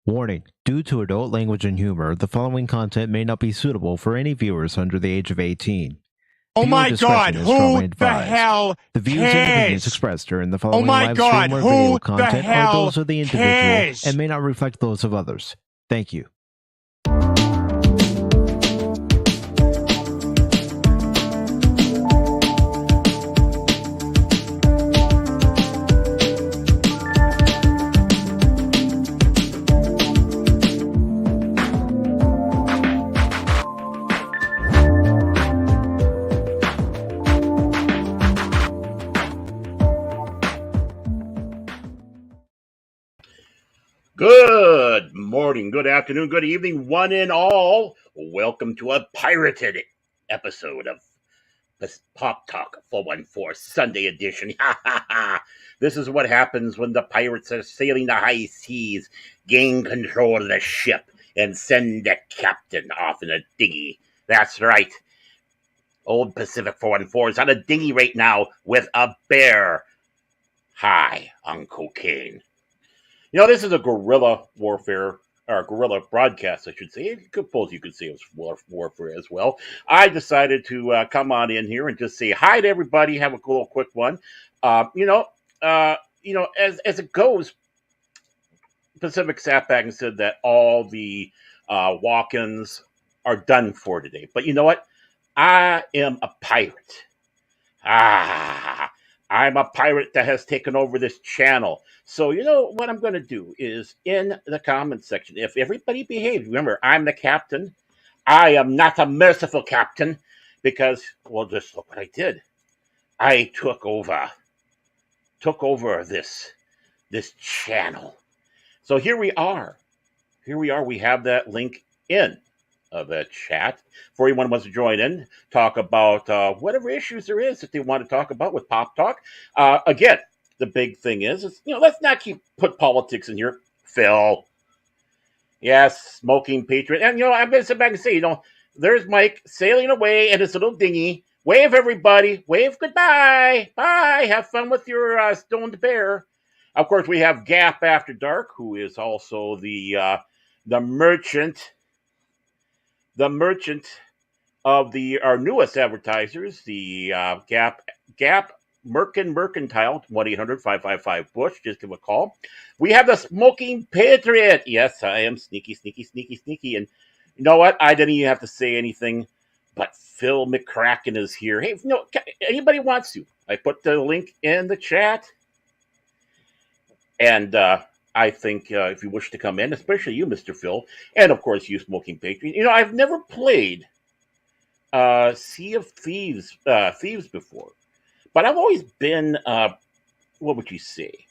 Warning: due to adult language and humor, the following content may not be suitable for any viewers under the age of 18. Oh Viewer my discretion God, is strongly who the advised. hell The views and opinions cares? expressed during the Oh following my live God, stream or video who the content are hell those of the individual cares? and may not reflect those of others. Thank you. Good morning, good afternoon, good evening, one and all. Welcome to a pirated episode of this Pop Talk 414 Sunday edition. This is what happens when the pirates are sailing the high seas, gain control of the ship, and send the captain off in a dinghy. That's right. Old Pacific 414 is on a dinghy right now with a bear high on cocaine. You know, this is a guerrilla warfare, or guerrilla broadcast, I should say. You could say it was warfare as well. I decided to come on in here and just say hi to everybody, have a little quick one. As it goes, Pacific sat back and said that all the walk-ins are done for today. But you know what? I am a pirate. I'm a pirate that has taken over this channel. So you know what I'm going to do is in the comment section, if everybody behaves, remember, I'm the captain. I am not a merciful captain because, well, just look what I did. I took over this channel. So here we are. We have that link in the chat for anyone who wants to join in, talk about whatever issues there is that they want to talk about with Pop Talk. Again, the big thing is let's not put politics in here. Phil, yes, smoking patriot, and I'm going to sit back and say, there's Mike sailing away in his little dinghy. Wave, everybody, wave goodbye, bye. Have fun with your stoned bear. Of course, we have Gap After Dark, who is also the merchant. The merchant of our newest advertisers, the Gap Mercantile, 1-800-555-BUSH. Just give a call. We have the Smoking Patriot. Yes, I am sneaky. And you know what? I didn't even have to say anything, but Phil McCracken is here. Hey, anybody wants to, I put the link in the chat. And I think if you wish to come in, especially you, Mr. Phil, and of course you, Smoking Patriot. I've never played Sea of Thieves before, but I've always been, what would you say,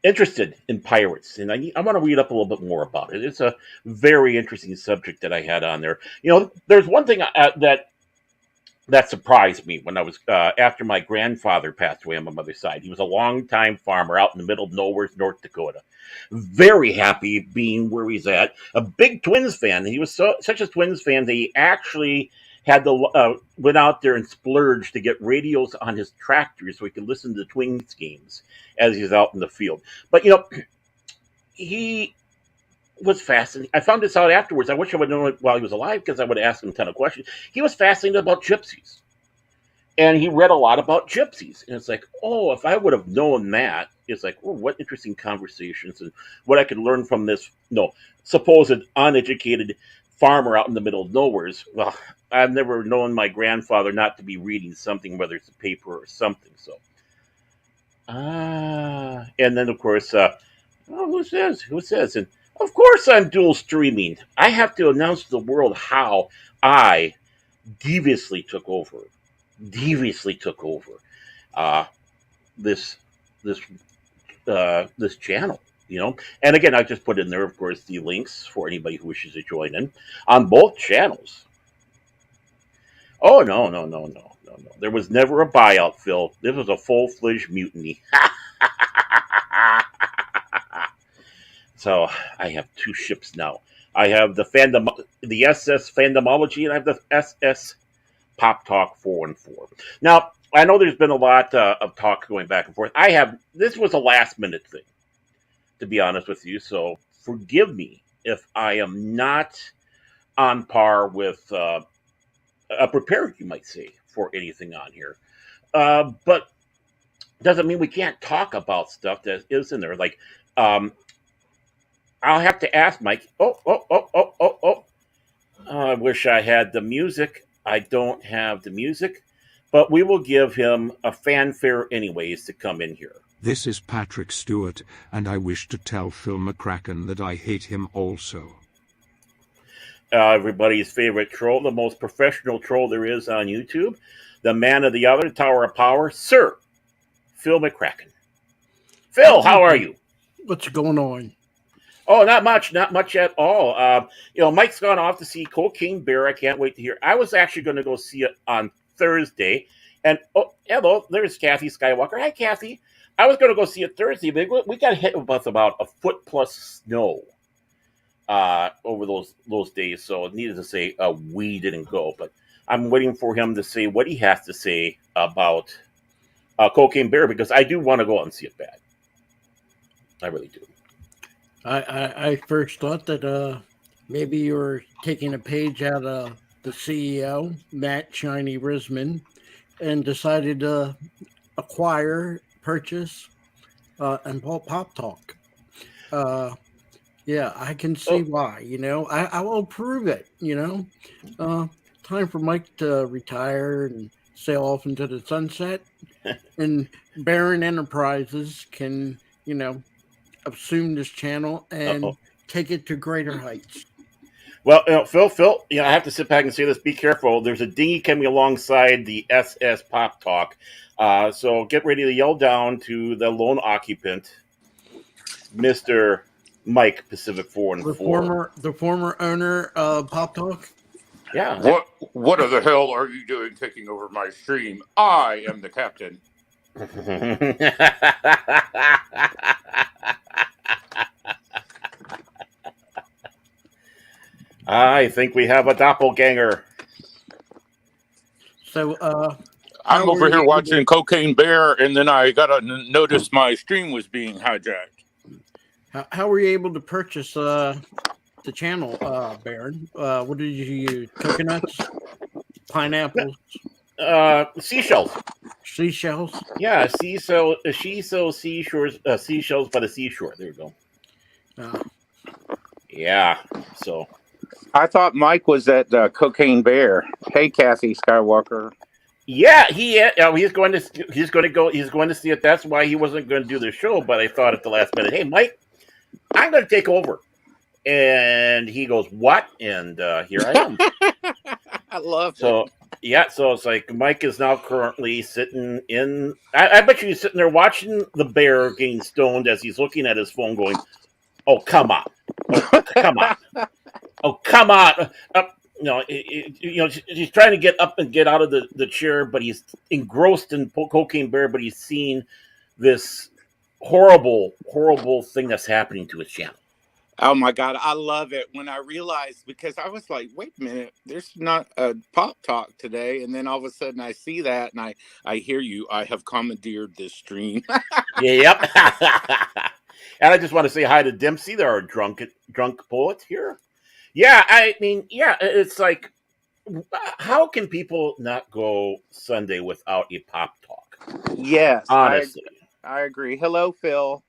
interested in pirates, and I want to read up a little bit more about it. It's a very interesting subject that I had on there. There's one thing that surprised me when I was after my grandfather passed away on my mother's side. He was a longtime farmer out in the middle of nowhere, North Dakota. Very happy being where he's at. A big Twins fan. He was such a Twins fan that he actually had went out there and splurged to get radios on his tractor so he could listen to the Twins games as he's out in the field. But he was fascinated. I found this out afterwards. I wish I would have known it while he was alive because I would have asked him a ton of questions. He was fascinated about gypsies. And he read a lot about gypsies. And it's like, oh, if I would have known that, it's like, oh, what interesting conversations and what I could learn from this supposed uneducated farmer out in the middle of nowhere. Well, I've never known my grandfather not to be reading something, whether it's a paper or something. So, and then, of course, who says? And of course I'm dual streaming. I have to announce to the world how I deviously took over this channel, And again, I just put in there, of course, the links for anybody who wishes to join in on both channels. Oh, no. There was never a buyout, Phil. This was a full-fledged mutiny. So I have two ships now. I have the SS Fandomology, and I have the SS Pop Talk 414. Now, I know there's been a lot of talk going back and forth. This was a last minute thing, to be honest with you. So forgive me if I am not on par with prepared, you might say, for anything on here. But doesn't mean we can't talk about stuff that is in there. Like, um, I'll have to ask Mike. Oh. I wish I had the music. I don't have the music, but we will give him a fanfare anyways to come in here. This is Patrick Stewart, and I wish to tell Phil McCracken that I hate him also. Everybody's favorite troll, the most professional troll there is on YouTube, the man of the other, Tower of Power, Sir Phil McCracken. Phil, how are you? What's going on? Oh, not much at all. Mike's gone off to see Cocaine Bear. I can't wait to hear. I was actually going to go see it on Thursday, and hello, there's Kathy Skywalker. Hi, Kathy. I was going to go see it Thursday, but we got hit with about a foot plus snow over those days. So needless to say, we didn't go. But I'm waiting for him to say what he has to say about Cocaine Bear, because I do want to go out and see it bad. I really do. I first thought that maybe you were taking a page out of the CEO, Matt Shiny Risman, and decided to purchase, and Pop Talk. Yeah, I can see why. I will prove it. Time for Mike to retire and sail off into the sunset, and Baron Enterprises can, assume this channel and take it to greater heights. Well, Phil, I have to sit back and say this. Be careful. There's a dinghy coming alongside the SS Pop Talk. So get ready to yell down to the lone occupant, Mr. Mike Pacific 4 and 4. The former owner of Pop Talk? Yeah. What the hell are you doing taking over my stream? I am the captain. I think we have a doppelganger. So, I'm over here watching Cocaine Bear, and then I got to notice my stream was being hijacked. How were you able to purchase the channel, Baron? What did you use? Coconuts? Pineapples? Seashells. Seashells? Yeah, she sells seashells by the seashore. There you go. Yeah, so. I thought Mike was at Cocaine Bear. Hey, Kathy Skywalker. Yeah, he's going to see it. That's why he wasn't going to do the show. But I thought at the last minute, hey, Mike, I'm going to take over. And he goes, what? And here I am. I love it. Yeah, so it's like Mike is now currently sitting in. I bet you he's sitting there watching the bear getting stoned as he's looking at his phone, going, "Oh, come on! Oh, come on! Oh, come on!" He's trying to get up and get out of the chair, but he's engrossed in Cocaine Bear. But he's seeing this horrible thing that's happening to his channel. Oh my God, I love it when I realized, because I was like, wait a minute, there's not a Pop Talk today. And then all of a sudden I see that and I hear you. I have commandeered this stream. Yep. And I just want to say hi to Dempsey. There are drunk poets here. Yeah, I mean, yeah, it's like, how can people not go Sunday without a Pop Talk? Yes. Honestly. I agree. Hello, Phil.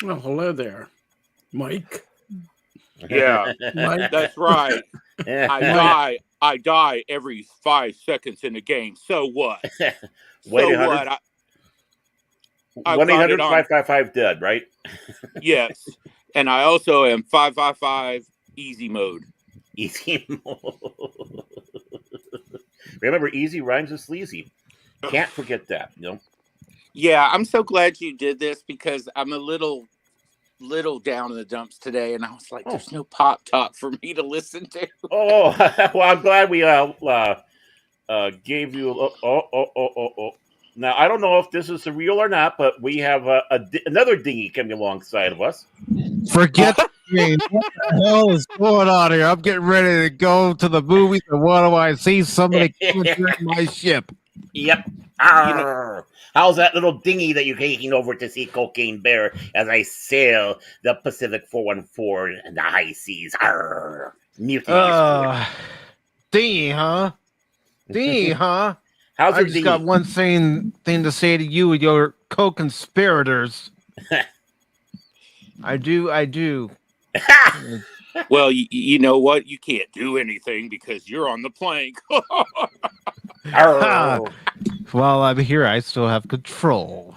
Well, hello there. Mike. Yeah, Mike. That's right. I die every 5 seconds in the game. So what? Wait, so what? 1-800-555-DEAD, right? Yes. And I also am 555 easy mode. Easy mode. Remember, easy rhymes with sleazy. Can't forget that, Yeah, I'm so glad you did this, because I'm a little down in the dumps today, and I was like, there's no Pop Talk for me to listen to. Well, I'm glad we gave you Now, I don't know if this is surreal or not, but we have another dinghy coming alongside of us. Forget me. What the hell is going on here? I'm getting ready to go to the movies, and what do I see? Somebody commandeering my ship. Yep. Arr. How's that little dinghy that you're taking over to see Cocaine Bear as I sail the Pacific 414 and the high seas? Arr. Mutiny. Dinghy, huh? Dinghy, huh? How's I your just dinghy? got one thing to say to you and your co-conspirators. I do. Well, you know what? You can't do anything because you're on the plank. Arr. While I'm here, I still have control.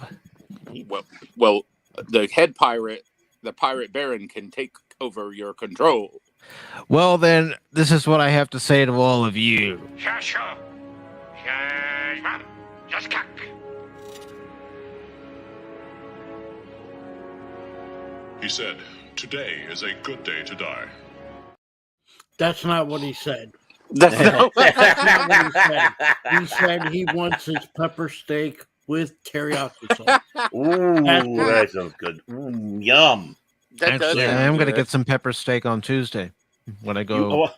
well, the head pirate, the pirate baron, can take over your control. Well, then, this is what I have to say to all of you. He said, "Today is a good day to die." That's not what he said. That's not That's not what he said. He said he wants his pepper steak with teriyaki sauce. Ooh, That's that sounds good. Yum. that does Actually, I sound am going to good. get some pepper steak on Tuesday when I go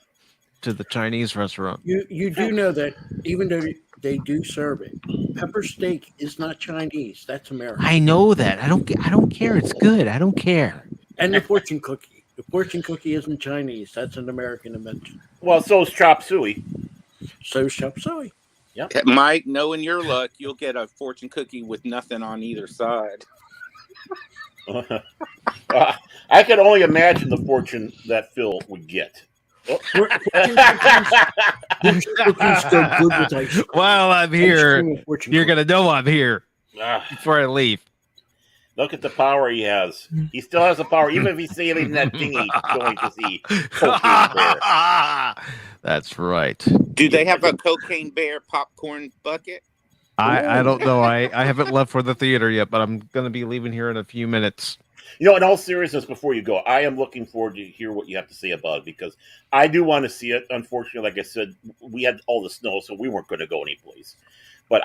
to the Chinese restaurant. You do know that even though they do serve it, pepper steak is not Chinese. That's American. I know that. I don't care. It's good. I don't care. And the fortune cookie. The fortune cookie isn't Chinese. That's an American invention. Well, so's chop suey. So chop suey. Mike, knowing your luck, you'll get a fortune cookie with nothing on either side. I can only imagine the fortune that Phil would get. Fortune cookies go good with ice cream. While I'm Ice here, cream and fortune you're cookie. going to know I'm here Ah, before I leave. look at the power he has. He still has the power, even if he's sailing that dinghy going to see Cocaine Bear. That's right. Do they have a Cocaine Bear popcorn bucket? I don't know. I haven't left for the theater yet, but I'm going to be leaving here in a few minutes. You know, in all seriousness, before you go, I am looking forward to hear what you have to say about it because I do want to see it. Unfortunately, like I said, we had all the snow, so we weren't going to go anyplace. But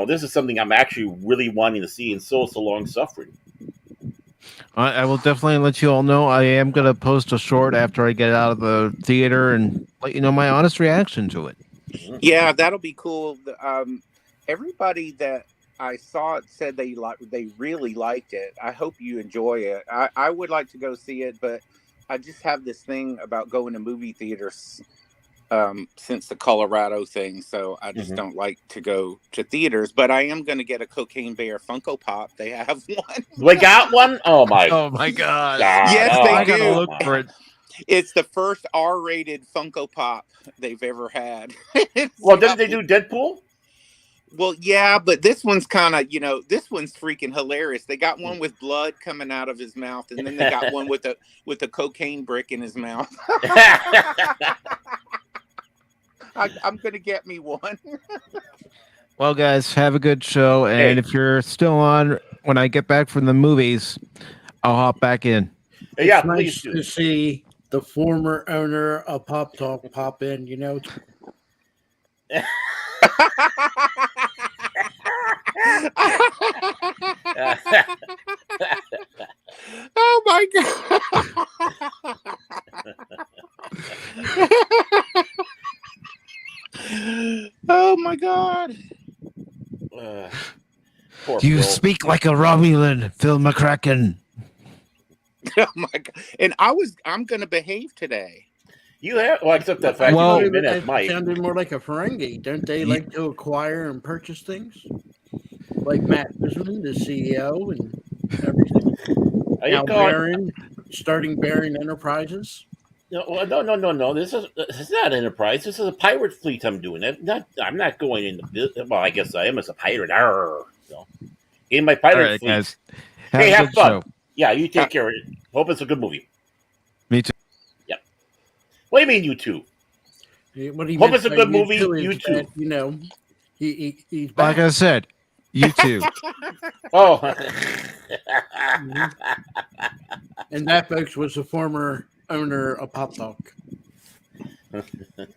this is something I'm actually really wanting to see, and so it's a long suffering. I will definitely let you all know. I am going to post a short after I get out of the theater and let you know my honest reaction to it. Yeah, that'll be cool. Everybody that I saw it said they really liked it. I hope you enjoy it. I would like to go see it, but I just have this thing about going to movie theaters since the Colorado thing, so I just don't like to go to theaters. But I am going to get a Cocaine Bear Funko Pop. They have one. We got one? Oh my God! Yes, they I gotta do. look for it. It's the first R-rated Funko Pop they've ever had. Well, didn't they do Deadpool? Well, yeah, but this one's kind of, this one's freaking hilarious. They got one with blood coming out of his mouth, and then they got one with a cocaine brick in his mouth. I'm gonna get me one. Well, guys, have a good show, and if you're still on when I get back from the movies, I'll hop back in. Yeah, It's please nice do. to see the former owner of PopTalk pop in. Oh my god! Oh my god! Poor You Phil. speak like a Romulan, Phil McCracken. Oh my god! And I'm gonna behave today. You have, well, except that fact Well- you've been at That Mike. sounded more like a Ferengi. Don't they like to acquire and purchase things? Like Matt Guzman, the CEO, and everything. Are you Now calling? Baron, starting Baron Enterprises. No. This is not Enterprise. This is a pirate fleet. I'm doing. I'm not going into business. Well, I guess I am as a pirate. Arr, in my pirate All right, fleet. guys. Hey, a have good fun. show. Yeah, you take care of it. Hope it's a good movie. Me too. What do you mean, you two? What he Hope meant it's a by good movie, you you is too. that, he's back. Like I said, you too. Oh, And that, folks, was the former owner of PopTalk.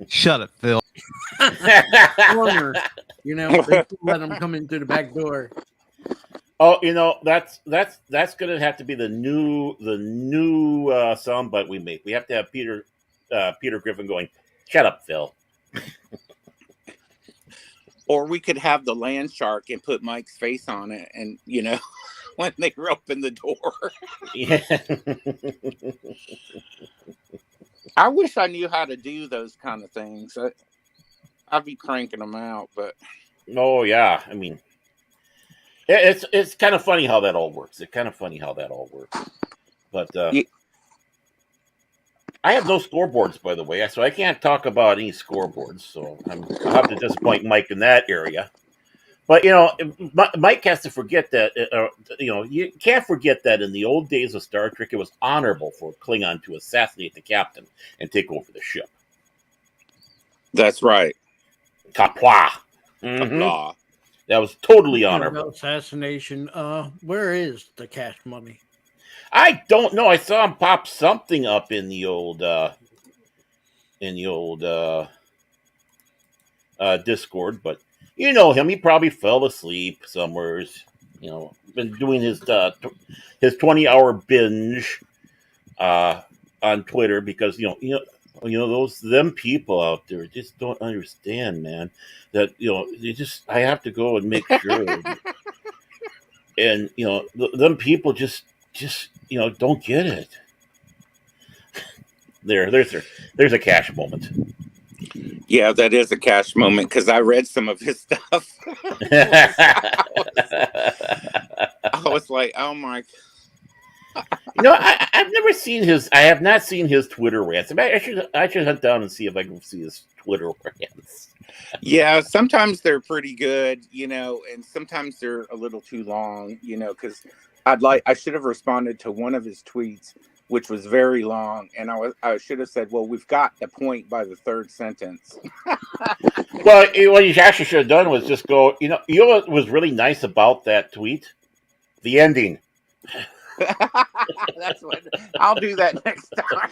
Shut it, Phil. Corner, you know, they let them come in through the back door. Oh, that's going to have to be the new soundbite we make. We have to have Peter Griffin going, "Shut up, Phil." Or we could have the land shark and put Mike's face on it, and when they open the door. Yeah. I wish I knew how to do those kind of things. I'd be cranking them out, but Oh yeah, I mean, it's kind of funny how that all works. But Yeah. I have no scoreboards, by the way, so I can't talk about any scoreboards. So I'll have to disappoint Mike in that area. But Mike has to forget that. You can't forget that in the old days of Star Trek, it was honorable for a Klingon to assassinate the captain and take over the ship. That's right. Kapwa. Law. That was totally Talking honorable. about assassination. Where is the cash money? I don't know. I saw him pop something up in the old Discord, but you know him. He probably fell asleep somewheres. Been doing his 20-hour binge on Twitter because them people out there just don't understand, man. That I have to go and make sure, and them people just don't get it. There's a cash moment. Yeah, that is a cash moment because I read some of his stuff. I was like, oh my. I've never seen his. I have not seen his Twitter rants. I should hunt down and see if I can see his Twitter rants. Yeah, sometimes they're pretty good, and sometimes they're a little too long, because I should have responded to one of his tweets, which was very long, and I should have said, well, we've got the point by the third sentence. Well, what you actually should have done was just go, what was really nice about that tweet? The ending. That's what I'll do that next time.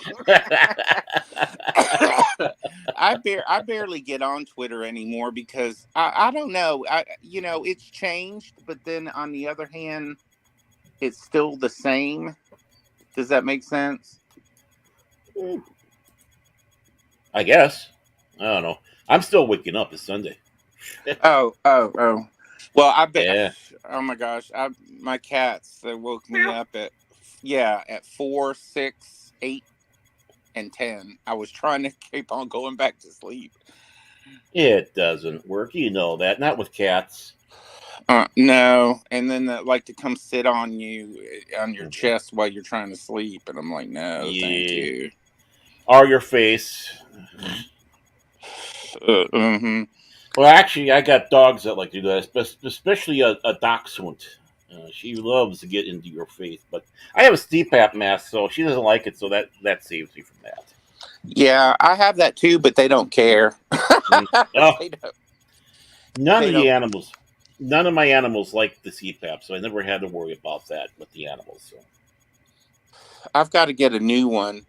I barely get on Twitter anymore because I don't know. It's changed, but then on the other hand, it's still the same. Does that make sense? I guess. I don't know. I'm still waking up. It's Sunday. Oh. Well, I bet. Yeah. Oh my gosh! My cats woke me up at 4, 6, 8, and 10. I was trying to keep on going back to sleep. It doesn't work. You know that. Not with cats. No, and then they like to come sit on you on your chest while you're trying to sleep, and I'm like, no, thank you. Or your face. Mm-hmm. Well, actually, I got dogs that like to do that, especially a dachshund. She loves to get into your face, but I have a CPAP mask, so she doesn't like it, so that saves me from that. Yeah, I have that too, but they don't care. None of my animals like the CPAP, so I never had to worry about that with the animals. So I've got to get a new one.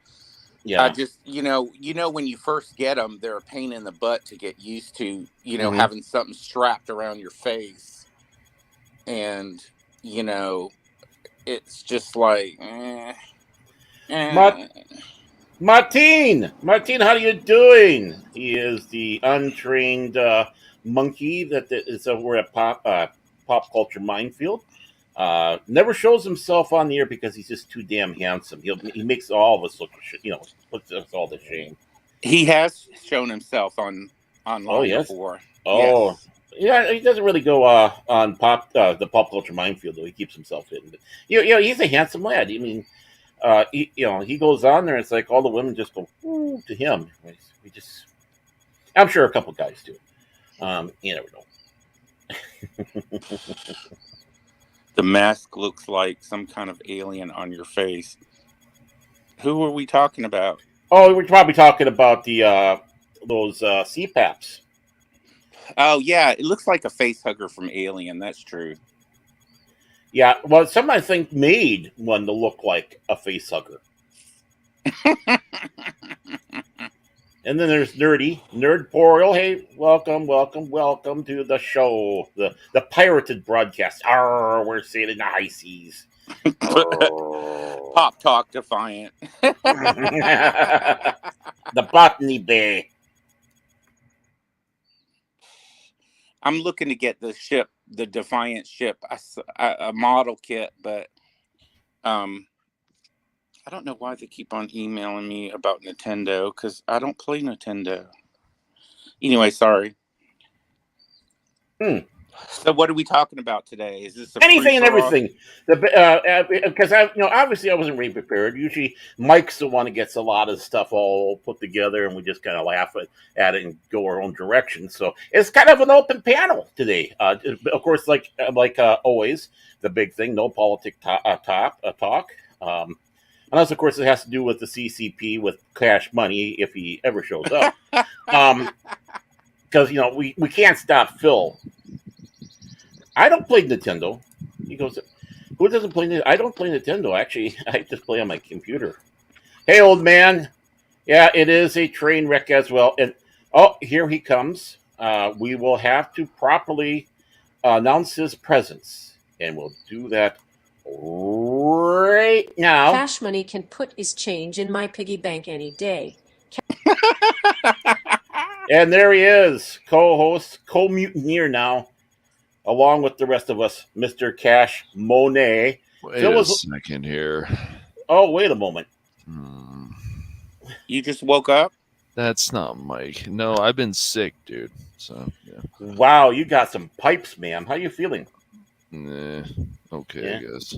Yeah. I just, when you first get them, they're a pain in the butt to get used to, having something strapped around your face. And, it's just like, Martin, how are you doing? He is the untrained monkey that is over at Pop Culture Minefield. Never shows himself on the air because he's just too damn handsome. He makes all of us look, puts us all to shame. He has shown himself online before. Oh, yes. Yeah. He doesn't really go on the Pop Culture Minefield though. He keeps himself hidden. But, he's a handsome lad. I mean, he goes on there. And it's like all the women just go to him. I'm sure a couple guys do. You never know. The mask looks like some kind of alien on your face. Who are we talking about? Oh, we're probably talking about the those CPAPs. Oh yeah, it looks like a face hugger from Alien. That's true. Yeah, well, some I think made one to look like a face hugger. And then there's Nerdporial. Hey, welcome to the show. The pirated broadcast. Arr, we're sailing the high seas. Pop Talk Defiant. The Botany Bay. I'm looking to get the ship, the Defiant ship, a model kit, but I don't know why they keep on emailing me about Nintendo, because I don't play Nintendo. Anyway, sorry. So what are we talking about today? Is this anything and everything? Because obviously I wasn't really prepared. Usually Mike's the one that gets a lot of stuff all put together, and we just kind of laugh at it and go our own direction. So it's kind of an open panel today. Of course, like always, the big thing: no politic talk. Unless, of course, it has to do with the CCP with Cash Money if he ever shows up. Because we can't stop Phil. I don't play Nintendo. He goes, who doesn't play Nintendo? I don't play Nintendo, actually. I just play on my computer. Hey, old man. Yeah, it is a train wreck as well. And here he comes. We will have to properly announce his presence. And we'll do that right now. Cash Money can put his change in my piggy bank any day. And there he is, co-host, co-mutineer now, along with the rest of us, Mr. Cash Monet. Wait a second here. Oh, wait a moment. You just woke up? That's not Mike. No, I've been sick, dude. So yeah. Wow, you got some pipes, man. How you feeling? Okay, Yeah. I guess.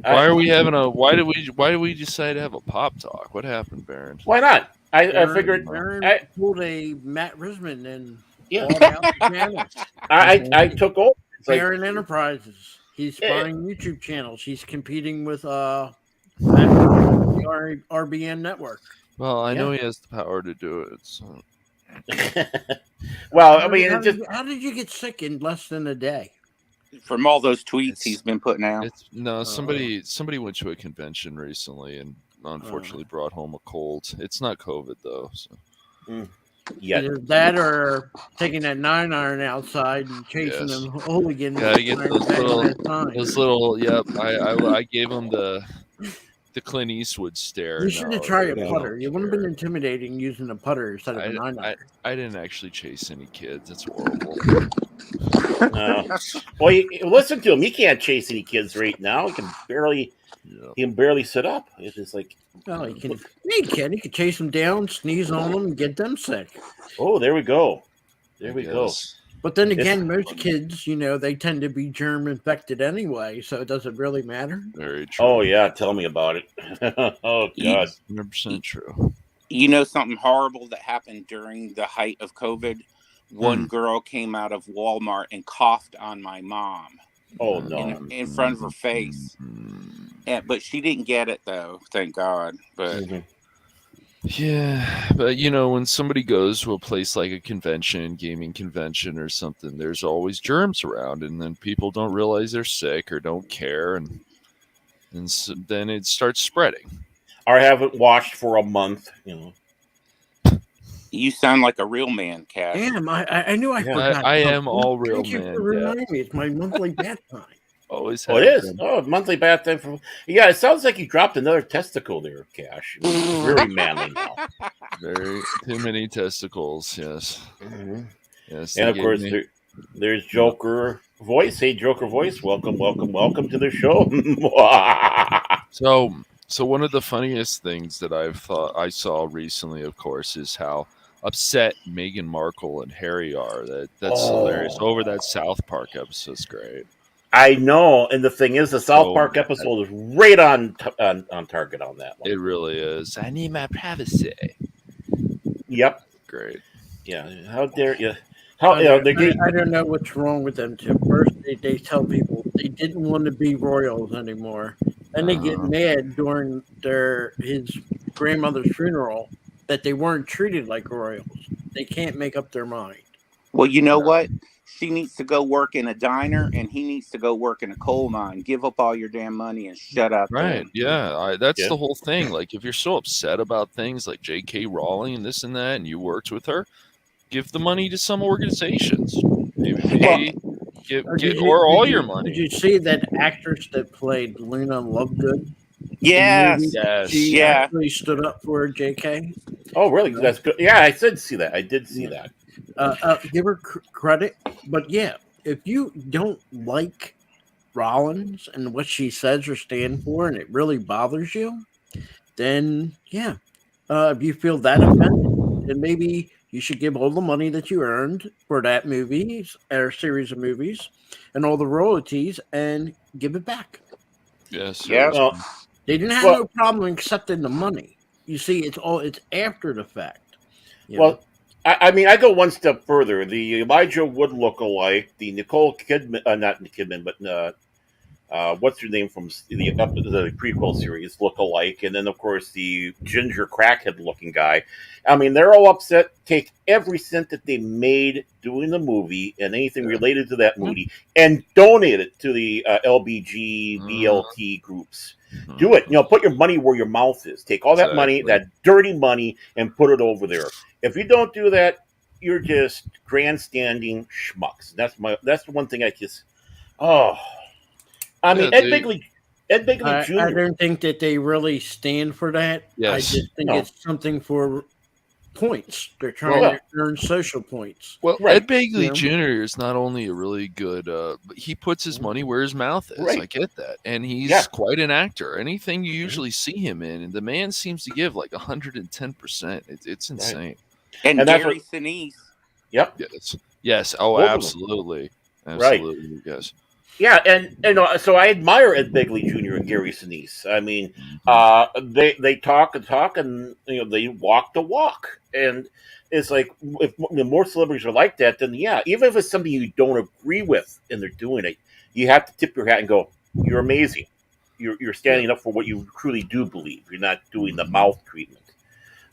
Why are we having a? Why did we decide to have a pop talk? What happened, Baron? Why not? I figured. Baron pulled a Matt Risman and Yeah. bought out the channels. I took over. It's like, Baron Enterprises. He's buying YouTube channels. He's competing with the RBN network. Well, I know he has the power to do it. So. well, I mean, how did you get sick in less than a day? From all those tweets he's been putting out. Somebody went to a convention recently and unfortunately brought home a cold. It's not COVID though. So. Yeah, either that or taking that 9-iron outside and chasing them hooligans. Yeah, I get those little. Yep, I gave him the Clint Eastwood stare. You should have tried a putter. You wouldn't have been intimidating using a putter instead of a 9-iron. I didn't actually chase any kids. That's horrible. Well, listen to him. He can't chase any kids right now. He can barely sit up. It's just like. Oh, he can. He can chase them down, sneeze on them, and get them sick. Oh, there we go. There we go. But then again, most kids, they tend to be germ infected anyway, so does it really matter? Very true. Oh yeah, tell me about it. Oh God, 100% true. You know something horrible that happened during the height of COVID? One girl came out of Walmart and coughed on my mom. Oh no! In front of her face, but she didn't get it though, thank God. But yeah, but when somebody goes to a place like a convention, gaming convention or something, there's always germs around, and then people don't realize they're sick or don't care, and so then it starts spreading. Or haven't washed for a month, You sound like a real man, Cash. Damn, I knew I forgot. I am all real Thank you man. for reminding me. It's my monthly bath time. Always. Oh, it is. Oh, monthly bath time. Yeah, it sounds like you dropped another testicle there, Cash. Very manly now. Very too many testicles. Yes. Mm-hmm. Yes. And of course, there's Joker Voice. Hey, Joker Voice. Welcome to the show. So one of the funniest things that I saw recently, of course, is how upset Meghan Markle and Harry are. That's hilarious. Over that South Park episode's great. I know, and the thing is, the South Park episode is right on target on that one. It really is. I need my privacy. Yep. Great. Yeah. How dare you? I don't know what's wrong with them too. First, they tell people they didn't want to be royals anymore. Then they get mad during his grandmother's funeral that they weren't treated like royals. They can't make up their mind. Well, you know what? she needs to go work in a diner and he needs to go work in a coal mine. Give up all your damn money and shut up. Right. Then. Yeah. That's Yeah. the whole thing. Like, if you're so upset about things like J.K. Rowling and this and that, and you worked with her, give the money to some organizations. Maybe get or all your money. Did you see that actress that played Luna Lovegood? Yes. Yes. She Yeah. actually stood up for JK. Oh, really? That's good. Yeah, I did see that. I did see that. Give her credit, but yeah, if you don't like Rollins and what she says or stand for, and it really bothers you, then yeah, if you feel that offended, then maybe you should give all the money that you earned for that movie or series of movies, and all the royalties, and give it back. Yes. Yeah. Well, They didn't have no problem accepting the money. You see, it's after the fact. You know? well, I mean, I go one step further. The Elijah Wood look-alike, the Nicole Kidman, not Kidman, but what's her name from the prequel series look-alike, and then of course the ginger crackhead-looking guy. I mean, they're all upset. Take every cent that they made doing the movie and anything related to that movie, and donate it to the LBG BLT groups. Do it. Put your money where your mouth is. Take all that money, that dirty money, and put it over there. If you don't do that, you're just grandstanding schmucks. That's the one thing I just. Oh, I mean, Ed Begley Jr. I don't think that they really stand for that. Yes. I just think it's something for points. They're trying to earn social points. Well, Ed Begley Jr. is not only a really good, but he puts his money where his mouth is. I get that. And he's quite an actor. Anything you usually see him in, and the man seems to give like 110%. It's insane. Right. And Gary Sinise. Yep. Yes. Oh, absolutely. Absolutely. Right. Yes. Yeah, and so I admire Ed Begley Jr. and Gary Sinise. I mean, they talk and talk, and they walk the walk. And it's like if more celebrities are like that, then even if it's something you don't agree with and they're doing it, you have to tip your hat and go, "You're amazing. You're standing up for what you truly do believe. You're not doing the mouth treatment,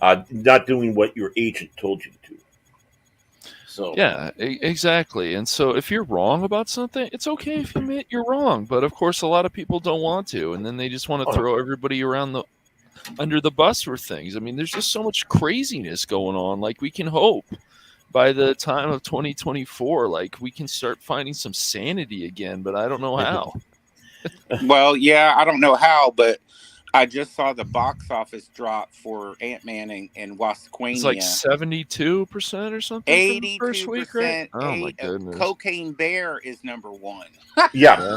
not doing what your agent told you to." So yeah, exactly. And so if you're wrong about something, it's okay if you admit you're wrong. But of course, a lot of people don't want to, and then they just want to throw everybody around under the bus for things. I mean, there's just so much craziness going on. Like, we can hope by the time of 2024, like, we can start finding some sanity again, but I don't know how. Well, yeah, I don't know how, but I just saw the box office drop for Ant-Man and Wasquania. It's like 72% or something. 82%. First week, right? Oh my goodness! Cocaine Bear is number one. Yeah,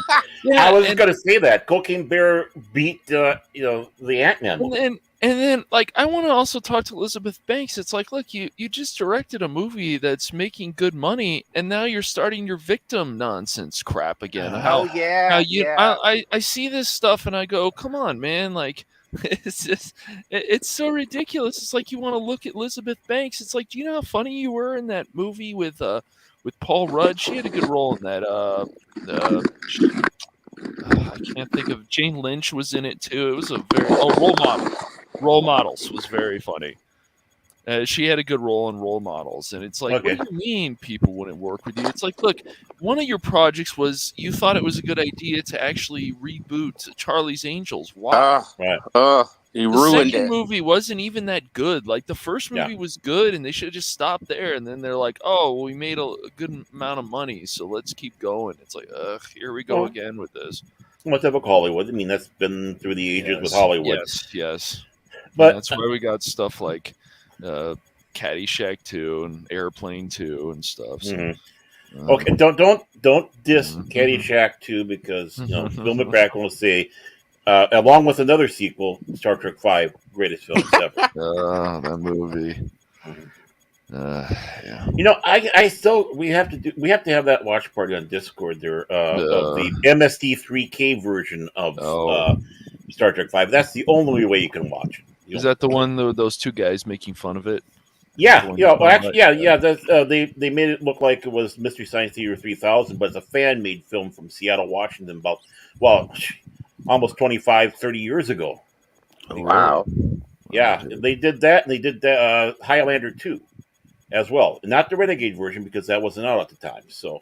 I was going to say that Cocaine Bear beat the Ant-Man. And then, like, I want to also talk to Elizabeth Banks. It's like, look, you just directed a movie that's making good money, and now you're starting your victim nonsense crap again. I see this stuff and I go, come on, man! Like, it's so ridiculous. It's like you want to look at Elizabeth Banks. It's like, do you know how funny you were in that movie with Paul Rudd? She had a good role in that. I can't think of. Jane Lynch was in it too. It was a very Role Model. Role Models was very funny. She had a good role in Role Models, and it's like, what do you mean people wouldn't work with you? It's like, look, one of your projects was you thought it was a good idea to actually reboot Charlie's Angels. Wow. You ruined it. The second movie wasn't even that good. Like, the first movie was good, and they should have just stopped there. And then they're like, oh, well, we made a good amount of money, so let's keep going. It's like, here we go again with this. What's up with Hollywood? I mean, that's been through the ages with Hollywood. Yes. But that's why we got stuff like Caddyshack 2 and Airplane 2 and stuff. So, okay, don't diss Caddyshack 2 because Bill McCracken will say, along with another sequel, Star Trek 5, greatest films ever. That movie. I still we have to have that watch party on Discord there of the MST3K version of Star Trek 5. That's the only way you can watch it. Is that the one those two guys making fun of it? Yeah. They made it look like it was Mystery Science Theater 3000, but it's a fan-made film from Seattle, Washington, almost 25, 30 years ago. Wow. Yeah, they did that, and they did Highlander 2 as well. Not the Renegade version, because that wasn't out at the time. So,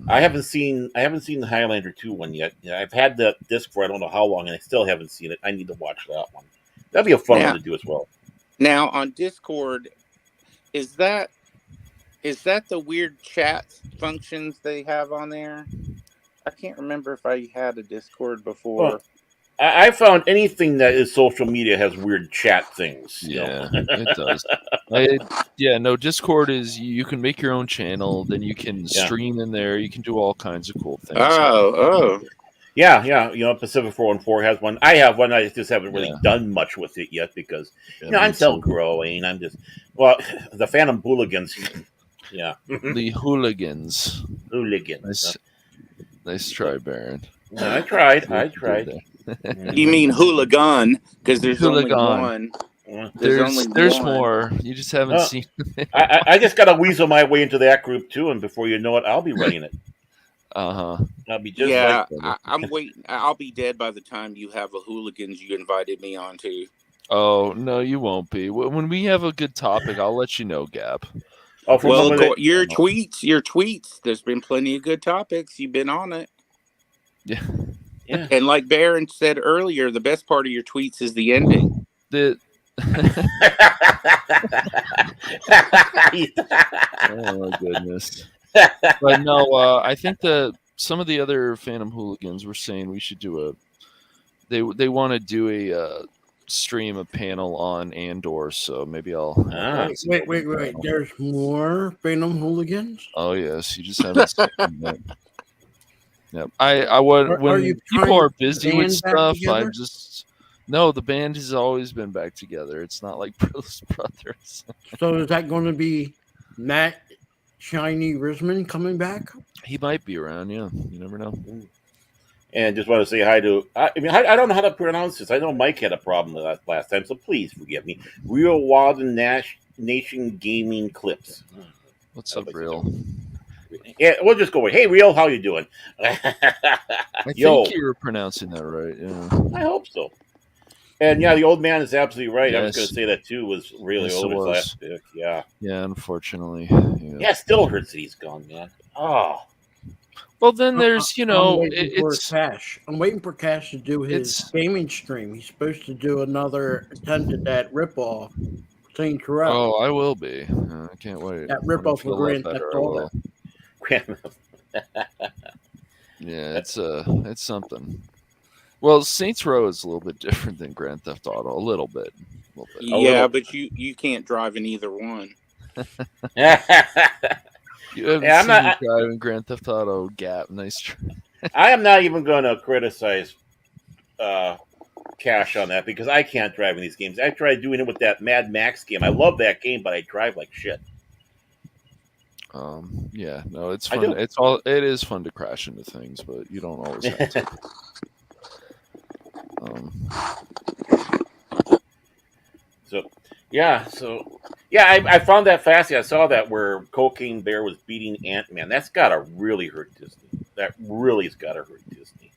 I haven't seen the Highlander 2 one yet. Yeah, I've had the disc for I don't know how long, and I still haven't seen it. I need to watch that one. That'd be a fun one to do as well. Now on Discord, is that the weird chat functions they have on there? I can't remember if I had a Discord before. Well, I found anything that is social media has weird chat things. Yeah, it does. No, Discord is you can make your own channel, then you can stream in there. You can do all kinds of cool things. Yeah. Pacific 414 has one. I have one. I just haven't really done much with it yet because I'm still growing. I'm just the Phantom Hooligans. Yeah, the hooligans. Nice try, Baron. I tried. You mean hooligan? Because there's only one. There's more. You just haven't seen it. I just got to weasel my way into that group too, and before you know it, I'll be running it. I'll be just I'm waiting. I'll be dead by the time you have a hooligans you invited me on to. Oh no, you won't be. When we have a good topic, I'll let you know, Gap. Oh, your tweets. There's been plenty of good topics. You've been on it. Yeah. And like Baron said earlier, the best part of your tweets is the ending. Oh my goodness. But no, I think some of the other Phantom Hooligans were saying we should do they want to do a stream a panel on Andor, so maybe I'll wait. There's more Phantom Hooligans? Oh yes, you just haven't seen that. Yep. When people are busy with stuff, the band has always been back together. It's not like Bruce Brothers. So is that going to be Matt Shiny Risman coming back? He might be around, yeah. You never know. And just want to say hi to, I don't know how to pronounce this. I know Mike had a problem with that last time, so please forgive me. Real Wild Nation Gaming Clips. What's up, Real? Yeah, we'll just go with, hey, Real, how you doing? I think you were pronouncing that right, yeah. I hope so. And yeah, the old man is absolutely right. Yes. I was going to say that too. Was really old his last pick. Yeah. Yeah, unfortunately. Yeah, it still hurts that he's gone, man. Oh. Well, then there's, I'm waiting for Cash to do his gaming stream. He's supposed to do another attempt at that ripoff. Saints Row. Oh, I will be. I can't wait. That ripoff for Grand Theft Auto. Yeah, it's something. Well, Saints Row is a little bit different than Grand Theft Auto, a little bit. Yeah, but you can't drive in either one. You haven't seen me driving Grand Theft Auto, Gap. Nice try. I am not even going to criticize Cash on that because I can't drive in these games. I tried doing it with that Mad Max game. I love that game, but I drive like shit. Yeah, no, it's fun. It is fun to crash into things, but you don't always have to. I found that fascinating. I saw that where Cocaine Bear was beating Ant-Man. That's gotta really hurt Disney. That really has gotta hurt Disney.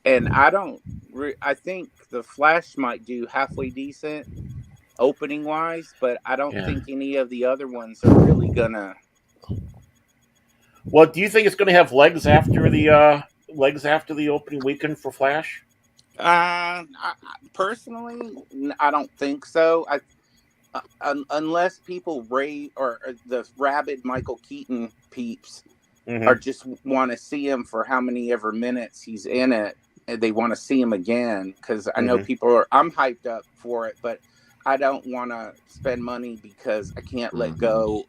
And I think the Flash might do halfway decent opening wise, but I don't think any of the other ones are really gonna. Well, do you think it's gonna have legs after the opening weekend for Flash? Personally, I don't think so. Unless people rave or the rabid Michael Keaton peeps or just want to see him for how many ever minutes he's in it, and they want to see him again. Because I know I'm hyped up for it, but I don't want to spend money because I can't let go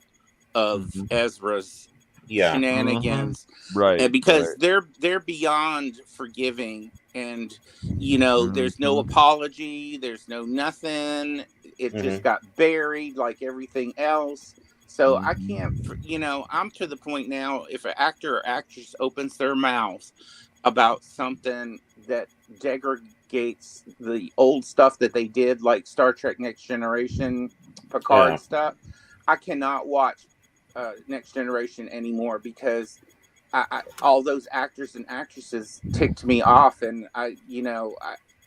of Ezra's shenanigans, right? And because they're beyond forgiving, and there's no apology, there's no nothing. It just got buried like everything else. So I can't, I'm to the point now. If an actor or actress opens their mouth about something that degrades the old stuff that they did, like Star Trek Next Generation, Picard stuff, I cannot watch Next Generation anymore because all those actors and actresses ticked me off, and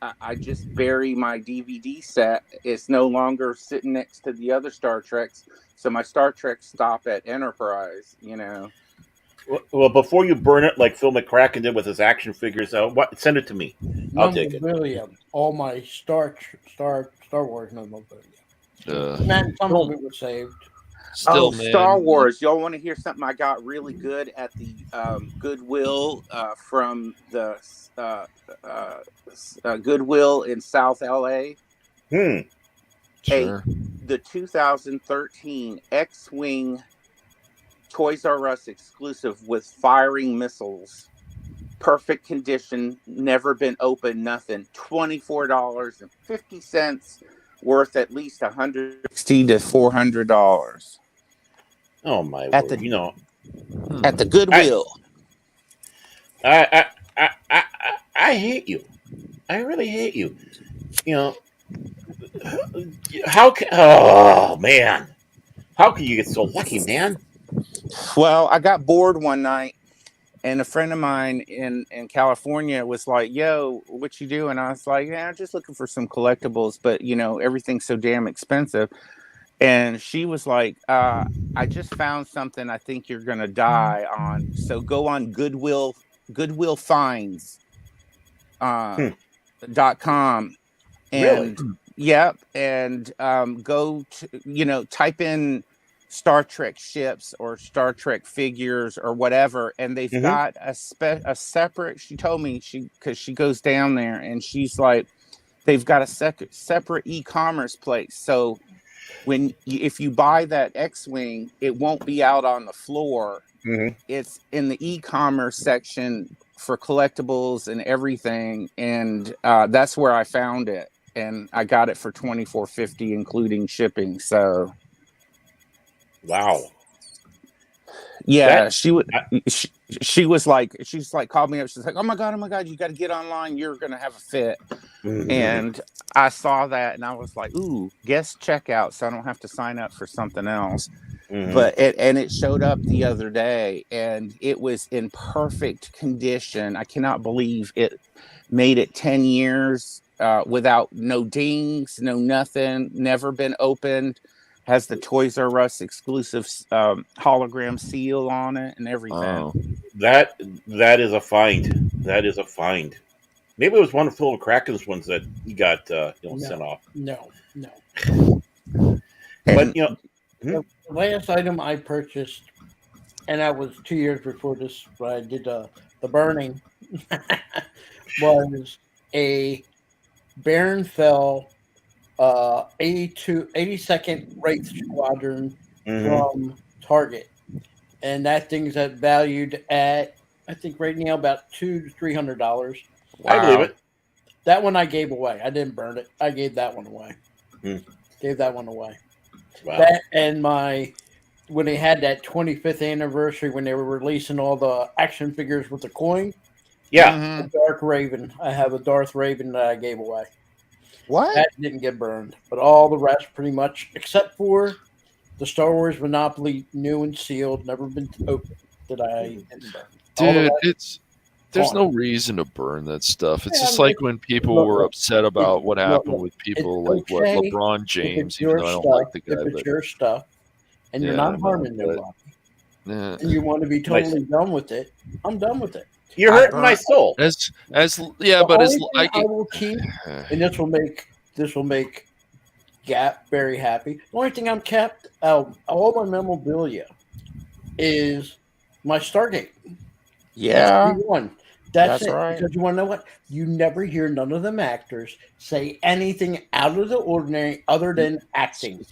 I just bury my DVD set. It's no longer sitting next to the other Star Treks, so my Star Treks stop at Enterprise. Well, before you burn it like Phil McCracken did with his action figures, send it to me. I'll take it. Memorabilia. All my Star Wars memorabilia. Uh, And some of it was saved. Still, man, Star Wars. Y'all want to hear something I got really good at the Goodwill from the Goodwill in South LA? Sure. The 2013 X-Wing Toys R Us exclusive with firing missiles. Perfect condition, never been opened, nothing. $24.50, worth at least $160 to $400. Oh my At word! the at the Goodwill. I hate you. I really hate you. How can? Oh man, how can you get so lucky, man? Well, I got bored one night, and a friend of mine in California was like, "Yo, what you doing?" I was like, "Yeah, I'm just looking for some collectibles, but everything's so damn expensive." And she was like, "I just found something I think you're gonna die on. So go on Goodwill Finds .com and Really? yep, and go to type in Star Trek ships or Star Trek figures or whatever, and they've got a separate. She told me because she goes down there and she's like, they've got a separate e-commerce place. So if you buy that X-Wing, it won't be out on the floor. It's in the e-commerce section for collectibles and everything, and that's where I found it, and I got it for $24.50 including shipping. So wow. Yeah, she was like, she's like, called me up. She's like, oh my God, you got to get online. You're going to have a fit. And I saw that and I was like, ooh, guest checkout. So I don't have to sign up for something else. But it showed up the other day and it was in perfect condition. I cannot believe it made it 10 years without no dings, no nothing, never been opened. Has the Toys R Us exclusive hologram seal on it and everything. Oh. That is a find. That is a find. Maybe it was one of Phil McCracken's ones that he got sent off. No. And, But the last item I purchased, and that was 2 years before this, when I did the burning, was a Baron Fell 82nd Wraith Squadron from Target, and that thing's valued at, I think right now, about $200 to $300. Wow. I believe it. That one I gave away. I didn't burn it. I gave that one away. Gave that one away. Wow. That and when they had that 25th anniversary, when they were releasing all the action figures with the coin. Yeah. Dark Raven. I have a Darth Raven that I gave away. What? That didn't get burned, but all the rest pretty much, except for the Star Wars Monopoly, new and sealed, never been opened, that I didn't burn. Dude, there's no reason to burn that stuff. It's just like when people were upset about what happened with people like LeBron James, even though I don't like the guy. If it's your stuff, and you're not harming nobody, and you want to be totally done with it, I'm done with it. You're hurting my soul. I will keep, and this will make Gap very happy. The only thing I'm kept out, all my memorabilia, is my Stargate. Yeah, That's it. right. Because you want to know what? You never hear none of them actors say anything out of the ordinary other than acting.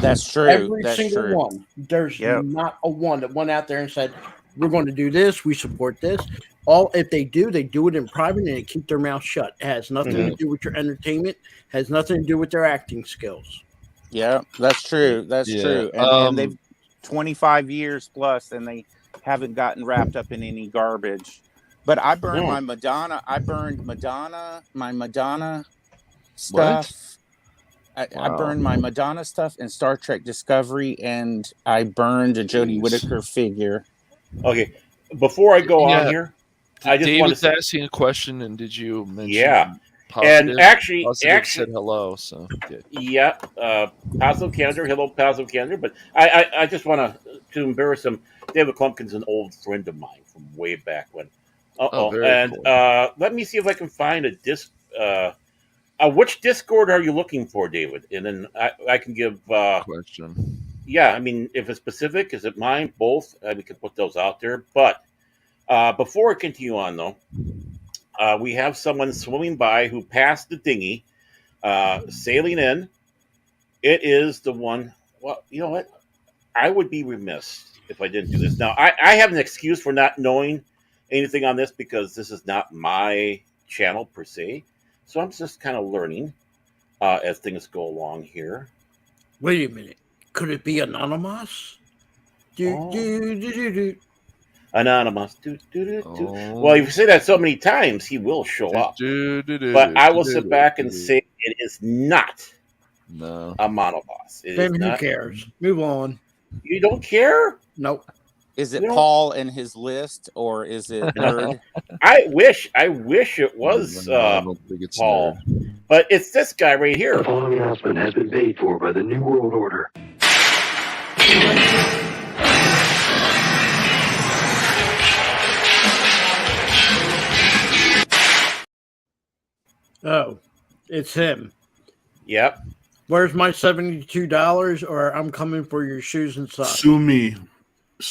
That's true. Every That's single true. one. There's not a one that went out there and said, we're going to do this. We support this. If they do it in private and they keep their mouth shut. It has nothing to do with your entertainment. Has nothing to do with their acting skills. Yeah, that's true. That's true. And they've 25 years plus, and they haven't gotten wrapped up in any garbage. But I burned my Madonna. I burned my Madonna stuff. I burned my Madonna stuff in Star Trek Discovery, and I burned a Jodie Whittaker figure. Okay, before I go on here, I just David's want to asking a question, and did you mention Positive, actually, said hello. So good. yeah, positive candor. Hello, positive candor. But I just want to embarrass him. David Clumpkin's an old friend of mine from way back when. Oh, very And cool. let me see if I can find a disc. Which Discord are you looking for, David? And then I can give. Question. Yeah, I mean, if it's specific, is it mine? Both. We can put those out there. But before I continue on, though, we have someone swimming by who passed the dinghy, sailing in. It is the one. Well, you know what? I would be remiss if I didn't do this. Now, I have an excuse for not knowing anything on this because this is not my channel per se. So I'm just kind of learning as things go along here. Wait a minute. Could it be anonymous? Do. Anonymous. Oh. Well, if you say that so many times, he will show up. But I will sit back and say it is not a monoboss. Then who cares? Move on. You don't care? Nope. Is it Paul and his list, or is it Nerd? I wish it was Paul, but it's this guy right here. The following announcement has been paid for by the New World Order. Oh, it's him. Yep. Where's my $72? Or I'm coming for your shoes and socks. Sue me.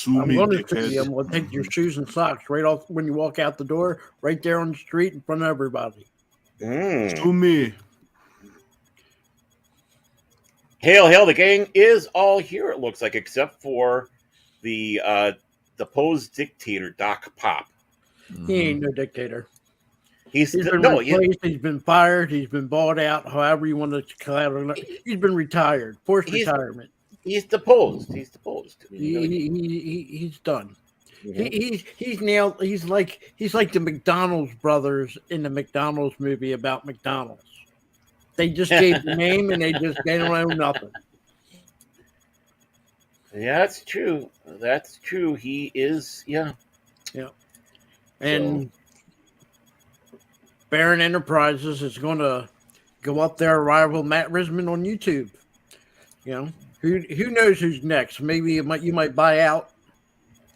I'm going to sue you. I'm going to take your shoes and socks right off when you walk out the door, right there on the street in front of everybody. Sue me. Hail, the gang is all here, it looks like, except for the deposed dictator, Doc Pop. He ain't no dictator. He's been replaced, he's been fired, he's been bought out, however you want to call it. He's been retired, forced retirement. He's deposed. He's deposed. He's done. Mm-hmm. He's nailed. He's like the McDonald's brothers in the McDonald's movie about McDonald's. They just gave the name and they don't own nothing. Yeah, that's true. That's true. He is. Yeah. And Baron Enterprises is going to go up there, rival Matt Risman on YouTube. You know. Who knows who's next? Maybe you might buy out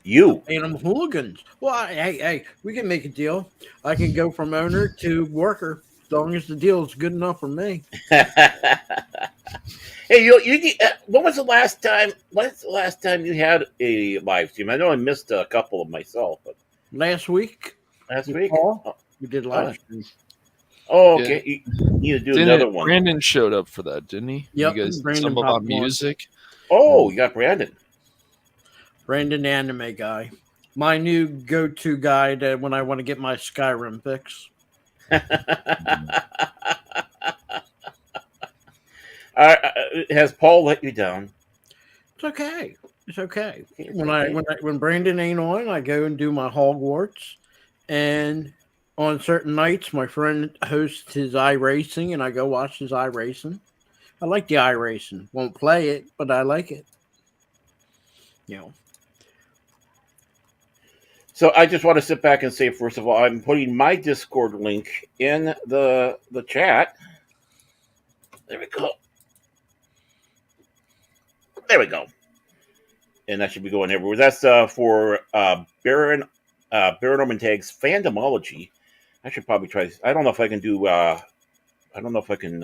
you and them hooligans. Well, hey, we can make a deal. I can go from owner to worker as long as the deal is good enough for me. Hey, you when was the last time? When's the last time you had a live stream? I know I missed a couple of myself, but last week. Last week, we did live stream. Oh, okay. Yeah. You need to do another one. Brandon showed up for that, didn't he? Yep. You guys Brandon talk about music. Oh, you got Brandon. Brandon, the anime guy. My new go-to guy when I want to get my Skyrim fix. Has Paul let you down? It's okay. It's okay. When Brandon ain't on, I go and do my Hogwarts, and on certain nights, my friend hosts his iRacing, and I go watch his iRacing. I like the iRacing. Won't play it, but I like it. You know. So I just want to sit back and say, first of all, I'm putting my Discord link in the chat. There we go. There we go. And that should be going everywhere. That's for Baron Ormantag's Fandomology. I should probably try this. I don't know if I can do. I don't know if I can.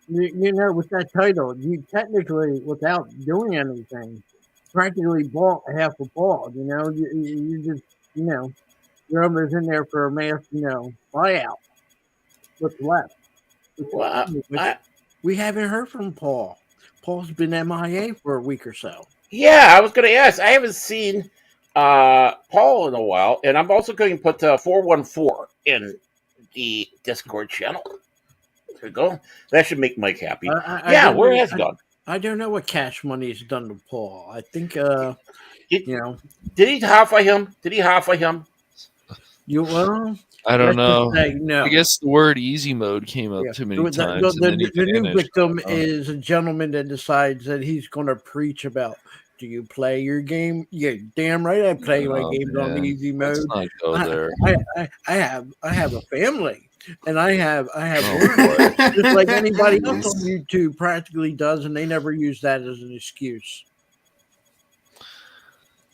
You know, with that title, you technically, without doing anything, practically bought half a ball. You know, you just, you know, you're almost in there for a mass, you know, buyout. What's left? We haven't heard from Paul. Paul's been MIA for a week or so. Yeah, I was going to ask. I haven't seen Paul in a while, and I'm also going to put 414 in the Discord channel. There we go. That should make Mike happy. Where has he gone? I don't know what Cash Money's done to Paul. I think, you know. Did he half-eye him? I don't know. No. I guess the word easy mode came up too many times. The new victim is a gentleman that decides that he's going to preach about Do you play your game? Yeah, damn right. I play my games on easy mode. Let's not go there. I have a family, and I have work, just like anybody else on YouTube practically does, and they never use that as an excuse.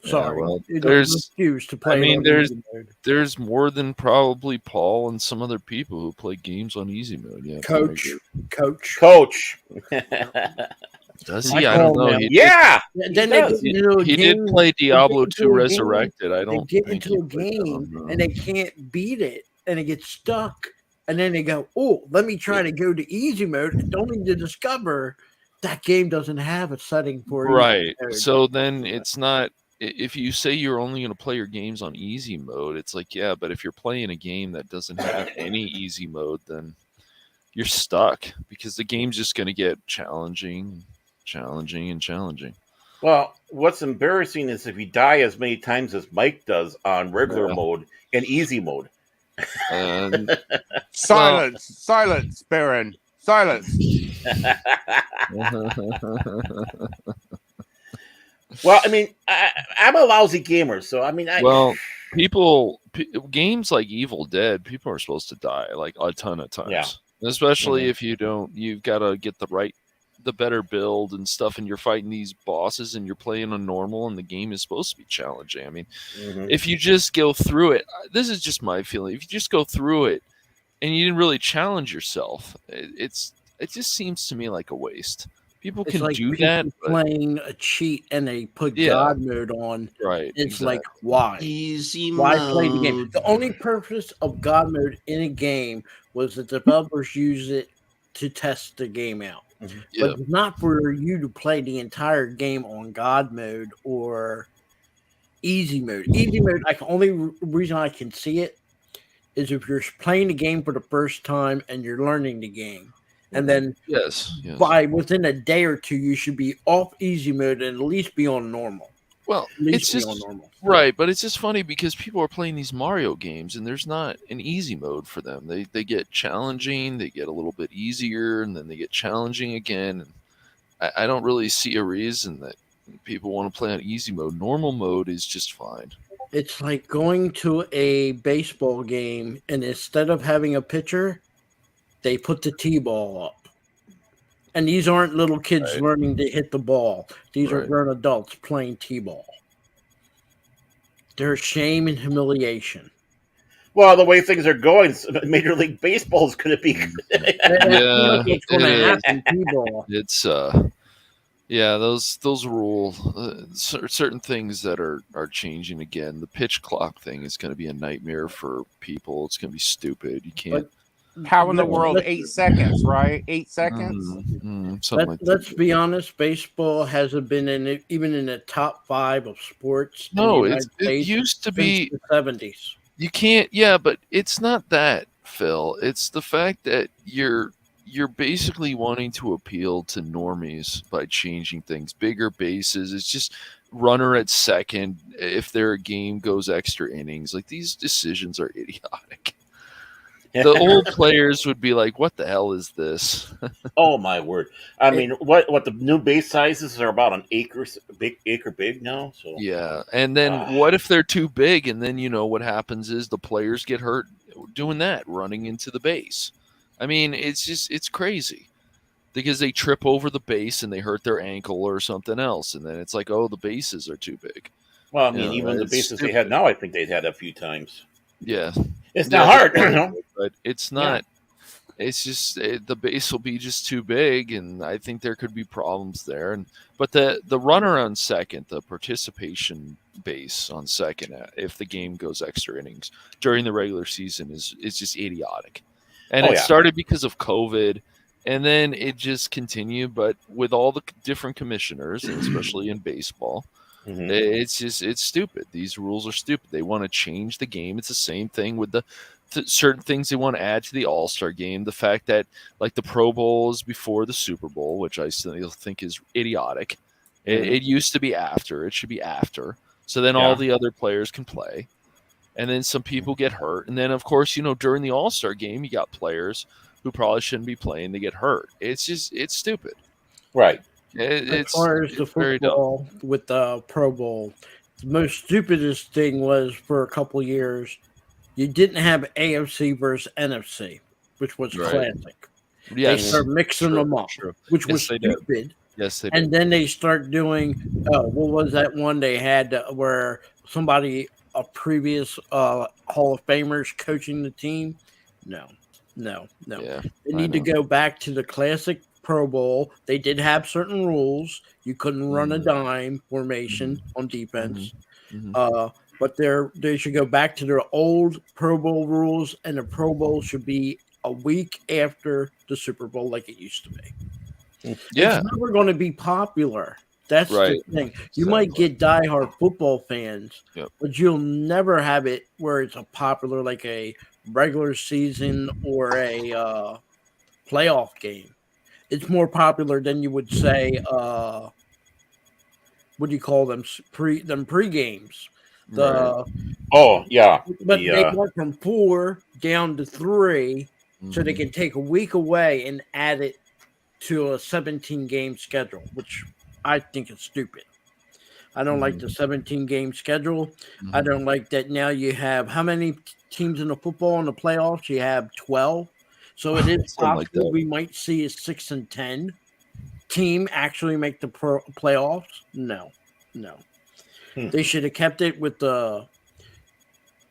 Sorry, well, it's there's an excuse to play. I mean, on easy mode. there's more than probably Paul and some other people who play games on easy mode. Yeah, Coach. Does he? I don't know. He He did play Diablo 2 Resurrected. I don't They get think into a game and they can't beat it, and they get stuck, and then they go, "Oh, let me try to go to easy mode," only to discover that game doesn't have a setting for right. easy mode. So then it's not. If you say you're only going to play your games on easy mode, it's like, yeah, but if you're playing a game that doesn't have any easy mode, then you're stuck because the game's just going to get challenging. Well, what's embarrassing is if you die as many times as Mike does on regular mode and easy mode. Silence, Baron. Silence. Well, I mean, I'm a lousy gamer, so I mean, games like Evil Dead, people are supposed to die like a ton of times. Yeah. Especially if you don't, you've got to get the better build and stuff, and you're fighting these bosses and you're playing on normal, and the game is supposed to be challenging. I mean, if you just go through it, this is just my feeling. If you just go through it and you didn't really challenge yourself, it just seems to me like a waste. People can do that. Playing a cheat and they put God mode on. Right. It's like, why? Easy why mode. play the game? The only purpose of God mode in a game was the developers use it to test the game out. But it's not for you to play the entire game on God mode or easy mode. Easy mode, like, only reason I can see it is if you're playing the game for the first time and you're learning the game. And then by within a day or two, you should be off easy mode and at least be on normal. Well, it's just right, but it's just funny because people are playing these Mario games and there's not an easy mode for them. They get challenging, they get a little bit easier, and then they get challenging again. And I don't really see a reason that people want to play on easy mode. Normal mode is just fine. It's like going to a baseball game and instead of having a pitcher, they put the T-ball up. And these aren't little kids learning to hit the ball. These are grown adults playing T-ball. There's shame and humiliation. Well, the way things are going, Major League Baseball is going to be. It's going to happen. T-ball. It's those rules. Certain things that are changing again. The pitch clock thing is going to be a nightmare for people. It's going to be stupid. You can't. How in the world? 8 seconds, right? 8 seconds. Let's be honest. Baseball hasn't been even in the top 5 of sports. No, it used to be the 70s. You can't. Yeah, but it's not that, Phil. It's the fact that you're basically wanting to appeal to normies by changing things. Bigger bases. It's just runner at second if their game goes extra innings. Like, these decisions are idiotic. The old players would be like, "What the hell is this?" Oh my word! I mean, what the new base sizes are about an acre big now. So yeah, and then what if they're too big? And then what happens is the players get hurt doing that, running into the base. I mean, it's crazy because they trip over the base and they hurt their ankle or something else, and then it's like, oh, the bases are too big. Well, I mean, even the bases they had now, I think they'd had a few times. Yeah. It's not hard, but it's not. Yeah. It's just the base will be just too big, and I think there could be problems there. But the runner on second, the participation base on second, if the game goes extra innings during the regular season, is just idiotic. And it started because of COVID, and then it just continued. But with all the different commissioners, and especially in baseball. It's stupid. These rules are stupid. They want to change the game. It's the same thing with the certain things they want to add to the All-Star game. The fact that, like, the Pro Bowl is before the Super Bowl, which I still think is idiotic. It used to be after. It should be after. So then all the other players can play. And then some people get hurt. And then, of course, during the All-Star game, you got players who probably shouldn't be playing. They get hurt. It's stupid. Right. as It's far as the very dumb. football with the Pro Bowl, the most stupidest thing was for a couple years, you didn't have AFC versus NFC, which was Right. classic. They Yes. start mixing True. them up, True. which was Yes, they did. stupid. Yes, they And did. then they start doing, what was that one they had where somebody, a previous Hall of Famers coaching the team? No. Yeah. They I need to know. go back to the classic Pro Bowl. They did have certain rules. You couldn't run a dime formation on defense. Mhm. But they should go back to their old Pro Bowl rules, and the Pro Bowl should be a week after the Super Bowl, like it used to be. Yeah. It's never going to be popular. That's Right. the thing. You might get diehard football fans, Yep. but you'll never have it where it's a popular like a regular season or a playoff game. It's more popular than you would say. What do you call them? Pre games. The Oh yeah, But they went from 4 down to 3, so they Mhm. can take a week away and add it to a 17-game schedule, which I think is stupid. I don't like the 17-game schedule. I don't like that now you have how many teams in the football in the playoffs? You have 12. So it is Something like possible that. we might see a 6 and 10 team actually make the playoffs. No. They should have kept it with the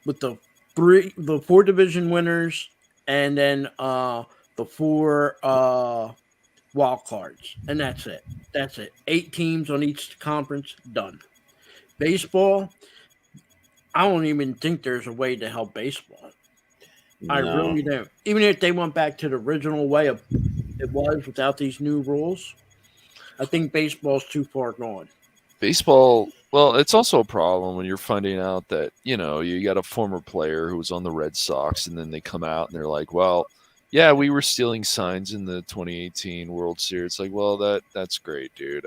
4 division winners and then the 4 wild cards, and that's it. 8 teams on each conference, done. Baseball, I don't even think there's a way to help baseball. I No. really don't. Even if they went back to the original way of it was without these new rules, I think baseball's too far gone. Baseball, well, it's also a problem when you're finding out that, you got a former player who was on the Red Sox, and then they come out and they're like, well, yeah, we were stealing signs in the 2018 World Series. It's like, well, that's great, dude.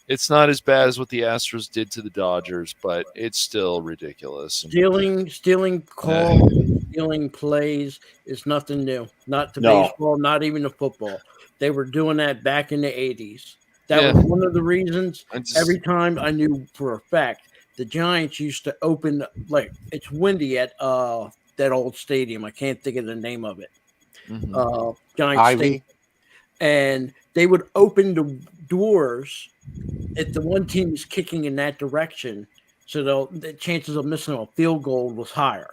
It's not as bad as what the Astros did to the Dodgers, but it's still ridiculous. Stealing calls, stealing plays is nothing new. Not to No. baseball, not even to football. They were doing that back in the 80s. That Yeah. was one of the reasons. I just- Every time I knew for a fact the Giants used to open, like it's windy at that old stadium. I can't think of the name of it. Mhm. Giant Ivy. Stadium. And they would open the doors if the one team is kicking in that direction, so the chances of missing a field goal was higher.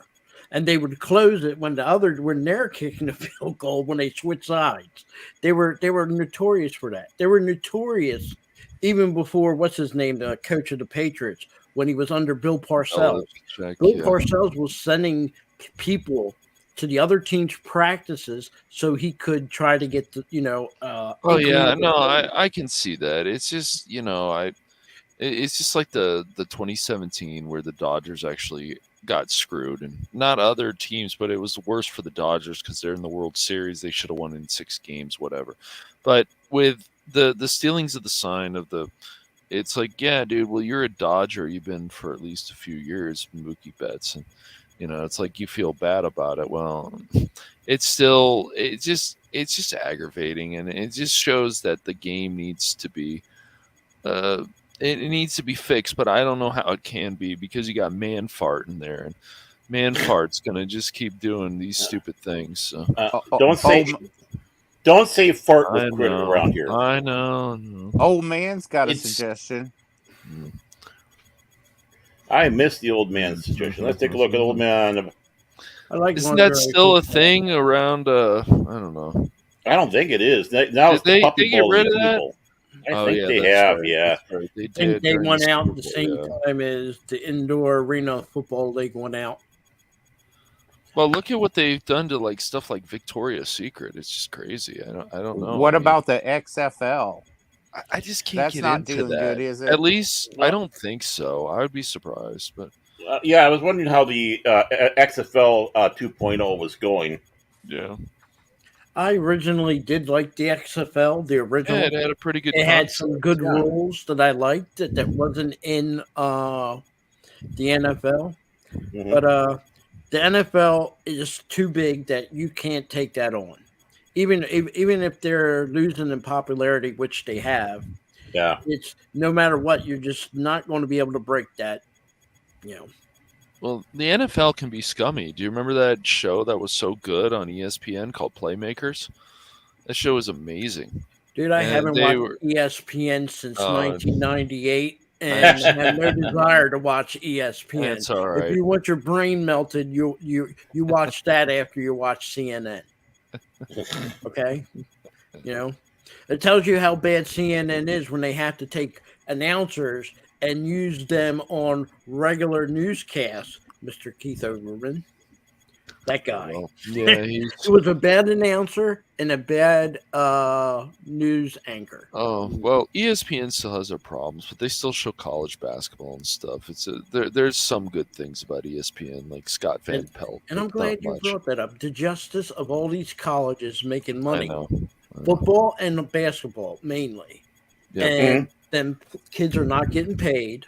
And they would close it when they're kicking the field goal when they switch sides. They were notorious for that. They were notorious even before what's his name, the coach of the Patriots, when he was under Bill Parcells. Bill Parcells was sending people to the other team's practices so he could try to get the Oh yeah, incremental no, gains. I can see that. It's just it's just like the 2017 where the Dodgers actually got screwed, and not other teams, but it was worse for the Dodgers because they're in the World Series. They should have won in 6 games, whatever. But with the stealings of the sign of the, it's like, yeah, dude. Well, you're a Dodger. You've been for at least a few years, Mookie Betts, and it's like you feel bad about it. Well, it's just aggravating, and it just shows that the game needs to be it needs to be fixed, but I don't know how it can be because you got Manfart in there, and Manfart's gonna just keep doing these stupid things. So. Don't say fart I with critter know, around here. I know. Old man's got a suggestion. I missed the old man's suggestion. Let's take a look at old man. I like. Isn't that still a thing around? I don't know. I don't think it is. Now Did it's the puppy they get rid of that? people. I think they have. Right, yeah. right. They And did. they during went the out Super at the Bowl, same yeah. time as the indoor arena football league went out. Well, look at what they've done to like stuff like Victoria's Secret. It's just crazy. I don't know. What about the XFL? I just can't That's get not into doing that. good, is it? At least I don't think so. I would be surprised, but Yeah, I was wondering how the XFL 2.0 was going. yeah. I originally did like the XFL, the original. Yeah, it had a pretty good. It had concept, some good yeah. rules that I liked that wasn't in the NFL. Mhm. But the NFL is too big that you can't take that on. Even if they're losing in popularity, which they have, Yeah. It's no matter what, you're just not going to be able to break that. You know. Well, the NFL can be scummy. Do you remember that show that was so good on ESPN called Playmakers? That show was amazing. Dude, I And haven't they watched were ESPN since uh, 1998, I and I understand. have no desire to watch ESPN. It's all If right. you want your brain melted, you watch that after you watch CNN. Okay, you know, it tells you how bad CNN is when they have to take announcers and use them on regular newscasts. Mr. Keith Overman, that guy. Well, yeah, he's. He was a bad announcer and a bad news anchor. Oh well, ESPN still has their problems, but they still show college basketball and stuff. There's some good things about ESPN, like Scott Van Pelt. And I'm but not glad you much. brought that up. The justice of all these colleges making I money, know. football and basketball mainly, Yeah. and then kids are not getting paid.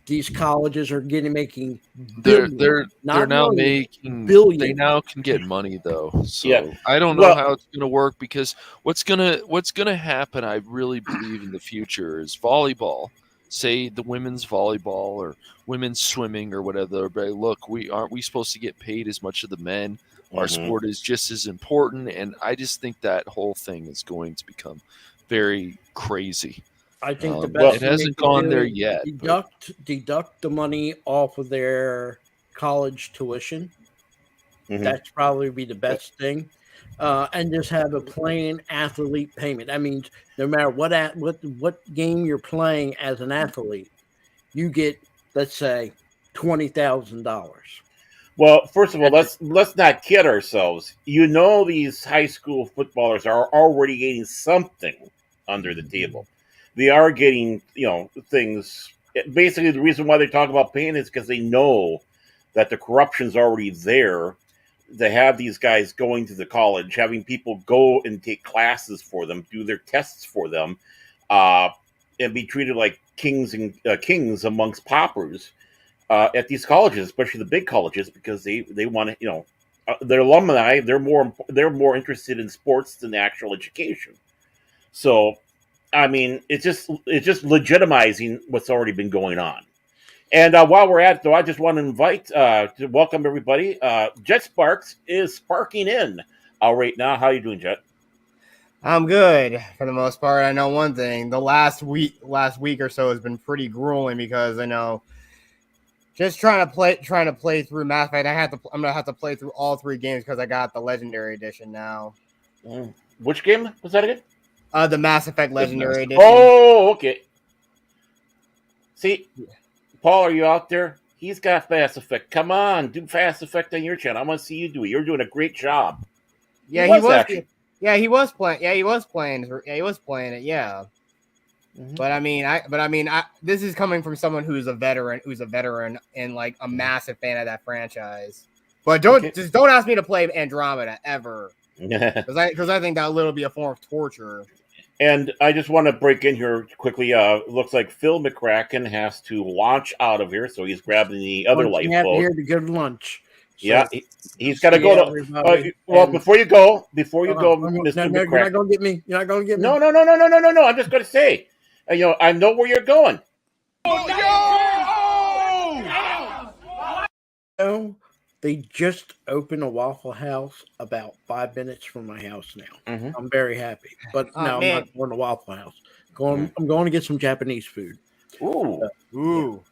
These colleges are making They're billions, not now millions, making billions. They now can get money though. So Yeah. I don't know Well- how it's gonna work, because what's gonna happen, I really believe, in the future is volleyball. Say the women's volleyball or women's swimming or whatever. But look, aren't we supposed to get paid as much as the men? Our Mhm. sport is just as important, and I just think that whole thing is going to become very crazy. I think the Well, best it thing hasn't they can gone do there is yet, but- Deduct the money off of their college tuition. Mhm. That's probably be the best thing, and just have a plain athlete payment. That means no matter what game you're playing as an athlete, you get, let's say, $20,000. Well, first of all, let's not kid ourselves. You know, these high school footballers are already getting something under the table. They are getting, things. Basically, the reason why they talk about paying is because they know that the corruption's already there. They have these guys going to the college, having people go and take classes for them, do their tests for them, and be treated like kings and kings amongst paupers at these colleges, especially the big colleges, because they want to, their alumni, they're more interested in sports than actual education. So, I mean, it's just legitimizing what's already been going on. And while we're at it, though, I just want to invite to welcome everybody. Jet Sparks is sparking in right now. How you doing, Jet? I'm good for the most part. I know one thing: the last week or so has been pretty grueling, because I know just trying to play through Mass Effect. I'm gonna have to play through all 3 games because I got the Legendary Edition now. Which game was that again? The Mass Effect Legendary Edition. Oh, okay. See, Paul, are you out there? He's got Fast Effect. Come on, do Fast Effect on your channel. I want to see you do it. You're doing a great job. Yeah, he was actually. Yeah, he was playing. Yeah, he was playing. Yeah, he was playing it. Yeah. Mm-hmm. But I mean, this is coming from someone who's a veteran and like a massive fan of that franchise. But don't ask me to play Andromeda ever, because I think that will be a form of torture. And I just want to break in here quickly. Looks like Phil McCracken has to launch out of here, so he's grabbing the other lifeboat. Here to go to lunch. So, yeah, he's got to go to. Well, before you go, Mr. McCracken. You're not going to get me. You're not going to get me. No. I'm just going to say, I know where you're going. No, they just opened a Waffle House about 5 minutes from my house now. Mm-hmm. I'm very happy, but no, I'm not going to Waffle House. I'm going to get some Japanese food. Ooh,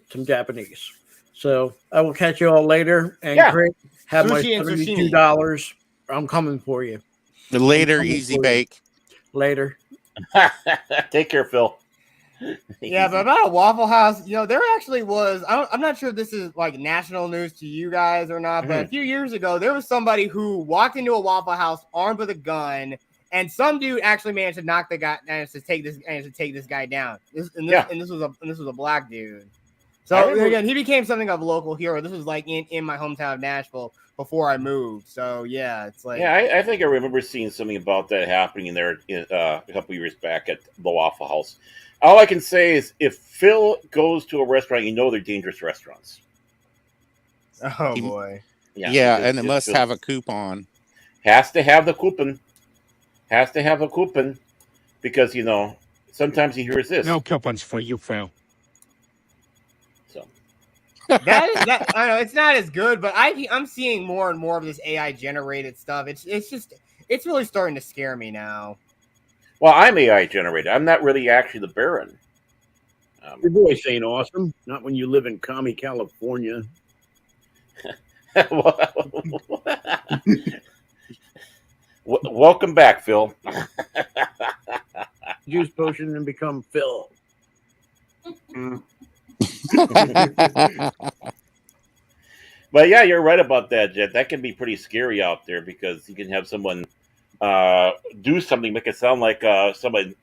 some Japanese. So I will catch you all later. And Craig, have Sushi my $32. I'm coming for you. Later, Easy Bake. Later. Take care, Phil. Yeah, but about a Waffle House, there actually was. I'm not sure if this is like national news to you guys or not, but a few years ago, there was somebody who walked into a Waffle House armed with a gun, and some dude actually managed to take this guy down. This was a black dude. So again, he became something of a local hero. This was like in my hometown of Nashville before I moved. So yeah, it's like I think I remember seeing something about that happening in there a couple years back at the Waffle House. All I can say is, if Phil goes to a restaurant, they're dangerous restaurants. Oh boy, yeah, and it must have a coupon. Has to have the coupon. Because sometimes he hears this. No coupons for you, Phil. So that I know it's not as good, but I'm seeing more and more of this AI generated stuff. It's really starting to scare me now. well, I'm AI generated. I'm not really actually the Baron. Your voice ain't awesome. Not when you live in commie California. Welcome back, Phil. Juice potion and become Phil. But yeah, you're right about that, Jet. That can be pretty scary out there because you can have someone do something, make it sound like someone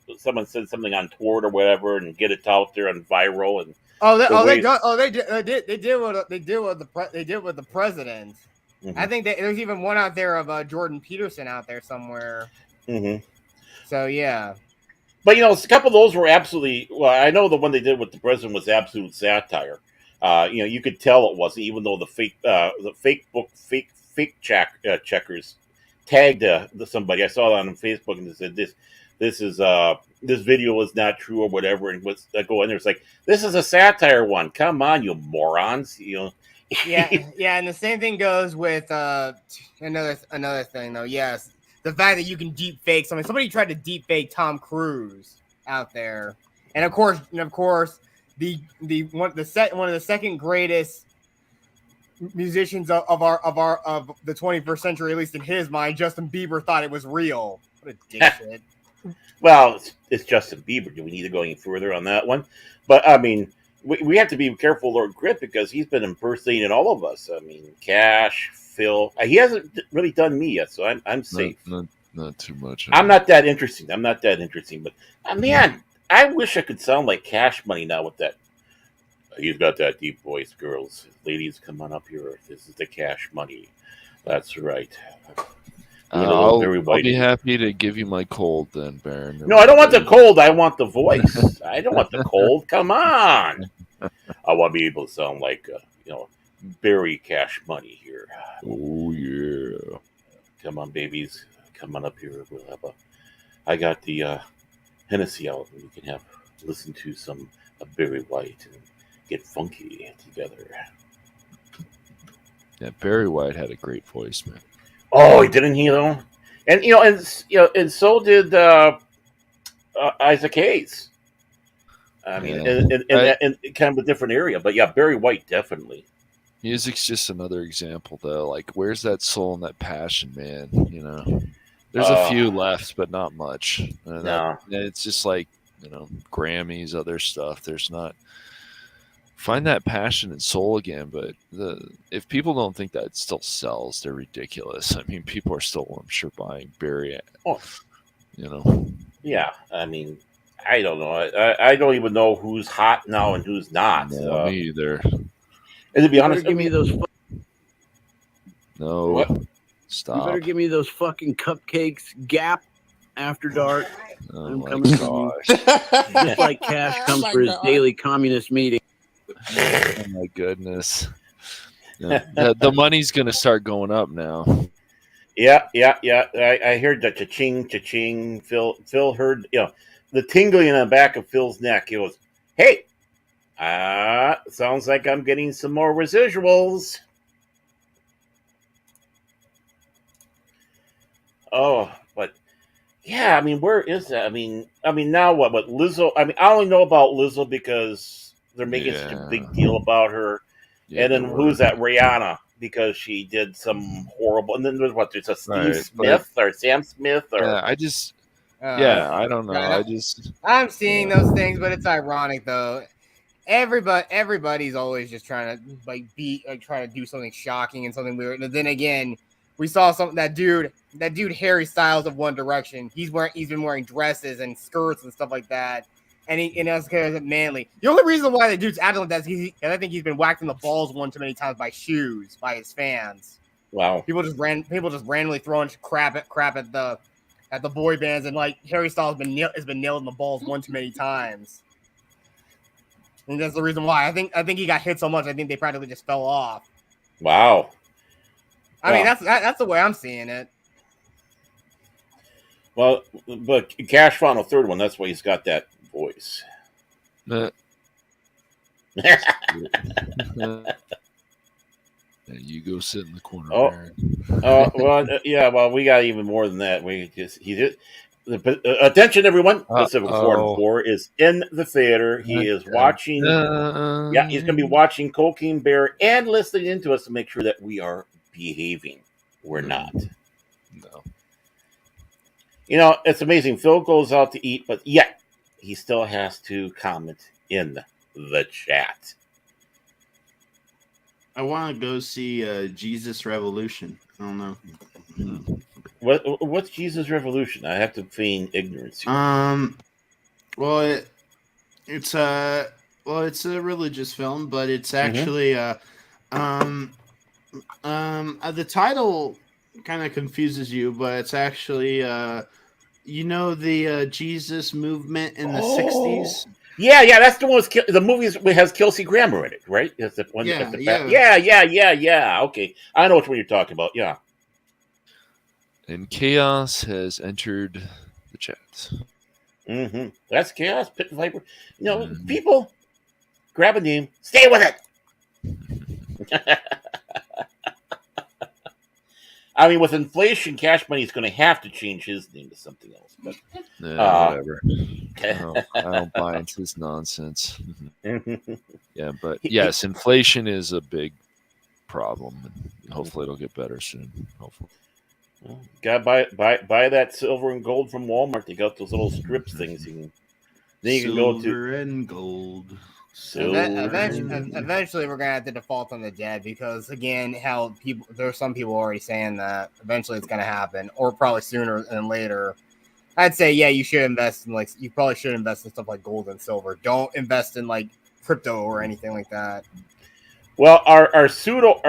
said something untoward or whatever, and get it out there on viral. And they did what they did with the president. Mm-hmm. I think there's even one out there of Jordan Peterson out there somewhere. Mm-hmm. So yeah. But a couple of those were absolutely. Well, I know the one they did with the president was absolute satire. You could tell it wasn't, even though the fake checkers tagged somebody. I saw it on Facebook and they said this video is not true or whatever, and what's go in there. It's like, this is a satire one. Come on, you morons. Yeah, and the same thing goes with another thing though. Yes. The fact that you can deep fake something. Somebody tried to deep fake Tom Cruise out there, and of course, one of the second greatest musicians of the 21st century, at least in his mind, Justin Bieber, thought it was real. What a dipshit. Well, it's Justin Bieber. Do we need to go any further on that one? But I mean, we have to be careful, Lord Grit, because he's been impersonating all of us. I mean, Cash, Phil. He hasn't really done me yet, so I'm safe. Not too much. I'm not that interesting. But man, I wish I could sound like Cash Money now with that. He's got that deep voice, girls. Ladies, come on up here. This is the Cash Money. That's right. I'll be happy to give you my cold then, Baron. No, I don't want the cold. I want the voice. I don't want the cold. Come on. I want to be able to sound like, Barry Cash Money here. Oh, yeah. Come on, babies. Come on up here. We'll have I got the Hennessy out, and we can listen to some Barry White and get funky together. Yeah, Barry White had a great voice, man. Oh, didn't he though? And and so did Isaac Hayes. I mean, in kind of a different area, but yeah, Barry White definitely. Music's just another example, though. Like, where's that soul and that passion, man? There's a few left, but not much. No, it's just like Grammys, other stuff. There's not. Find that passion and soul again, but if people don't think that it still sells, they're ridiculous. I mean, people are still, I'm sure, buying Barry. Yeah, I mean, I don't know. I don't even know who's hot now and who's not. No, me either. And to be honest, give me those. No, what? Stop. You better give me those fucking cupcakes. Gap after dark. Oh I'm my coming gosh! Just like Cash comes for his daily communist meeting. Oh my goodness. The money's going to start going up now. Yeah. I heard the cha-ching, cha-ching. Phil heard, the tingling in the back of Phil's neck. He goes, hey, sounds like I'm getting some more residuals. Oh, but yeah, I mean, where is that? I mean, now what Lizzo? I mean, I only know about Lizzo because they're making such a big deal about her. Yeah, and then who's that? Rihanna, because she did some horrible. And then there's there's a Steve Smith or Sam Smith or. Yeah, I don't know. I'm seeing those things, but it's ironic though. Everybody's always just trying to trying to do something shocking and something weird. And then again, we saw that dude Harry Styles of One Direction. He's been wearing dresses and skirts and stuff like that. And that's because of manly. The only reason why the dude's acting like that is I think he's been whacked in the balls one too many times by his fans. Wow. People just randomly throwing crap at the boy bands, and like Harry Styles has been nailed in the balls one too many times. And that's the reason why. I think he got hit so much. I think they practically just fell off. Wow. I mean, that's the way I'm seeing it. Well, but Cash found a third one. That's why he's got that voice. Yeah, you go sit in the corner, Baron. Well, yeah. Well, we got even more than that. Attention, everyone! Pacific 4 is in the theater. He is watching. Yeah, he's going to be watching Cocaine Bear and listening into us to make sure that we are behaving. We're not. No. You know, it's amazing. Phil goes out to eat, but yet he still has to comment in the chat. I want to go see Jesus Revolution. I don't know. What's Jesus Revolution? I have to feign ignorance here. Well, it's a religious film, but it's actually the title kind of confuses you, but it's actually the Jesus movement in the 60s. Yeah, that's the one. The movie has Kelsey Grammer in it, right? That's the one. Yeah. Yeah. Okay, I know which one you're talking about. Yeah. And chaos has entered the chat. Mm-hmm. That's chaos, Pit Viper. You know, people, grab a name, stay with it. I mean, with inflation, Cash Money is going to have to change his name to something else. But whatever. I don't buy into this nonsense. Yeah, but yes, inflation is a big problem, and hopefully it'll get better soon. Hopefully. Well, gotta buy that silver and gold from Walmart. They got those little strips things. Then you can go to silver and gold. Eventually, we're gonna have to default on the dead because, again, there's some people already saying that eventually it's gonna happen, or probably sooner than later. I'd say, yeah, you should invest in you probably should invest in stuff like gold and silver. Don't invest in like crypto or anything like that. Well, our pseudo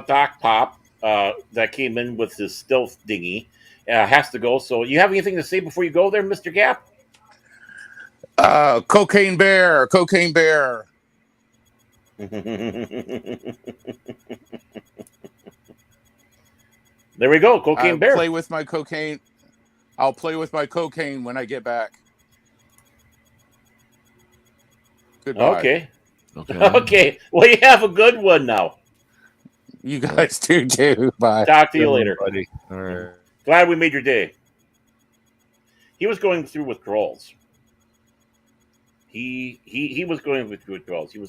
Doc Pop that came in with his stealth dinghy has to go. So, you have anything to say before you go there, Mr. Gap? Cocaine Bear. There we go, Cocaine Bear. I'll play with my cocaine when I get back. Goodbye. Okay. Well, you have a good one now. You guys do too. Bye. Talk to you later, buddy. All right. Glad we made your day. He was going through withdrawals. He was going with withdrawals. He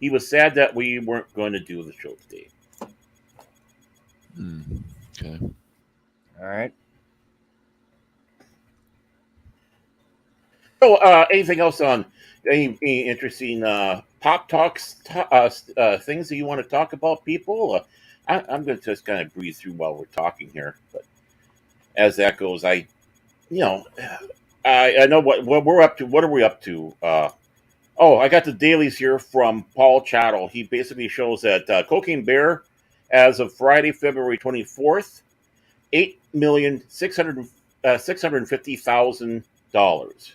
was sad that we weren't going to do the show today. Okay. All right. So, anything else on any interesting pop talks things that you want to talk about, people? I'm going to just kind of breeze through while we're talking here, but as that goes, I know what we're up to. What are we up to? I got the dailies here from Paul Chattel. He basically shows that Cocaine Bear, as of Friday, February 24th, $8,650,000.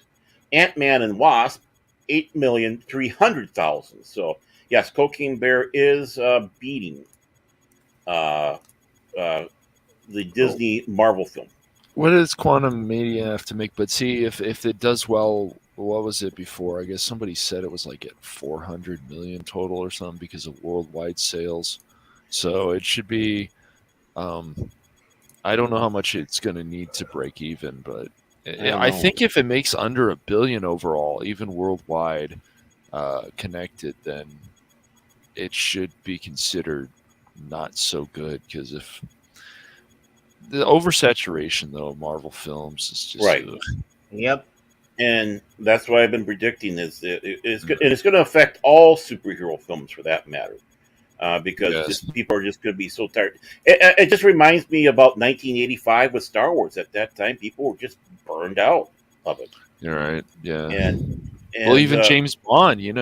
Ant-Man and Wasp, $8,300,000. So yes, Cocaine Bear is beating the Disney Marvel film. What does Quantum Mania have to make? But see, if it does well, what was it before? I guess somebody said it was like at 400 million total or something because of worldwide sales. So it should be. I don't know how much it's going to need to break even, but I think if it makes under $1 billion overall, even worldwide, connected, then it should be considered not so good. Because if the oversaturation, though, of Marvel films is just right. Yep. And that's what I've been predicting it's going to affect all superhero films for that matter. Because people are just going to be so tired. It just reminds me about 1985 with Star Wars. At that time, people were just burned out of it. You're right. Yeah. And well, even James Bond, they did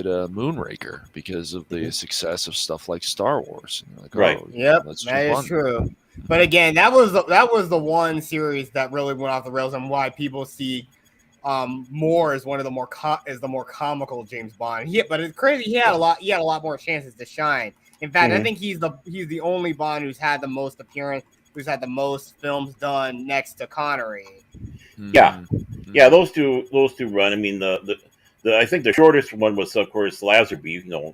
Moonraker because of the success of stuff like Star Wars. Like, right. Yep. That is true. But again, that was the one series that really went off the rails, and why people see more as one of the more comical James Bond. But it's crazy. He had a lot more chances to shine. In fact, I think he's the only Bond who's had the most appearance, who's had the most films done next to Connery. Yeah, yeah, those two run. I mean, the I think the shortest one was, of course, Lazenby. You know,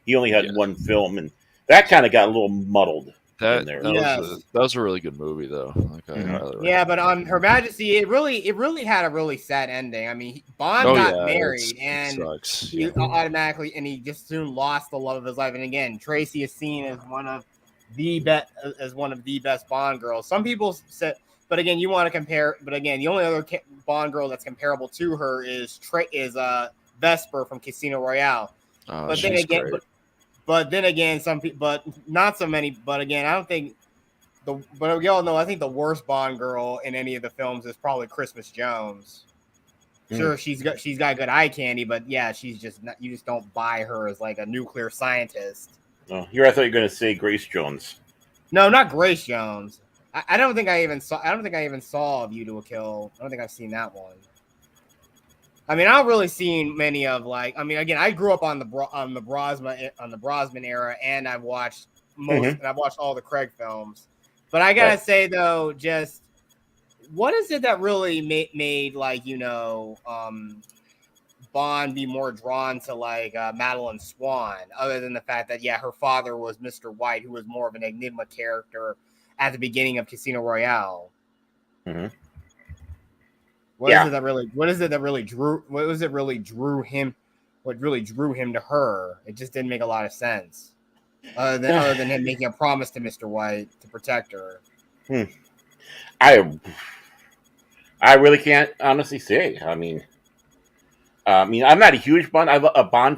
he only had one film, and that kind of got a little muddled in there. That was a really good movie, though. Like, I highly recommend Yeah, but on Her Majesty, it really had a really sad ending. I mean, Bond got married, and he automatically, and he just soon lost the love of his life. And again, Tracy is seen as one of the best Bond girls. Some people said, but again, you want to compare. But again, the only other Bond girl that's comparable to her is Vesper from Casino Royale. But then again, but then again, some people, but not so many. But again, I don't think. But we all know, I think the worst Bond girl in any of the films is probably Christmas Jones. Sure, she's got good eye candy, but yeah, she's just not, you just don't buy her as like a nuclear scientist. Oh, I thought you were going to say Grace Jones. No, not Grace Jones. I don't think I even saw View to a Kill. I don't think I've seen that one. I mean, I've really seen many of like. I mean, again, I grew up on the Brosnan era, and I've watched and I've watched all the Craig films. But I gotta say though, just what is it that really made like Bond be more drawn to like Madeline Swan, other than the fact that her father was Mr. White, who was more of an enigma character at the beginning of Casino Royale. What is it that really drew him to her? It just didn't make a lot of sense. Other than him making a promise to Mr. White to protect her. I really can't honestly say. I mean, I'm not a huge Bond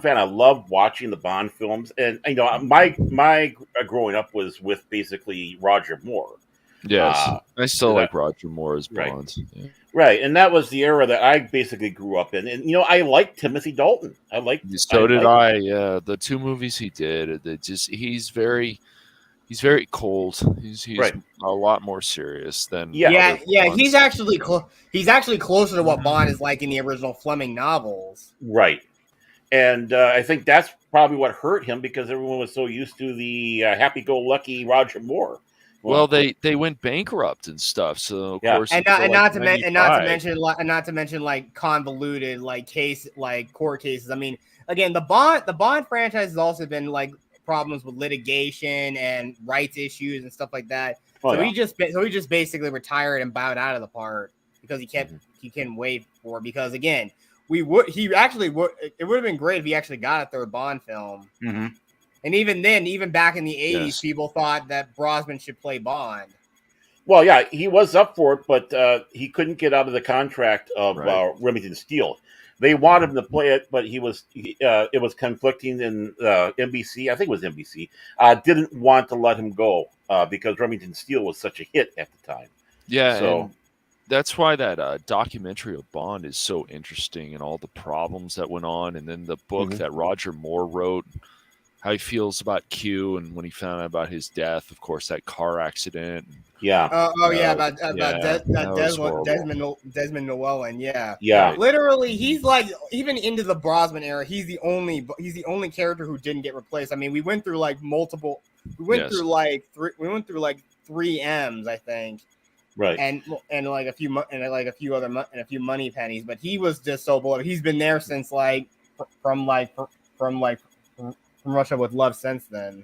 fan. I love watching the Bond films, and my growing up was with basically Roger Moore. Yes, I still like Roger Moore as Bond. Right, and that was the era that I basically grew up in, and I liked Timothy Dalton. So did I. Yeah, the two movies he did, he's very cold. He's a lot more serious than He's actually closer to what Bond is like in the original Fleming novels. Right, and I think that's probably what hurt him, because everyone was so used to the happy-go-lucky Roger Moore. Well, they went bankrupt and stuff, so of course, and not to mention like convoluted court cases. I mean, again, the Bond franchise has also been like problems with litigation and rights issues and stuff like that. He just basically retired and bowed out of the part because he couldn't wait for it. Because again, it would have been great if he actually got a third Bond film. And even then, even back in the 80s, people thought that Brosnan should play Bond. Well, yeah, he was up for it, but he couldn't get out of the contract of Remington Steele. They wanted him to play it, but it was conflicting, and NBC, I think it was NBC, didn't want to let him go because Remington Steele was such a hit at the time. Yeah, so and that's why that documentary of Bond is so interesting, and all the problems that went on, and then the book that Roger Moore wrote, how he feels about Q, and when he found out about his death, of course, that car accident. About Desmond Llewellyn. Literally, he's like, even into the Brosnan era, he's the only character who didn't get replaced. I mean, we went through like multiple. We went through like three M's, I think. Right. And like a few other money pennies, but he was just so beloved. He's been there since from Russia with Love since then.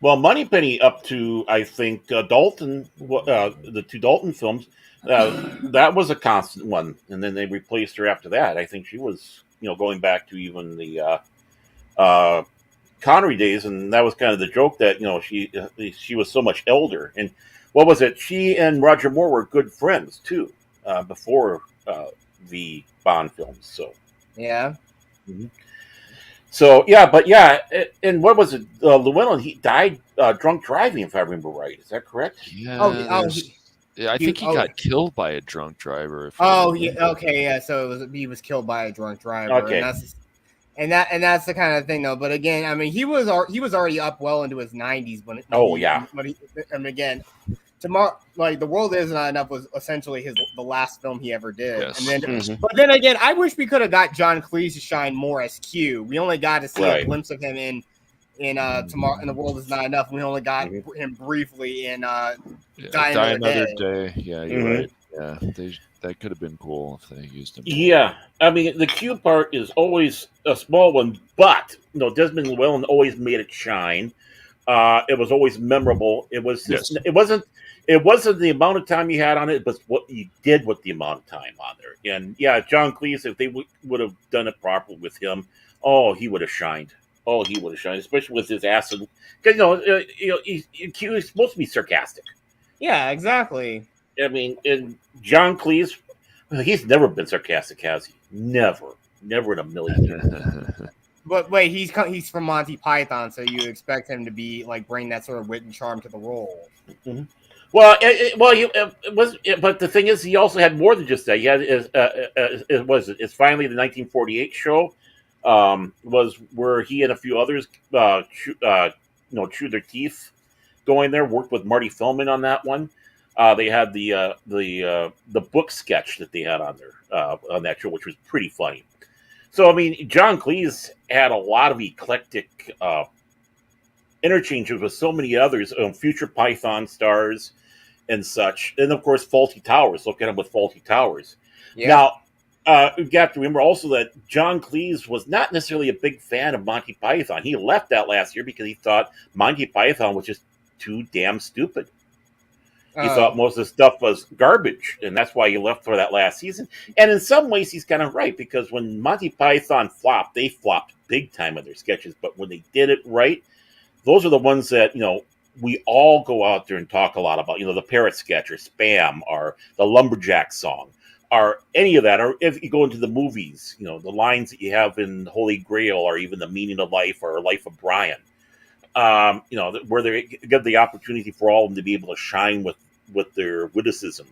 Well, Moneypenny up to, I think, Dalton, the two Dalton films, that was a constant one, and then they replaced her after that. I think she was, going back to even the Connery days, and that was kind of the joke that she was so much elder. And what was it? She and Roger Moore were good friends too before the Bond films. So yeah. So and what was it? Llewellyn, he died drunk driving, if I remember right. Is that correct? Yeah. I think he got killed by a drunk driver. So he was killed by a drunk driver. Okay. And that's the kind of thing, though. But again, I mean, he was already up well into his 90s when. Again, tomorrow, like The World Is Not Enough was essentially the last film he ever did. Yes. And then, but then again, I wish we could have got John Cleese to shine more as Q. We only got to see a glimpse of him Tomorrow in the World Is Not Enough. We only got him briefly in Die Another Day. day. Yeah, you're right. Yeah, that could have been cool if they used him. Yeah, I mean the Q part is always a small one, but Desmond Llewellyn always made it shine. It was always memorable. It was just, Yes. it wasn't the amount of time you had on it, but what you did with the amount of time on there. And yeah, John Cleese, if they would have done it properly with him, oh, he would have shined. Oh, he would have shined, especially with his acid. Because he's supposed to be sarcastic. Yeah, exactly. I mean, and John Cleese, he's never been sarcastic, has he? Never in a million years. But wait, he's from Monty Python, so you expect him to be like bring that sort of wit and charm to the role. Mm-hmm. Well, but the thing is, he also had more than just that. He had it's finally the 1948 show, was where he and a few others, chewed their teeth going there. Worked with Marty Feldman on that one. They had the book sketch that they had on there on that show, which was pretty funny. So I mean, John Cleese had a lot of eclectic interchanges with so many others, future Python stars and such, and of course Faulty Towers. Look at him with Faulty Towers. Yeah. Now, you have to remember also that John Cleese was not necessarily a big fan of Monty Python. He left that last year because he thought Monty Python was just too damn stupid. He thought most of the stuff was garbage, and that's why he left for that last season. And in some ways, he's kind of right, because when Monty Python flopped, they flopped big time in their sketches. But when they did it right, those are the ones that, we all go out there and talk a lot about. The Parrot sketch or Spam or the Lumberjack song or any of that. Or if you go into the movies, the lines that you have in Holy Grail or even The Meaning of Life or Life of Brian, where they get the opportunity for all of them to be able to shine with their witticism.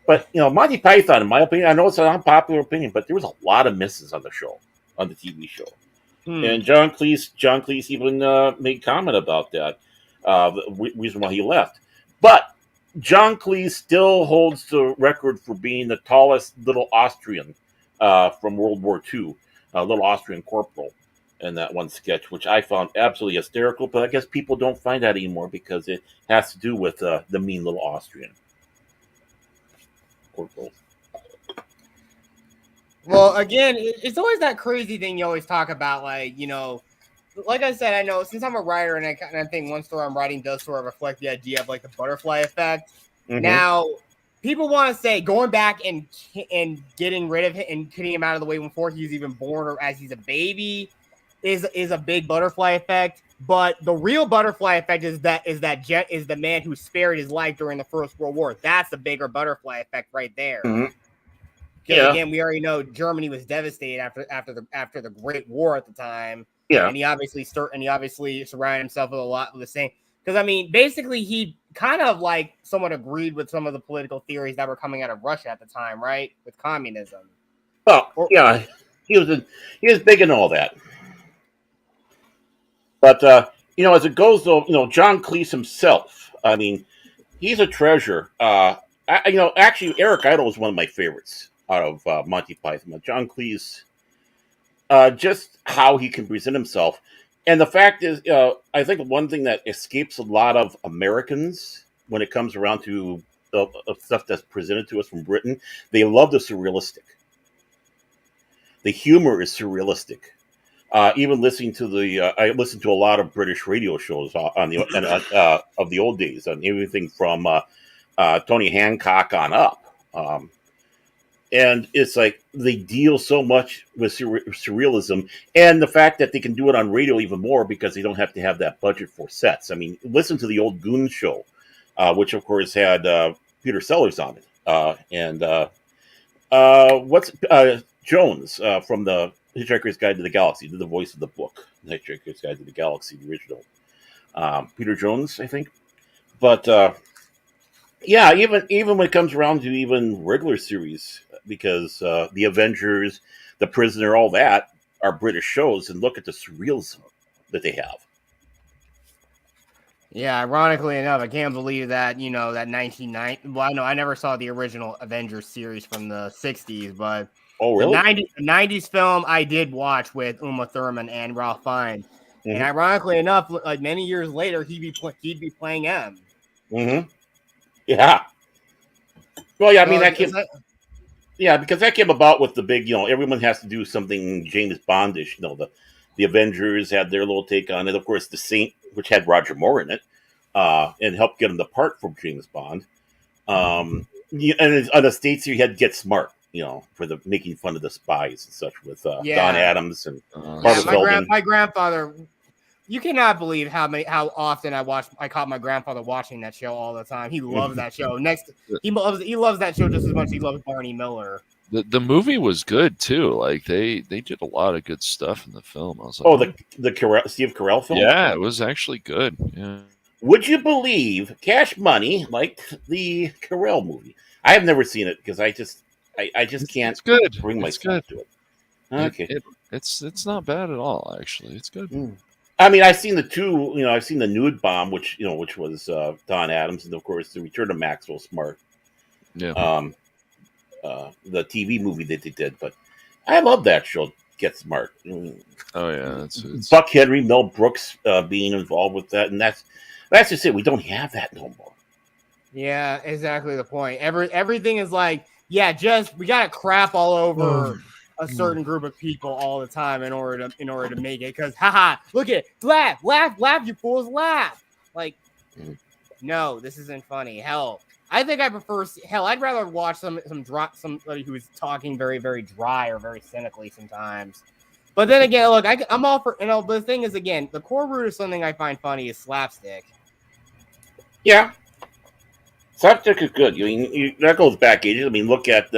But, Monty Python, in my opinion, I know it's an unpopular opinion, but there was a lot of misses on the show, on the TV show. And John Cleese even made comment about that, the reason why he left. But John Cleese still holds the record for being the tallest little Austrian from World War II, little Austrian corporal in that one sketch, which I found absolutely hysterical. But I guess people don't find that anymore because it has to do with the mean little Austrian corporal. Well, again, it's always that crazy thing you always talk about, like I said, I know since I'm a writer and I think one story I'm writing does sort of reflect the idea of like the butterfly effect. Mm-hmm. Now, people want to say going back and getting rid of him and getting him out of the way before he's even born or as he's a baby is a big butterfly effect. But the real butterfly effect is the man who spared his life during the First World War. That's the bigger butterfly effect right there. Mm-hmm. Yeah. Again, we already know Germany was devastated after the Great War at the time. Yeah, and he obviously surrounded himself with a lot of the same. Because I mean, basically, he kind of like somewhat agreed with some of the political theories that were coming out of Russia at the time, right? With communism. Well, yeah, he was big in all that. But as it goes, though, John Cleese himself, I mean, he's a treasure. Actually, Eric Idle is one of my favorites out of Monty Python. But John Cleese, just how he can present himself. And the fact is, I think one thing that escapes a lot of Americans when it comes around to stuff that's presented to us from Britain, they love the surrealistic. The humor is surrealistic. Even listening to I listen to a lot of British radio shows on the of the old days, on everything from Tony Hancock on up. And it's like they deal so much with surrealism, and the fact that they can do it on radio even more because they don't have to have that budget for sets. I mean, listen to the old Goon Show, which of course had Peter Sellers on it, and Jones from the Hitchhiker's Guide to the Galaxy, did the voice of the book, The Hitchhiker's Guide to the Galaxy, the original. Peter Jones, I think. But yeah, even when it comes around to even regular series, because the Avengers, The Prisoner, all that are British shows, and look at the surrealism that they have. Yeah, ironically enough, I can't believe that, that 1990. Well, no, I never saw the original Avengers series from the 60s, but oh, really? The 90s film I did watch with Uma Thurman and Ralph Fiennes. And ironically enough, like many years later, he'd be playing M. Mm-hmm. Yeah. Well, yeah, I mean because that came about with the big, everyone has to do something James Bondish. The Avengers had their little take on it. Of course, the Saint, which had Roger Moore in it, and helped get him the part from James Bond. And on the States, you had to Get Smart, for the making fun of the spies and such with Don Adams and Barbara Feldon. My grandfather. You cannot believe how often I caught my grandfather watching that show all the time. He loves that show. He loves that show just as much as he loves Barney Miller. The movie was good too. Like they did a lot of good stuff in the film. I was like, the Steve Carell film. Yeah, it was actually good. Yeah. Would you believe Cash Money liked the Carell movie? I have never seen it because I just can't bring myself to it. Okay, it's not bad at all. Actually, it's good. I mean, I've seen I've seen the Nude Bomb, which was Don Adams, and of course the Return of Maxwell Smart. Yeah. The TV movie that they did, but I love that show, Get Smart. Oh yeah, it's Buck Henry, Mel Brooks being involved with that, and that's just it. We don't have that no more. Yeah, exactly the point. Everything is like, we gotta crap all over a certain group of people all the time in order to make it. Because look at it, laugh, you fools, laugh. Like, no, this isn't funny. Hell, I think I prefer. Hell, I'd rather watch somebody who is talking very, very dry or very cynically sometimes. But then again, look, I'm all for. But the thing is, again, the core root of something I find funny is slapstick. Yeah, slapstick is good. I mean, that goes back ages. I mean, look at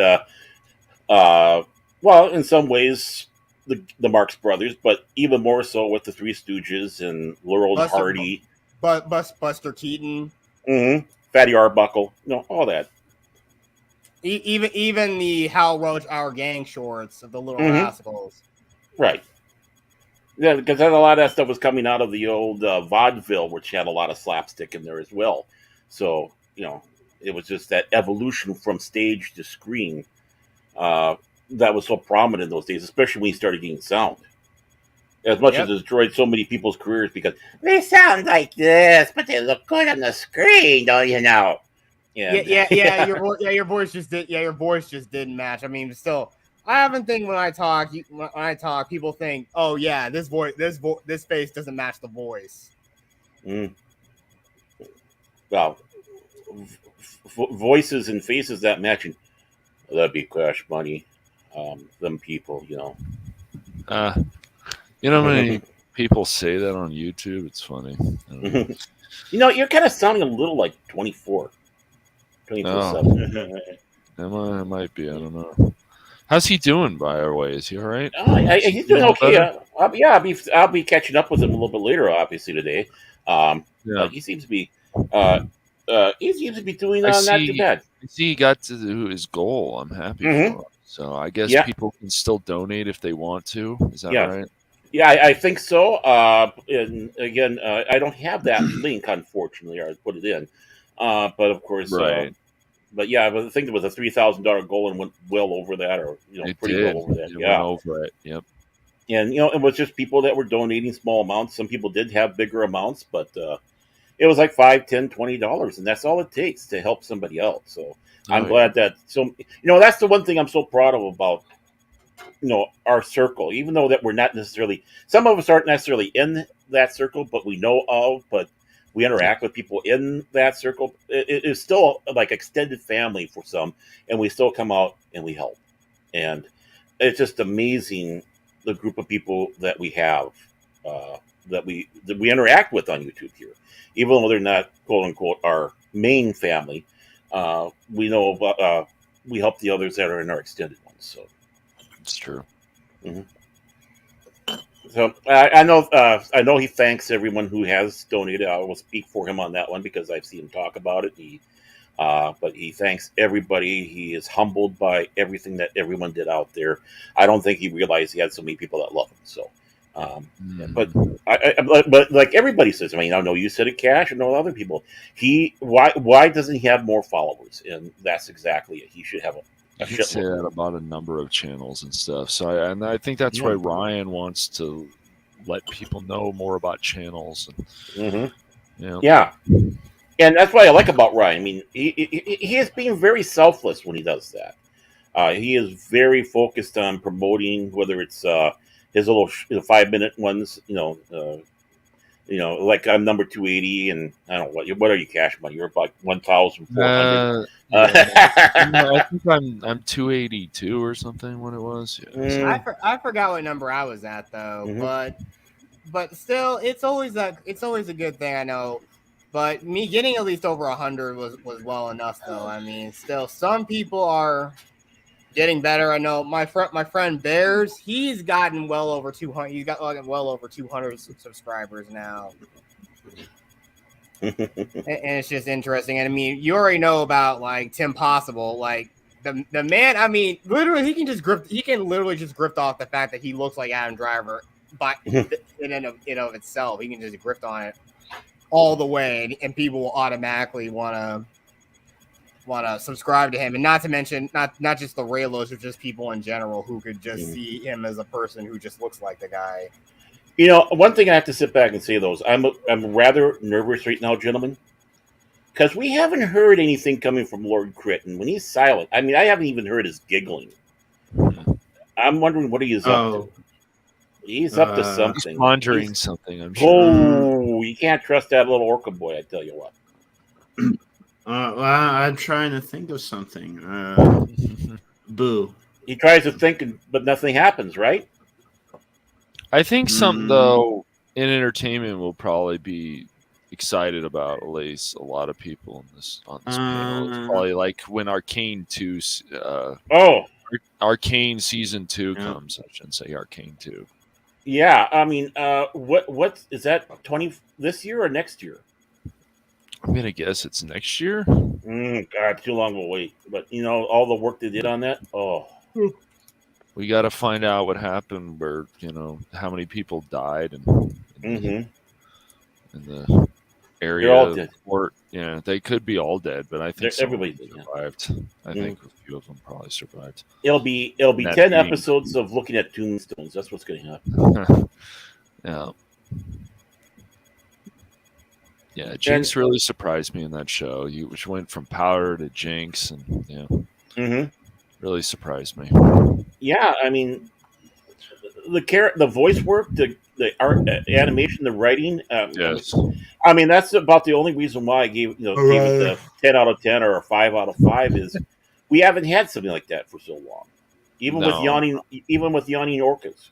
well, in some ways, the Marx Brothers, but even more so with the Three Stooges and Laurel and Hardy, Buster Keaton, Fatty Arbuckle, all that. Even the Hal Roach Our Gang shorts of the Little Rascals. Right. Yeah, because a lot of that stuff was coming out of the old vaudeville, which had a lot of slapstick in there as well. So, it was just that evolution from stage to screen that was so prominent in those days, especially when you started getting sound. As much as it destroyed so many people's careers because they sound like this, but they look good on the screen, don't you know? Yeah. Your voice just didn't match. I mean, still, I often think when I talk, people think, "Oh yeah, this face doesn't match the voice." Well, voices and faces that matching, that'd be Cash Money. Them people, how many people say that on YouTube? It's funny. You're kind of sounding a little like 24/7. It might be. I don't know. How's he doing, by our way? Is he all right? He's doing okay. I'll be catching up with him a little bit later, obviously today. He seems to be. He seems to be doing not too bad. I see he got to his goal. I'm happy for him. So I guess people can still donate if they want to. Is that right? Yeah, I think so. And again, I don't have that link, unfortunately, or I put it in. But of course, right. But I think there was a $3,000 goal and went well over that, or pretty well over that. It went over it. Yep. And it was just people that were donating small amounts. Some people did have bigger amounts, but it was like $5, $10, $20, and that's all it takes to help somebody else. So I'm glad that. So that's the one thing I'm so proud of about our circle. Even though that we're not necessarily, some of us aren't necessarily in that circle, but we know of, but we interact with people in that circle. It is still like extended family for some, and we still come out and we help. And it's just amazing the group of people that we have that we interact with on YouTube here, even though they're not quote unquote our main family. We know about, we help the others that are in our extended ones. So it's true. So I know he thanks everyone who has donated. I will speak for him on that one because I've seen him talk about it. But he thanks everybody. He is humbled by everything that everyone did out there. I don't think he realized he had so many people that love him. So, but like everybody says, I mean, I know you said it, Cash, and other people. Why doesn't he have more followers? And that's exactly it. He should have I could say that about a number of channels and stuff. So I think that's why Ryan wants to let people know more about channels. And, Yeah. And that's what I like about Ryan. I mean, he is being very selfless when he does that. He is very focused on promoting, whether it's his little 5-minute ones, like I'm number 280, and I don't know what are you, Cash Money? You're about 1,400. I think I'm 282 or something when it was. Yeah, I forgot what number I was at though, but still, it's always a good thing, I know. But me getting at least over 100 was well enough though. I mean, still, some people are getting better. I know my friend Bears, he's gotten well over 200. He's got well over 200 subscribers now. And it's just interesting. And I mean, you already know about like Tim Possible, like the man. I mean, literally, he can literally just grift off the fact that he looks like Adam Driver by in and of itself. He can just grift on it all the way, and people will automatically want to subscribe to him. And not to mention, not just the Raylos, but just people in general who could just see him as a person who just looks like the guy. One thing I have to sit back and say, though, is I'm rather nervous right now, gentlemen, because we haven't heard anything coming from Lord Crit, and when he's silent, I mean, I haven't even heard his giggling. I'm wondering what he is up to. He's up to something. He's pondering something, I'm sure. Oh, you can't trust that little orca boy, I tell you what. Well, I'm trying to think of something. Boo. He tries to think, but nothing happens, right? I think something, though, in entertainment will probably be excited about, at least a lot of people on this panel. It's probably like when Arcane 2... Arcane Season 2 comes. I shouldn't say Arcane 2. Yeah, I mean, what is that, 20 this year or next year? I'm going to guess it's next year. God, too long of a wait. But, all the work they did on that, we got to find out what happened, where, how many people died in the area. They're all dead. Yeah, they could be all dead, but I think everybody survived. I think a few of them probably survived. It'll be 10 episodes of looking at tombstones. That's what's going to happen. Yeah. Yeah, Jinx really surprised me in that show. Which went from Powder to Jinx, and really surprised me. Yeah, I mean, the voice work, the art, animation, the writing. Yes. I mean, that's about the only reason why I gave it the 10 out of 10 or a 5 out of 5 is we haven't had something like that for so long. Even with yawning orcas.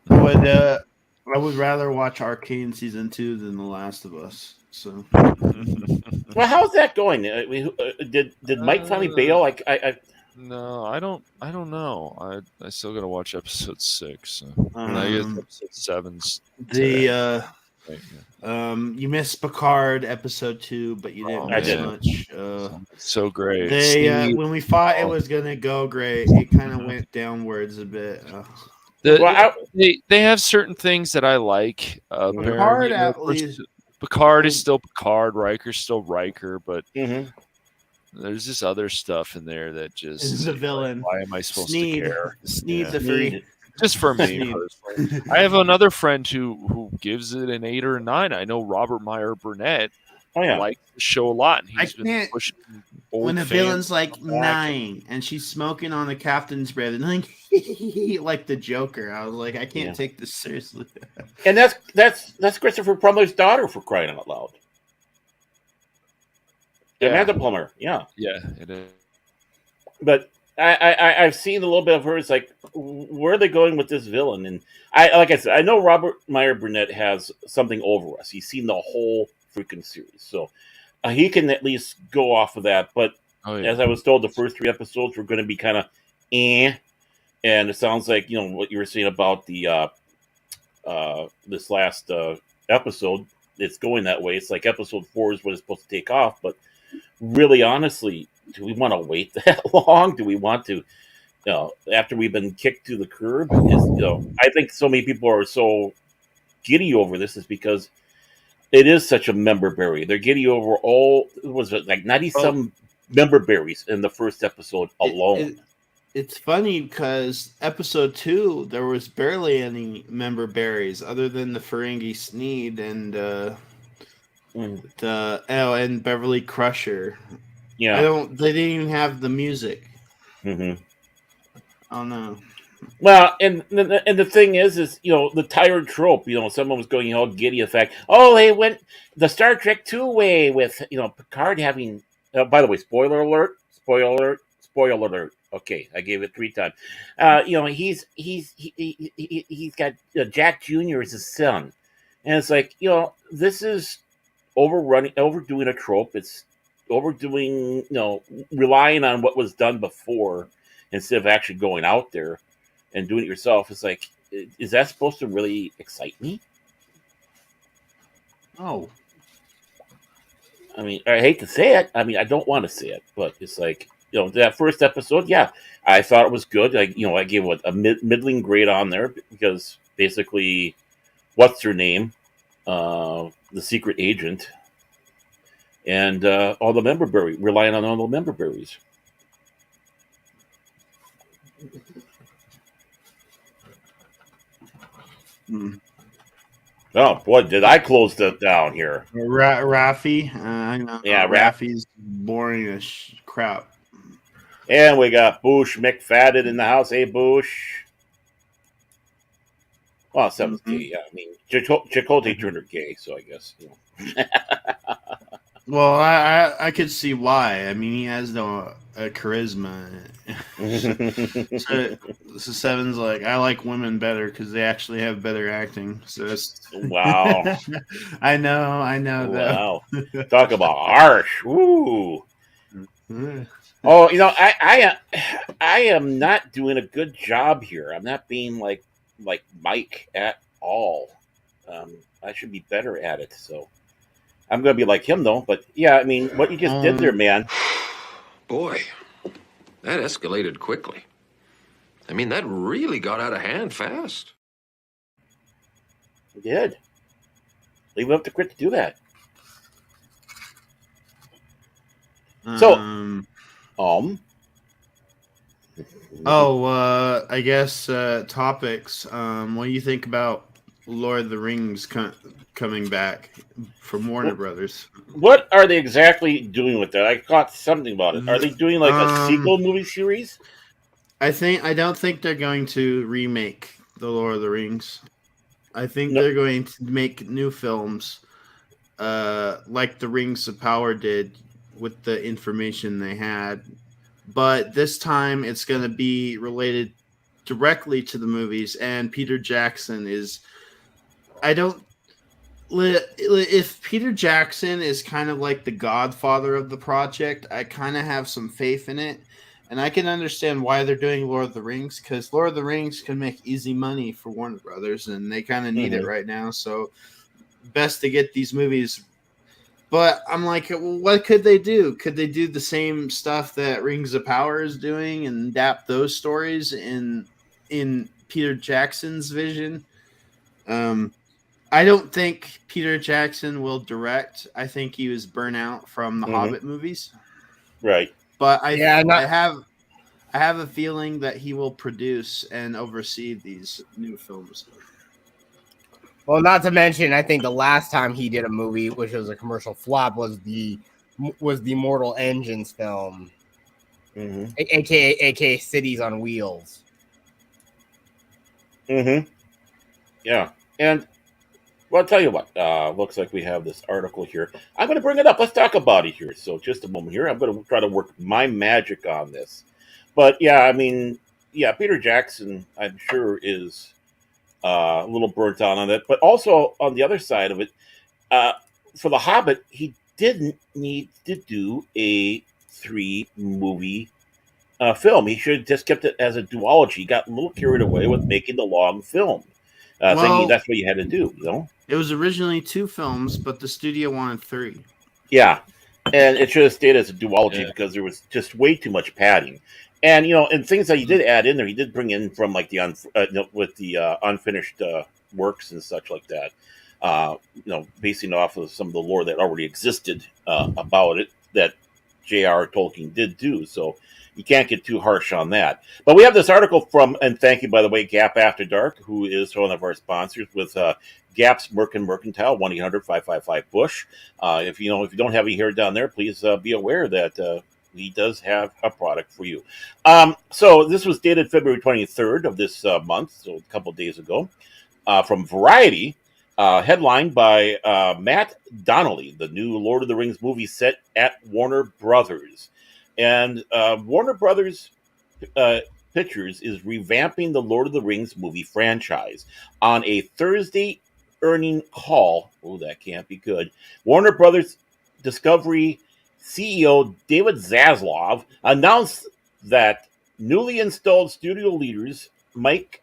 I would rather watch Arcane Season 2 than The Last of Us. So, well, how's that going? Did Mike finally bail? No, I don't know. I still gotta watch episode 6. So. I guess episode 7's you missed Picard episode 2, but you didn't miss much. So great. When we thought it was gonna go great, it kind of went downwards a bit. They have certain things that I like. Picard, at least. Picard is still Picard. Riker's still Riker, but there's this other stuff in there that just is the villain. Why am I supposed to care? Sneed the free. Just for me personally. I have another friend who gives it an 8 or a 9. I know Robert Meyer Burnett likes the show a lot, and he's been pushing when the villain's like 9 and she's smoking on the captain's breath and like the Joker. I was like, I can't take this seriously. And that's Christopher Plummer's daughter, for crying out loud. Amanda Plummer, yeah, it is. But I've seen a little bit of her. It's like, where are they going with this villain? And like I said, I know Robert Meyer Burnett has something over us. He's seen the whole freaking series, so he can at least go off of that. But as I was told, the first 3 episodes were going to be kind of and it sounds like what you were saying about the this last episode. It's going that way. It's like episode 4 is what it's supposed to take off, but really, honestly, do we want to wait that long? Do we want to, after we've been kicked to the curb? I think so many people are so giddy over this is because it is such a member berry. They're giddy over all, was it like 90 some member berries in the first episode alone? it's funny because episode 2 there was barely any member berries other than the Ferengi Sneed and and Beverly Crusher. Yeah. They didn't even have the music. Mm-hmm. Oh no. Well, and the thing is the tired trope. Someone was going all giddy. The fact, they went the Star Trek 2 way with Picard having. By the way, spoiler alert! Spoiler alert! Spoiler alert! Okay, I gave it 3 times. He's got Jack Jr. as his son, and it's like this is overdoing a trope. It's overdoing relying on what was done before instead of actually going out there and doing it yourself. It's like, is that supposed to really excite me? Oh. I mean, I hate to say it. I mean, I don't want to say it, but it's like, that first episode, yeah, I thought it was good. I gave a middling grade on there because basically, what's her name? The secret agent and all the member berries, relying on all the member berries. Oh boy, did I close that down here? Raffi, I know. Yeah, Raffi's boring as crap. And we got Boosh McFadden in the house. Hey, Boosh. Well, 7th gay. Yeah, I mean, Chakotay turned her gay, so I guess. Well, I could see why. I mean, he has no charisma. so 7's like, I like women better because they actually have better acting. So it's wow. I know. Wow. Talk about harsh. Woo. Oh, I am not doing a good job here. I'm not being like Mike at all. I should be better at it. So I'm going to be like him, though. But yeah, I mean, what you just did there, man. Boy, that escalated quickly. I mean, that really got out of hand fast. It did. Leave it up to Crit to do that. So, I guess topics. What do you think about Lord of the Rings coming back from Warner Brothers? What are they exactly doing with that? I caught something about it. Are they doing like a sequel movie series? I don't think they're going to remake the Lord of the Rings. I think they're going to make new films, like the Rings of Power did with the information they had. But this time it's going to be related directly to the movies, and Peter Jackson is. If Peter Jackson is kind of like the godfather of the project, I kind of have some faith in it. And I can understand why they're doing Lord of the Rings, because Lord of the Rings can make easy money for Warner Brothers, and they kind of need it right now. So best to get these movies. But I'm like, what could they do? Could they do the same stuff that Rings of Power is doing and adapt those stories in Peter Jackson's vision? I don't think Peter Jackson will direct. I think he was burnt out from the Hobbit movies. Right. But I have a feeling that he will produce and oversee these new films. Well, not to mention, I think the last time he did a movie, which was a commercial flop, was the Mortal Engines film, aka Cities on Wheels. Yeah, and well, I'll tell you what. Looks like we have this article here. I'm going to bring it up. Let's talk about it here. So, just a moment here. I'm going to try to work my magic on this. But yeah, I mean, Peter Jackson, I'm sure is a little burnt out on it. But also on the other side of it, for The Hobbit, he didn't need to do a 3-movie film. He should have just kept it as a duology. He got a little carried away with making the long film. Thinking that's what you had to do, It was originally 2 films, but the studio wanted 3. Yeah, and it should have stayed as a duology because there was just way too much padding. And and things that he did add in there, he did bring in from like the unfinished works and such like that. Basing off of some of the lore that already existed about it that J.R. Tolkien did do. So you can't get too harsh on that. But we have this article from, and thank you, by the way, Gap After Dark, who is one of our sponsors with Gap's Mercantile, 1-800-555-BUSH. If you don't have any hair down there, please be aware that he does have a product for you. So this was dated February 23rd of this month, so a couple of days ago, from Variety, headlined by Matt Donnelly, the new Lord of the Rings movie set at Warner Brothers. And Warner Brothers Pictures is revamping the Lord of the Rings movie franchise. On a Thursday earning call, oh, that can't be good, Warner Brothers Discovery CEO David Zaslav announced that newly installed studio leaders Mike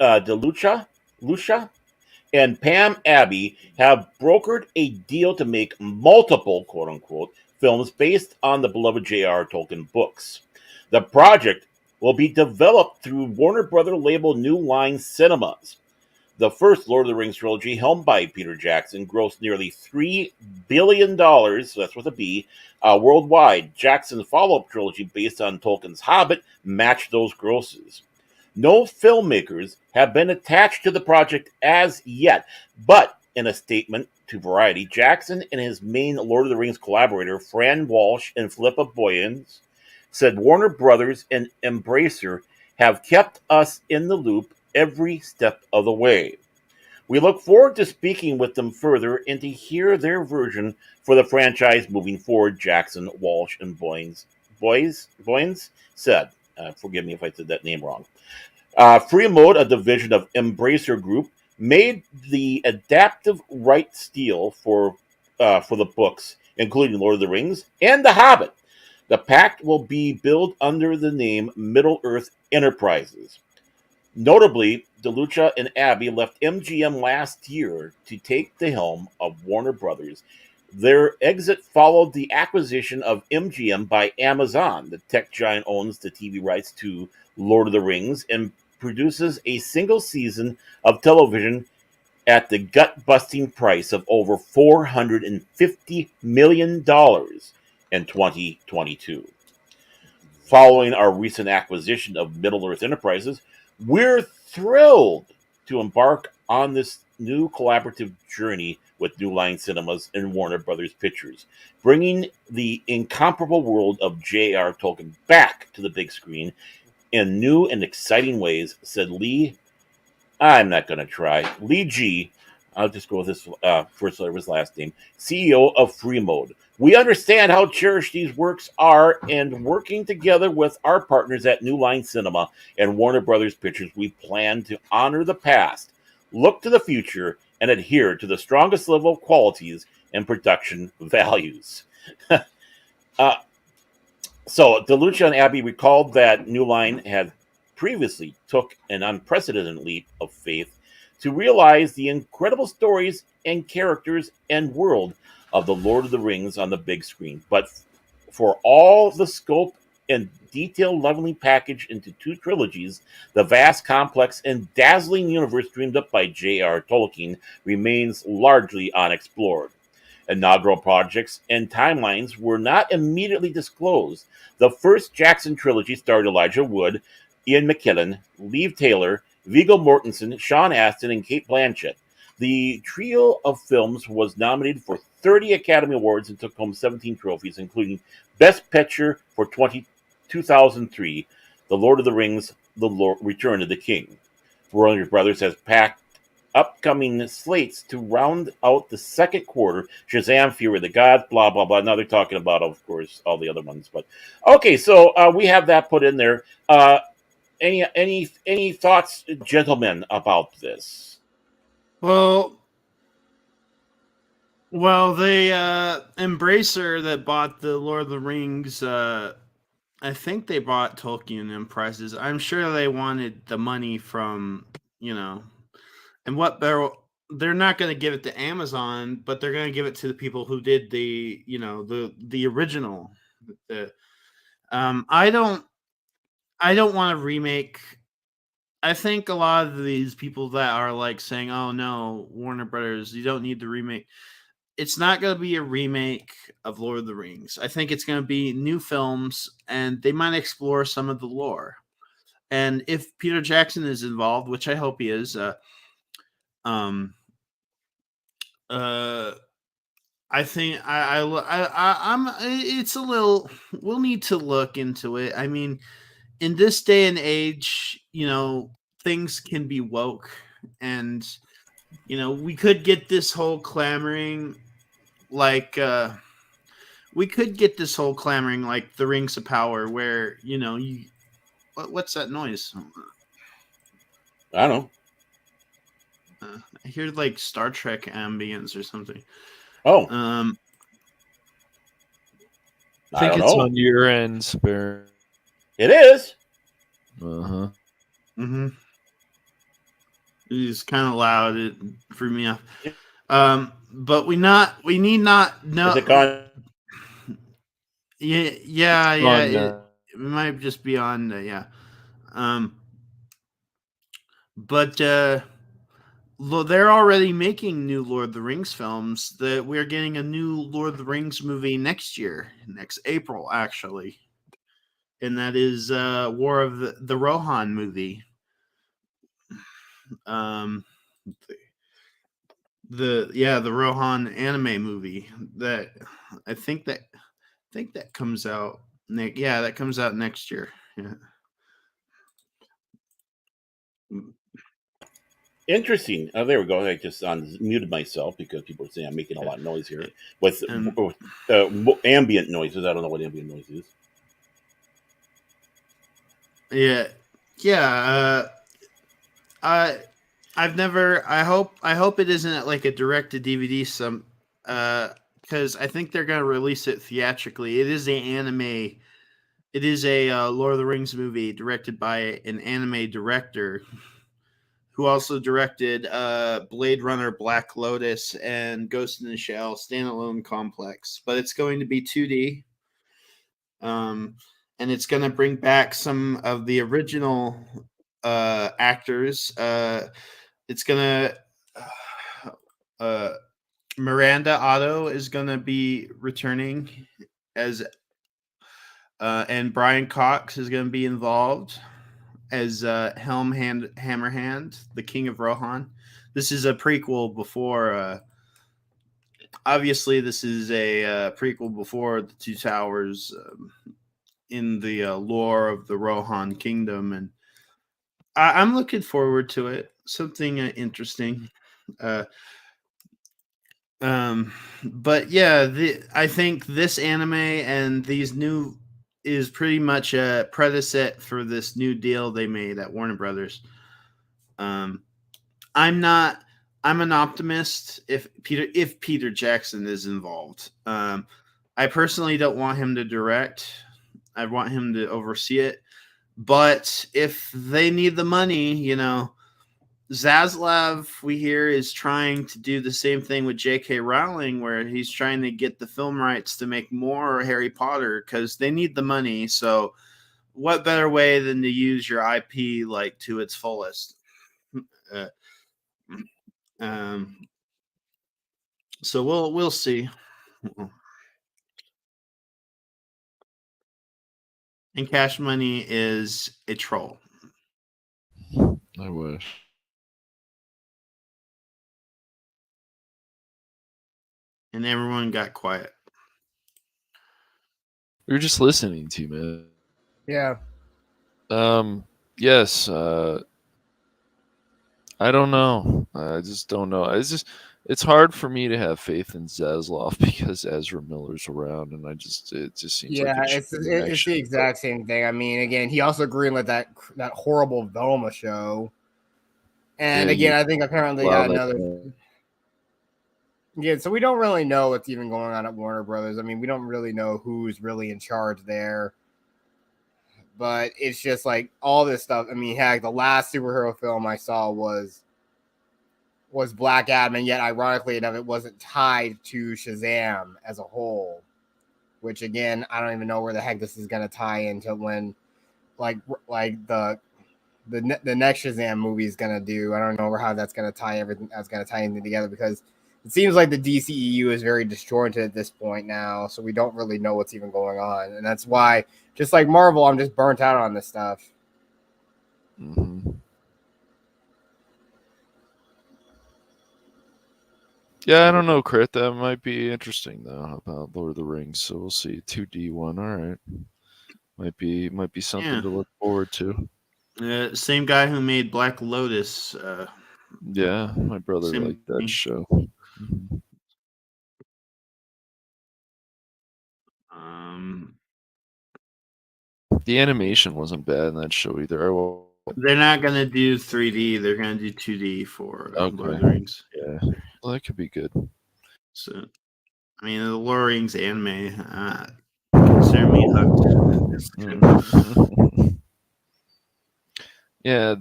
DeLucia and Pam Abbey have brokered a deal to make multiple, quote unquote, films based on the beloved J.R. Tolkien books. The project will be developed through Warner Brother label New Line Cinemas. The first Lord of the Rings trilogy, helmed by Peter Jackson, grossed nearly $3 billion, so that's with a B, worldwide. Jackson's follow-up trilogy, based on Tolkien's Hobbit, matched those grosses. No filmmakers have been attached to the project as yet, but in a statement to Variety, Jackson and his main Lord of the Rings collaborator, Fran Walsh and Philippa Boyens, said Warner Brothers and Embracer have kept us in the loop every step of the way. We look forward to speaking with them further and to hear their version for the franchise moving forward, Jackson, Walsh, and Boyens said. Forgive me if I said that name wrong. Free Mode, a division of Embracer Group, made the adaptive rights deal for the books, including Lord of the Rings and The Hobbit. The pact will be billed under the name Middle-earth Enterprises. Notably, DeLucia and Abbey left MGM last year to take the helm of Warner Brothers. Their exit followed the acquisition of MGM by Amazon. The tech giant owns the TV rights to Lord of the Rings and produces a single season of television at the gut-busting price of over $450 million in 2022. Following our recent acquisition of Middle-earth Enterprises, we're thrilled to embark on this new collaborative journey with New Line Cinemas and Warner Brothers Pictures, bringing the incomparable world of J.R. Tolkien back to the big screen in new and exciting ways, said Lee. I'm not going to try. Lee G. I'll just go with his first letter of his last name, CEO of Free Mode. We understand how cherished these works are, and working together with our partners at New Line Cinema and Warner Brothers Pictures, we plan to honor the past, look to the future, and adhere to the strongest level of qualities and production values. So DeLucia and Abbey recalled that New Line had previously took an unprecedented leap of faith to realize the incredible stories and characters and world of the Lord of the Rings on the big screen. But for all the scope and detail levelly packaged into two trilogies, the vast, complex, and dazzling universe dreamed up by J.R. Tolkien remains largely unexplored. Inaugural projects and timelines were not immediately disclosed. The first Jackson trilogy starred Elijah Wood, Ian McKellen, Liv Taylor, Viggo Mortensen, Sean Astin, and Cate Blanchett. The trio of films was nominated for 30 Academy Awards and took home 17 trophies, including Best Picture for 2003, The Lord of the Rings, Return of the King. Warner Brothers has packed upcoming slates to round out the second quarter. Shazam, Fury of the Gods, blah, blah, blah. Now they're talking about, of course, all the other ones. But okay, so we have that put in there. Any thoughts, gentlemen, about this? Well, the Embracer that bought the Lord of the Rings, I think they bought Tolkien Enterprises. I'm sure they wanted the money from, and what they're not going to give it to Amazon, but they're going to give it to the people who did the original. I don't want to remake. I think a lot of these people that are like saying, "Oh no, Warner Brothers, you don't need to remake." it's not going to be a remake of Lord of the Rings. I think it's going to be new films, and they might explore some of the lore. And if Peter Jackson is involved, which I hope he is, um, I think I'm. It's a little. We'll need to look into it. I mean, in this day and age, things can be woke, and we could get this whole clamoring like we could get this whole clamoring like the Rings of Power, where what's that noise? I don't know. I hear like Star Trek ambience or something. Oh, I think it's on your end, Spare. It is. Uh-huh. Mm-hmm. It's kind of loud. It threw me off. But we need not know. Is it gone? Yeah. It might just be on. Yeah. But they're already making new Lord of the Rings films. That we're getting a new Lord of the Rings movie next April, actually, and that is War of the Rohan movie. The Rohan anime movie that I think that comes out that comes out next year. Yeah. Interesting. Oh, there we go. I just muted myself because people are saying I'm making a lot of noise here with ambient noises. I don't know what ambient noise is. Yeah. I've never. I hope it isn't like a direct to DVD. Because I think they're gonna release it theatrically. It is an anime. It is a Lord of the Rings movie directed by an anime director who also directed Blade Runner, Black Lotus, and Ghost in the Shell standalone complex. But it's going to be 2D. And it's going to bring back some of the original actors. It's going to. Miranda Otto is going to be returning as. And Brian Cox is going to be involved as Hammerhand, the King of Rohan. This is a prequel before. Obviously, this is a prequel before the Two Towers in the lore of the Rohan Kingdom, and I'm looking forward to it. Something interesting. But yeah, I think this anime and these new is pretty much a predecessor for this new deal they made at Warner Brothers. I'm an optimist if Peter Jackson is involved. I personally don't want him to direct. I want him to oversee it. But if they need the money, Zaslav, we hear, is trying to do the same thing with J.K. Rowling, where he's trying to get the film rights to make more Harry Potter because they need the money. So, what better way than to use your IP like to its fullest? So we'll see. And Cash Money is a troll. I wish. And everyone got quiet. We were just listening to you, man. Yeah. Yes. I don't know. I just don't know. It's hard for me to have faith in Zaslav because Ezra Miller's around, and it just seems like it's the exact same thing. I mean, again, he also greenlit that horrible Velma show, and again, I think apparently got another. Yeah, so we don't really know what's even going on at Warner Brothers. I mean, we don't really know who's really in charge there. But it's just like all this stuff. I mean, heck, the last superhero film I saw was Black Adam, and yet ironically enough, it wasn't tied to Shazam as a whole. Which again, I don't even know where the heck this is going to tie into when, like the next Shazam movie is going to do. I don't know how that's going to tie everything. That's going to tie anything together because it seems like the DCEU is very disjointed at this point now, so we don't really know what's even going on, and that's why, just like Marvel, I'm just burnt out on this stuff. Mm-hmm. Yeah, I don't know, Crit. That might be interesting though about Lord of the Rings. So we'll see. 2D one. All right. Might be something Yeah. to look forward to. Same guy who made Black Lotus. Yeah, my brother Same liked that thing. show. Mhm. The animation wasn't bad in that show either. They're not gonna do 3D. They're gonna do 2D for Lord of the Rings. Yeah, well, that could be good. So, I mean, the Lord of the Rings anime consider me hooked. Yeah,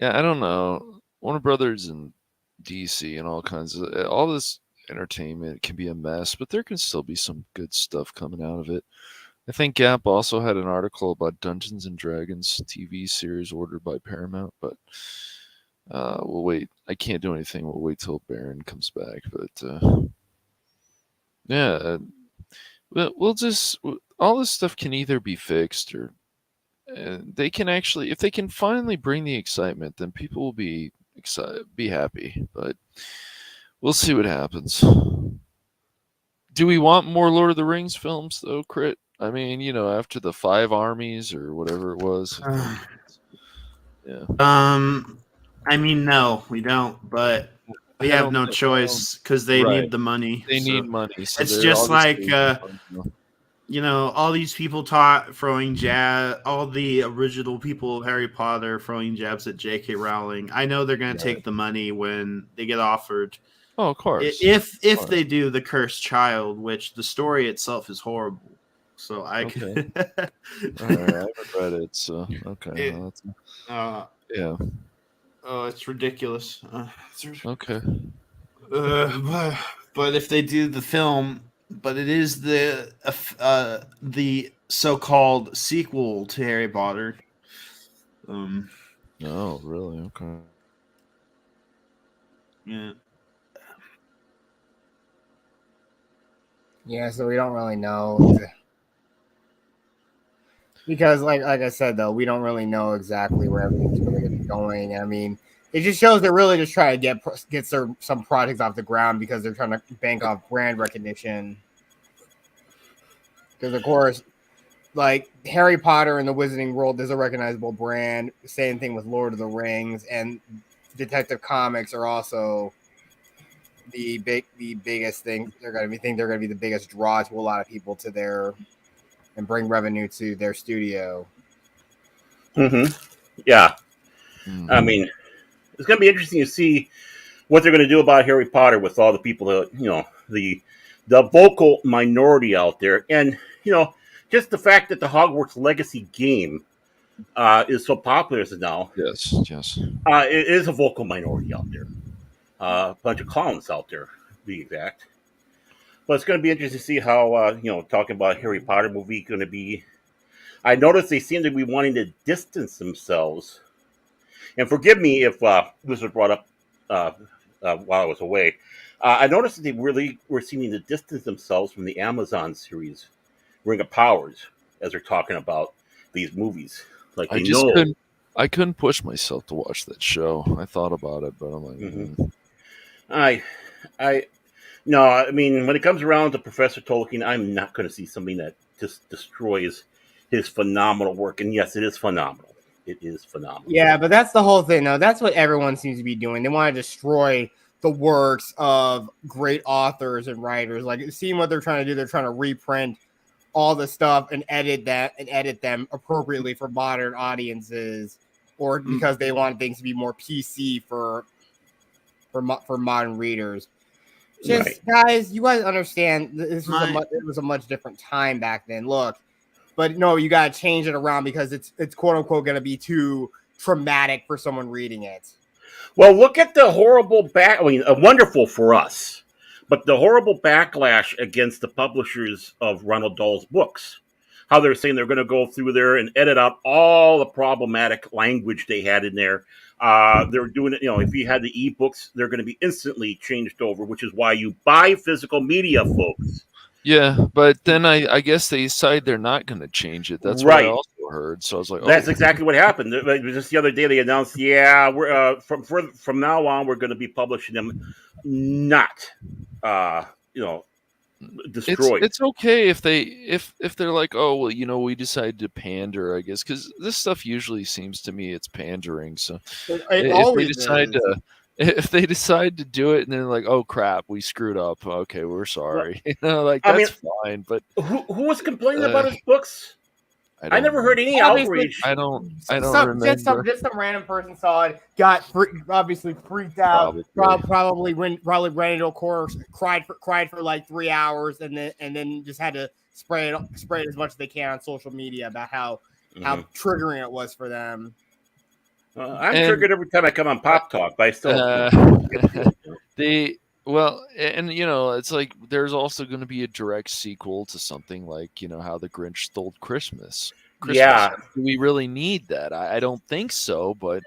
I don't know. Warner Brothers and DC and all kinds of all this entertainment can be a mess, but there can still be some good stuff coming out of it. I think Gap also had an article about Dungeons and Dragons TV series ordered by Paramount, but we'll wait. I can't do anything. We'll wait till Baron comes back. But yeah, we'll just all this stuff can either be fixed or they can actually, if they can finally bring the excitement, then people will be excited, be happy. But we'll see what happens. Do we want more Lord of the Rings films, though, Crit? I mean, after the 5 armies or whatever it was. Yeah. I mean, no, we don't, but we have no choice because they need the money. They need money. So it's just like, obviously all these people throwing all the original people of Harry Potter throwing jabs at J.K. Rowling. I know they're going to take the money when they get offered. Oh, of course. If they do the Cursed Child, which the story itself is horrible. So I can. All right, I haven't read it, so okay. Yeah. Oh, it's ridiculous. Okay. But if they do the film, but it is the so-called sequel to Harry Potter. Oh, really? Okay. Yeah. Yeah, so we don't really know because, like I said, though, we don't really know exactly where everything's really going to be going. I mean, it just shows they're really just trying to get some projects off the ground because they're trying to bank off brand recognition. Because of course, like Harry Potter and the Wizarding World is a recognizable brand. Same thing with Lord of the Rings, and Detective Comics are also the biggest thing. They're going to be the biggest draw to a lot of people to their and bring revenue to their studio. Mm-hmm. Yeah. I mean, it's going to be interesting to see what they're going to do about Harry Potter with all the people that, the vocal minority out there. And, just the fact that the Hogwarts Legacy game is so popular now. Yes. It is a vocal minority out there. A bunch of clowns out there, to be exact. But it's going to be interesting to see how, talking about Harry Potter movie going to be. I noticed they seem to be wanting to distance themselves. And forgive me if this was brought up while I was away. I noticed that they really were seeming to distance themselves from the Amazon series, Ring of Powers, as they're talking about these movies. Like they I couldn't push myself to watch that show. I thought about it, but I'm like, No, I mean, when it comes around to Professor Tolkien, I'm not going to see something that just destroys his phenomenal work. And yes, it is phenomenal. It is phenomenal. Yeah, but that's the whole thing, though. That's what everyone seems to be doing. They want to destroy the works of great authors and writers. Like, seeing what they're trying to do, they're trying to reprint all the stuff and edit them appropriately for modern audiences, or because they want things to be more PC for modern readers. Just guys, you guys understand this was it was a much different time back then. Look, but no, you gotta change it around because it's quote unquote gonna be too traumatic for someone reading it. Well, look at the horrible wonderful for us, but the horrible backlash against the publishers of Ronald Dahl's books. How they're saying they're going to go through there and edit out all the problematic language they had in there, They're doing it. If you had the ebooks, they're going to be instantly changed over, which is why you buy physical media, folks. Yeah, but then I guess they decide they're not going to change it. That's what I Right. also heard. So I was like, That's oh, exactly what happened. Just the other day, they announced, we're from now on, we're going to be publishing them not, destroyed. it's okay if they're like, oh well, we decided to pander, I guess, because this stuff usually seems to me it's pandering. So It if they always decide is. to if they decide to do it and then like, oh crap, we screwed up. Okay, we're sorry. Like I mean, that's fine. But who was complaining uh, about his books? I never heard any Obviously, outrage. I don't just some remember. random person saw it, got obviously freaked out, probably ran into a course, cried for like 3 hours, and then just had to spray it as much as they can on social media about how triggering it was for them. I'm triggered every time I come on Pop Talk, but I still. It's like there's also going to be a direct sequel to something like how the Grinch stole Christmas. Yeah. Do we really need that? I don't think so, but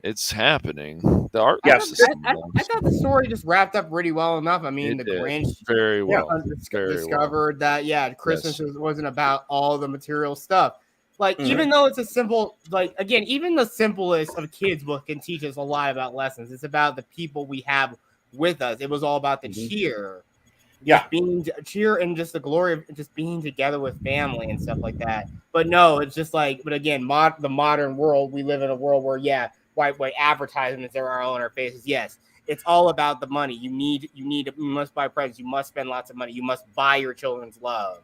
it's happening. The art. I thought the story just wrapped up really well enough. I mean, It the did. Grinch Very well. discovered that Christmas wasn't about all the material stuff. Like, Mhm. even though it's a simple, like, again, even the simplest of kids' book can teach us a lot about lessons. It's about the people we have with us. It was all about the cheer. Yeah. Being cheer and just the glory of just being together with family and stuff like that. But no, it's just like, but again, the modern world, we live in a world where, white advertisements are all on our faces. Yes. It's all about the money. You must buy presents. You must spend lots of money. You must buy your children's love.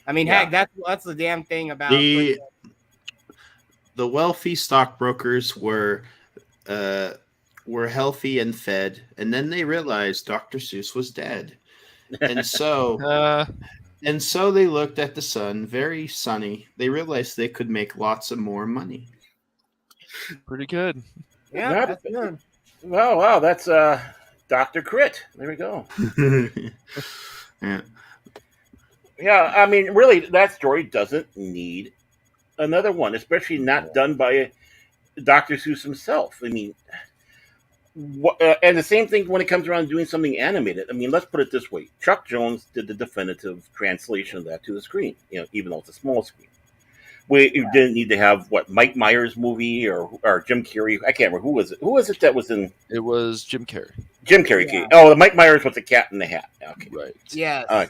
I mean, heck, that's the damn thing about the wealthy stockbrokers were healthy and fed, and then they realized Dr. Seuss was dead, and so they looked at the sun, very sunny. They realized they could make lots of more money. Pretty good. Yeah, that's good. Wow, that's Dr. Crit. There we go. Yeah. Yeah, I mean, really, that story doesn't need another one, especially not done by Dr. Seuss himself. I mean, and the same thing when it comes around to doing something animated. I mean, let's put it this way: Chuck Jones did the definitive translation of that to the screen. Even though it's a small screen. You didn't need to have Mike Myers movie or Jim Carrey. I can't remember who was it. Who was it that was in? It was Jim Carrey. Jim Carrey. Yeah. Oh, the Mike Myers was the Cat in the Hat. Okay. Right. Yes.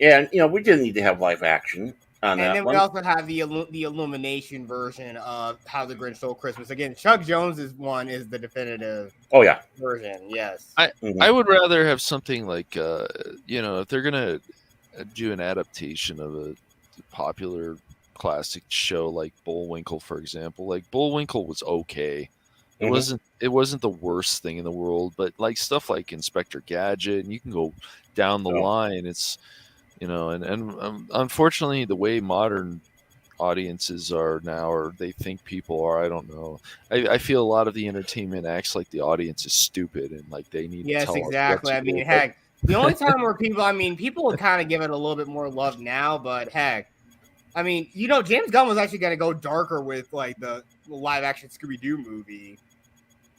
And we didn't need to have live action on that. And then one. we also have the Illumination version of How the Grinch Stole Christmas. Again, Chuck Jones's one is the definitive. Oh yeah. Version. Yes. I would rather have something like if they're gonna do an adaptation of a popular classic show like Bullwinkle, for example. Like Bullwinkle was okay. It wasn't the worst thing in the world, but like stuff like Inspector Gadget, and you can go down the line. It's and unfortunately, the way modern audiences are now, or they think people are, I don't know. I feel a lot of the entertainment acts like the audience is stupid and like they need. Yes, to tell exactly. I mean, heck, the only time where people will kind of give it a little bit more love now, but heck, I mean, James Gunn was actually going to go darker with like the live action Scooby Doo movie.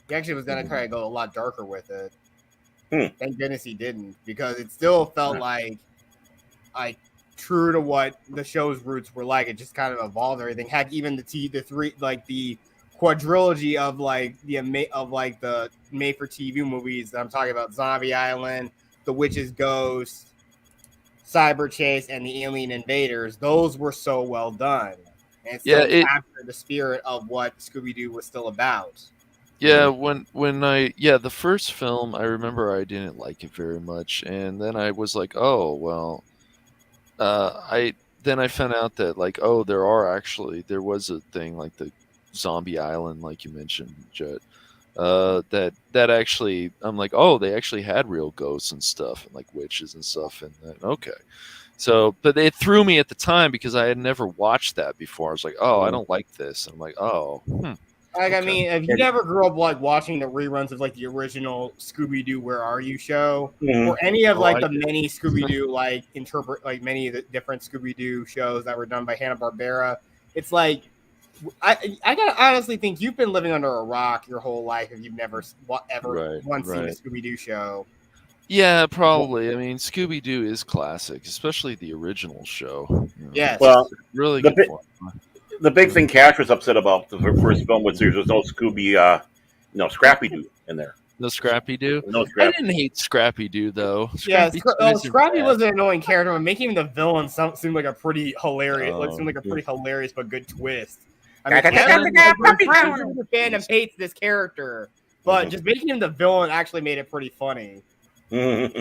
He actually was going to try to go a lot darker with it. Thank goodness he didn't, because it still felt like true to what the show's roots were like. It just kind of evolved everything. Heck, even the quadrilogy of the made for TV movies that I'm talking about: Zombie Island, The Witch's Ghost, Cyber Chase, and the Alien Invaders. Those were so well done, and still captured the spirit of what Scooby Doo was still about. Yeah, the first film, I remember I didn't like it very much, and then I was like, oh well. Then I found out that there was a thing like the Zombie Island, like you mentioned, Jet. That actually, I'm like, oh, they actually had real ghosts and stuff, and like witches and stuff, and then, okay. So, but it threw me at the time because I had never watched that before. I was like, oh, I don't like this. And I'm like, oh. Like, I mean, if you never grew up like watching the reruns of like the original Scooby Doo Where Are You show, or any of like the many Scooby Doo many of the different Scooby Doo shows that were done by Hanna-Barbera, it's like I gotta honestly think you've been living under a rock your whole life if you've never ever once seen a Scooby Doo show. Yeah, probably. I mean, Scooby Doo is classic, especially the original show. You know, Yes. Well, really the good formula. the big thing Cash was upset about the first film was there was no Scooby, no Scrappy Doo in there. No Scrappy Doo. No I Scrappy. didn't hate Scrappy Doo though. Yeah, Scrappy Doo isn't Scrappy bad. was an annoying character, but making him the villain seemed like a pretty hilarious. Oh, Seemed like a pretty hilarious but good twist. I Da- mean, da- da- da- everyone da- da- in the fandom hates this character, but just making him the villain actually made it pretty funny. I mean,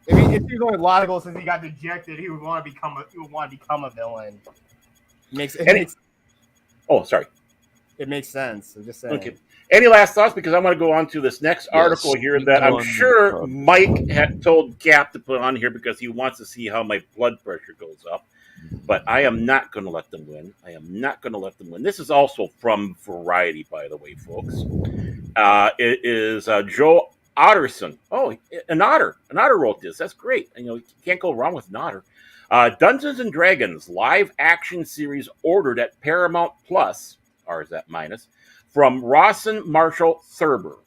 it seems only logical since he got dejected. He would want to become a villain. Oh, sorry. It makes sense. I'm just saying. Okay. Any last thoughts? Because I want to go on to this next article here that I'm sure Mike had told Cap to put on here because he wants to see how my blood pressure goes up. But I am not going to let them win. I am not going to let them win. This is also from Variety, by the way, folks. It is Joe Otterson. Oh, an otter. An otter wrote this. That's great. You can't go wrong with an otter. Dungeons and Dragons live action series ordered at Paramount Plus, or is that minus, from Rawson Marshall Thurber,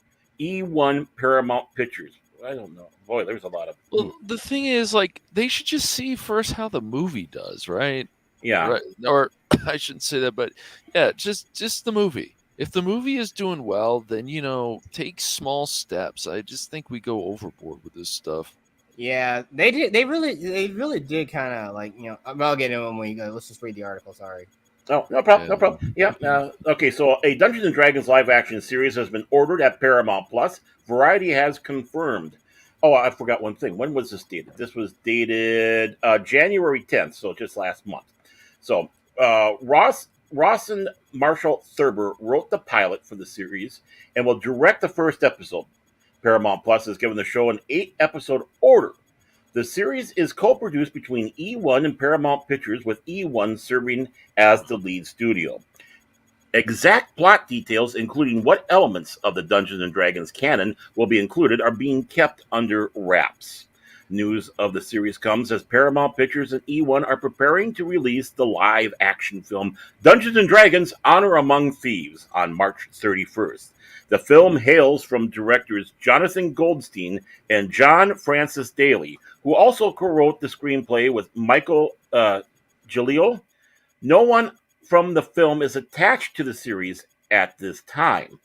E1 Paramount Pictures. I don't know. Boy, there's a lot of. Well, the thing is, like, they should just see first how the movie does, right? Yeah. Right. Or I shouldn't say that, but yeah, just the movie. If the movie is doing well, then take small steps. I just think we go overboard with this stuff. Yeah, they did. They really did kind of I'll get into it when we go. Let's just read the article. Sorry. Oh, no problem. No problem. Yeah. Okay, so a Dungeons and Dragons live action series has been ordered at Paramount Plus. Variety has confirmed. Oh, I forgot one thing. When was this dated? This was dated January 10th, so just last month. So Rawson Marshall Thurber wrote the pilot for the series and will direct the first episode. Paramount Plus has given the show an 8-episode order. The series is co-produced between E1 and Paramount Pictures, with E1 serving as the lead studio. Exact plot details, including what elements of the Dungeons & Dragons canon will be included, are being kept under wraps. News of the series comes as Paramount Pictures and E1 are preparing to release the live-action film Dungeons & Dragons Honor Among Thieves on March 31st. The film hails from directors Jonathan Goldstein and John Francis Daly, who also co-wrote the screenplay with Michael Giglio. No one from the film is attached to the series at this time.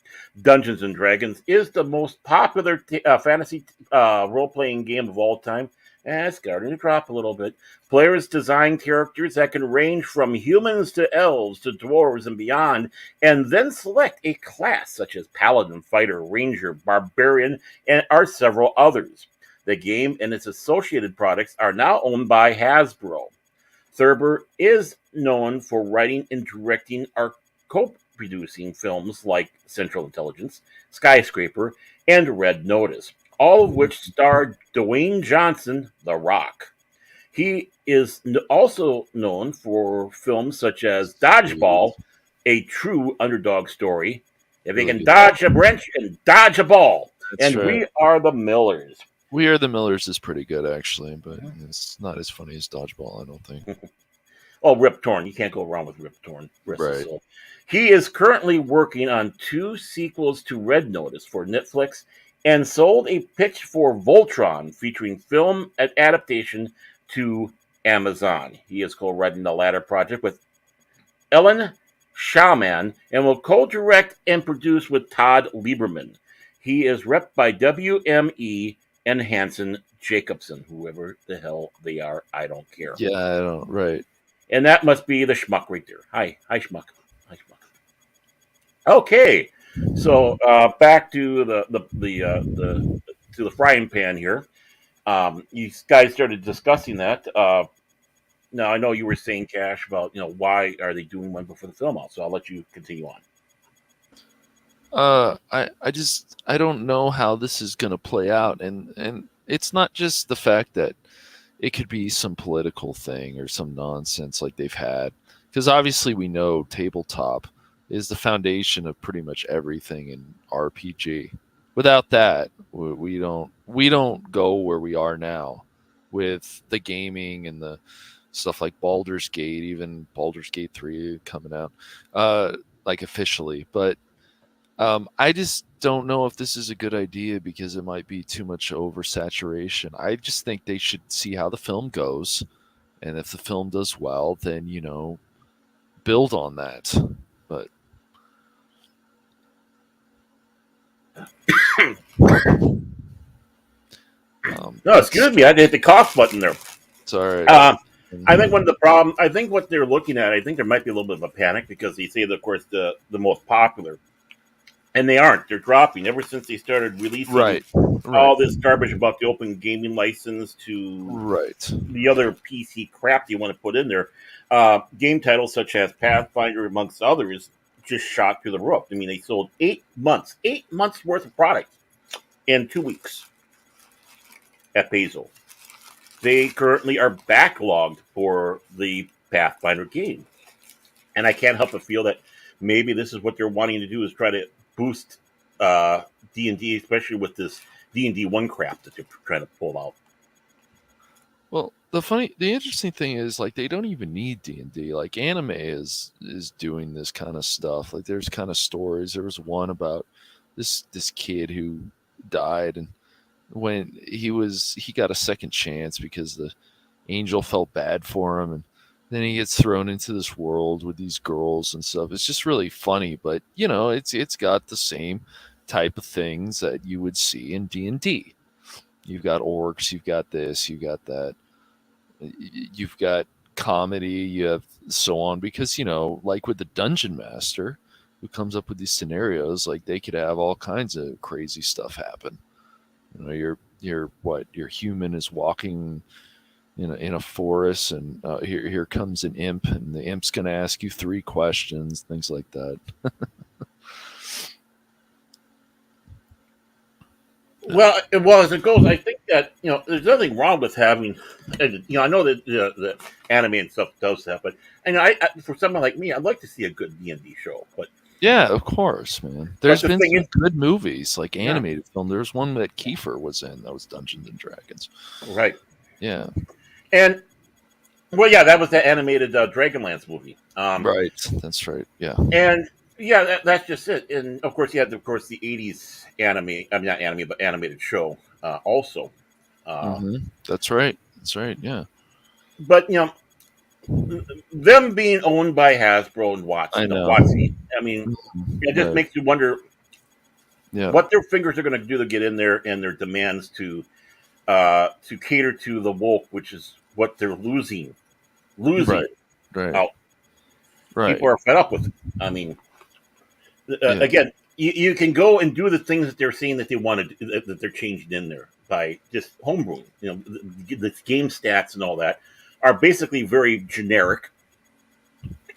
Dungeons & Dragons is the most popular fantasy role-playing game of all time. And it's starting to drop a little bit. Players design characters that can range from humans to elves to dwarves and beyond, and then select a class such as Paladin, Fighter, Ranger, Barbarian, and are several others. The game and its associated products are now owned by Hasbro. Thurber is known for writing and directing or co-producing films like Central Intelligence, Skyscraper, and Red Notice, all of which starred Dwayne Johnson, The Rock. He is also known for films such as Dodgeball, a true underdog story. If they can dodge a wrench and dodge a ball. That's and right. We Are the Millers. We Are the Millers is pretty good, actually, but it's not as funny as Dodgeball, I don't think. Oh, Rip Torn. You can't go wrong with Rip Torn. Right. He is currently working on 2 sequels to Red Notice for Netflix and sold a pitch for Voltron featuring film adaptation to Amazon. He is co-writing the latter project with Ellen Schauman and will co-direct and produce with Todd Lieberman. He is repped by WME and Hanson Jacobson, whoever the hell they are. I don't care. Yeah, I don't. Right. And that must be the schmuck right there. Hi, Schmuck. Hi, Schmuck. Okay, so back to the frying pan here. You guys started discussing that. Now I know you were saying, Cash, about why are they doing one before the film out. So I'll let you continue on. I don't know how this is going to play out, and it's not just the fact that it could be some political thing or some nonsense like they've had, because obviously we know tabletop is the foundation of pretty much everything in RPG. Without that, we don't go where we are now with the gaming and the stuff like Baldur's Gate, even Baldur's Gate 3 coming out, like officially. But I just don't know if this is a good idea because it might be too much oversaturation. I just think they should see how the film goes, and if the film does well, then build on that. But no, excuse me, I hit the cough button there. Sorry. I think one of the problem. I think what they're looking at. I think there might be a little bit of a panic because they say, that, of course, the most popular, and they aren't. They're dropping ever since they started releasing all this garbage about the open gaming license to the other PC crap you want to put in there. Game titles such as Pathfinder, amongst others, just shot through the roof. I mean, they sold 8 months worth of product in 2 weeks at Paizo. They currently are backlogged for the Pathfinder game. And I can't help but feel that maybe this is what they're wanting to do, is try to boost D&D, especially with this D&D 1 crap that they're trying to pull out. Well, the interesting thing is, like, they don't even need D&D. Like, anime is doing this kind of stuff. Like, there's kind of stories. There was one about this kid who died, and when he got a second chance because the angel felt bad for him, and then he gets thrown into this world with these girls and stuff. It's just really funny, but it's got the same type of things that you would see in D&D. You've got orcs, you've got this, you've got that, you've got comedy, you have so on, because like with the dungeon master who comes up with these scenarios, like they could have all kinds of crazy stuff happen. Your human is walking in a forest, and here comes an imp, and the imp's going to ask you 3 questions, things like that. Well, as it goes, I think that there's nothing wrong with having. I know that the anime and stuff does that, but I for someone like me, I'd like to see a good D&D show. But yeah, of course, man. There's been some good movies, like animated film. There's one that Kiefer was in that was Dungeons and Dragons. Right. Yeah. And that was the animated Dragonlance movie. Right. That's right. Yeah. And that's just it. And of course, you had the 80s anime. I mean, not anime, but animated show also. That's right. That's right. Yeah. But them being owned by Hasbro and Watson, I mean, it just makes you wonder what their fingers are going to do to get in there, and their demands to cater to the woke, which is what they're losing. Right. Out. Right. People are fed up with it. I mean, again, you can go and do the things that they're saying that they wanted, that they're changing in there by just homebrewing. The game stats and all that are basically very generic.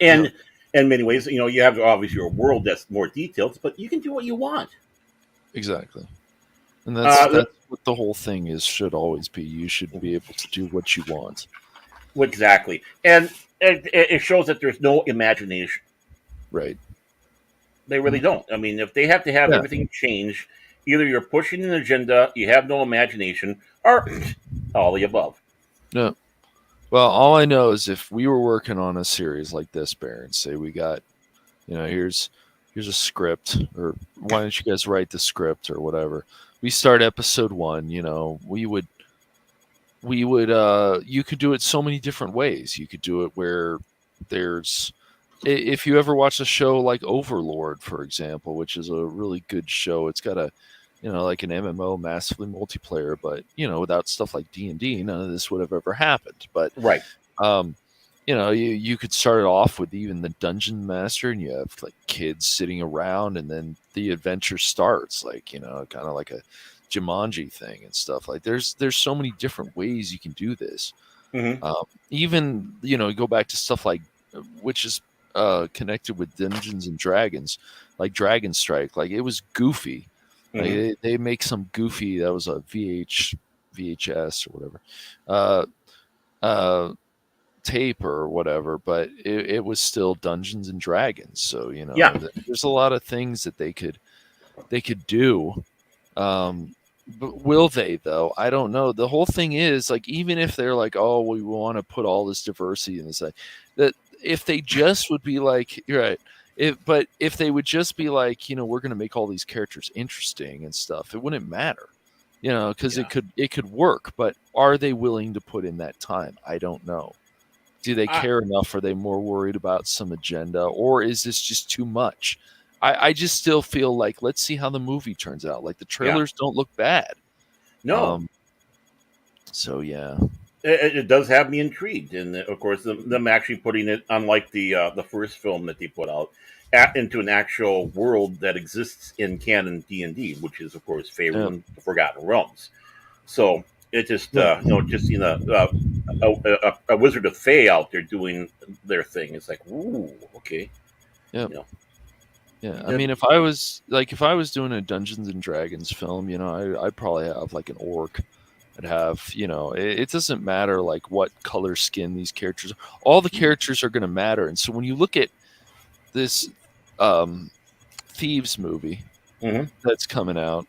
And in many ways, you have obviously your world that's more detailed, but you can do what you want. Exactly. And that's what the whole thing should always be. You should be able to do what you want. Exactly. And it shows that there's no imagination. Right. They really don't. I mean, if they have to have everything change, either you're pushing an agenda, you have no imagination, or all the above. No. Well, all I know is if we were working on a series like this, Baron, say we got, here's a script, or why don't you guys write the script or whatever. We start episode 1, we would you could do it so many different ways. You could do it where if you ever watch a show like Overlord, for example, which is a really good show, it's got a like an MMO, massively multiplayer, but without stuff like D&D, none of this would have ever happened. But right. You could start it off with even the dungeon master, and you have like kids sitting around, and then the adventure starts, like kind of like a Jumanji thing and stuff. Like there's so many different ways you can do this. Even go back to stuff like, which is connected with Dungeons and Dragons, like Dragon Strike. Like it was goofy. Like they make some goofy, that was a VHS or whatever tape or whatever, but it was still Dungeons and Dragons. So there's a lot of things that they could do But will they though? I don't know. The whole thing is like, even if they're like, oh, we want to put all this diversity in this, that if they just would be like, you're right. But if they would just be like, we're going to make all these characters interesting and stuff, it wouldn't matter, because it could work. But are they willing to put in that time? I don't know. Do they care enough? Are they more worried about some agenda, or is this just too much? I just still feel like, let's see how the movie turns out. Like, the trailers don't look bad. No. So yeah, it does have me intrigued, and of course, them actually putting it, unlike the first film that they put out, into an actual world that exists in canon D&D, which is of course Faerun, the Forgotten Realms. So it just a Wizard of Fae out there doing their thing. It's like, ooh, okay, yeah. Yeah, I mean, if I was doing a Dungeons and Dragons film, I'd probably have like an orc. I'd have, it doesn't matter like what color skin these characters are. All the characters are going to matter. And so when you look at this Thieves movie that's coming out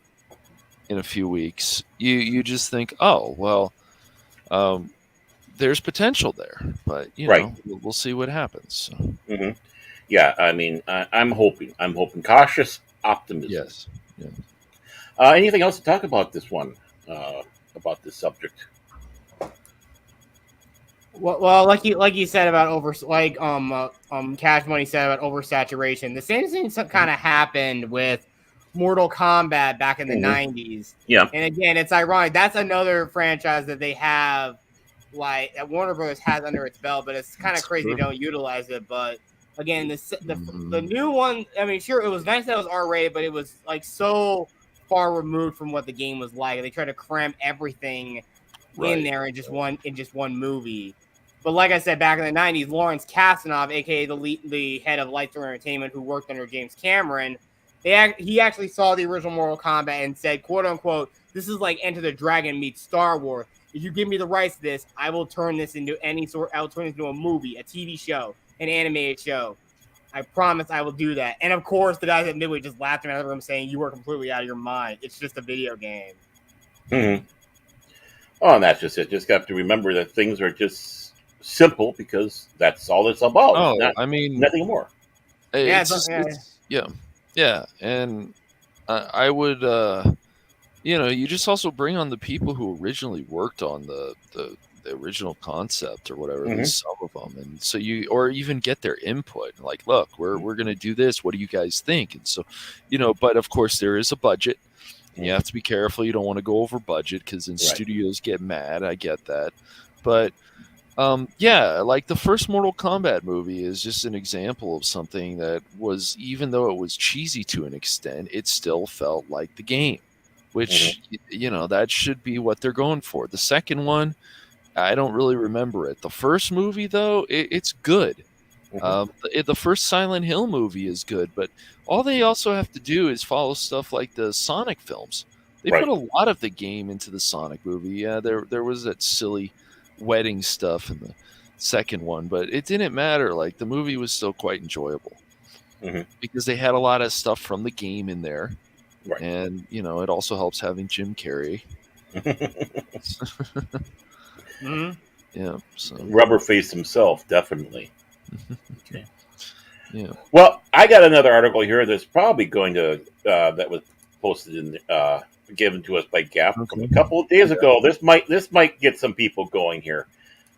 in a few weeks, you just think, oh, well, there's potential there. But, we'll see what happens. So. Yeah, I mean, I'm hoping cautious optimism. Yes. Yeah. Anything else to talk about this one? About this subject? Well, like you said about Cash Money said about oversaturation. The same thing kind of happened with Mortal Kombat back in the 90s. Yeah. And again, it's ironic. That's another franchise that they have, like, that Warner Brothers has under its belt, but it's kind of crazy they don't utilize it. But again, the new one, I mean, sure, it was nice that it was R-rated, but it was like so far removed from what the game was like. They tried to cram everything in there in just one movie. But like I said, back in the 90s, Lawrence Kasdanov, aka the head of Lightstorm Entertainment, who worked under James Cameron, he actually saw the original Mortal Kombat and said, quote unquote, "This is like Enter the Dragon meets Star Wars. If you give me the rights to this, I will turn this into a movie, a TV show, an animated show. I promise I will do that." And of course, the guys at Midway just laughed around the room saying, "You are completely out of your mind. It's just a video game." Mm-hmm. Oh, and that's just it. Just have to remember that things are just simple because that's all it's about. Oh, I mean, nothing more. Yeah. And I would, you just also bring on the people who originally worked on the original concept or whatever, at least some of them, and so or even get their input. Like, look, we're going to do this. What do you guys think? And so, but of course there is a budget. And you have to be careful. You don't want to go over budget because then studios get mad. I get that. But, like the first Mortal Kombat movie is just an example of something that was, even though it was cheesy to an extent, it still felt like the game, which, that should be what they're going for. The second one, I don't really remember it. The first movie, though, it's good. The first Silent Hill movie is good, but all they also have to do is follow stuff like the Sonic films. They put a lot of the game into the Sonic movie. Yeah, there was that silly wedding stuff in the second one, but it didn't matter. Like, the movie was still quite enjoyable because they had a lot of stuff from the game in there. Right. And, it also helps having Jim Carrey. Yeah. So. Rubberface himself, definitely. Okay. Yeah. Well, I got another article here that's probably going to that was posted in given to us by Gaff a couple of days ago. This might get some people going here.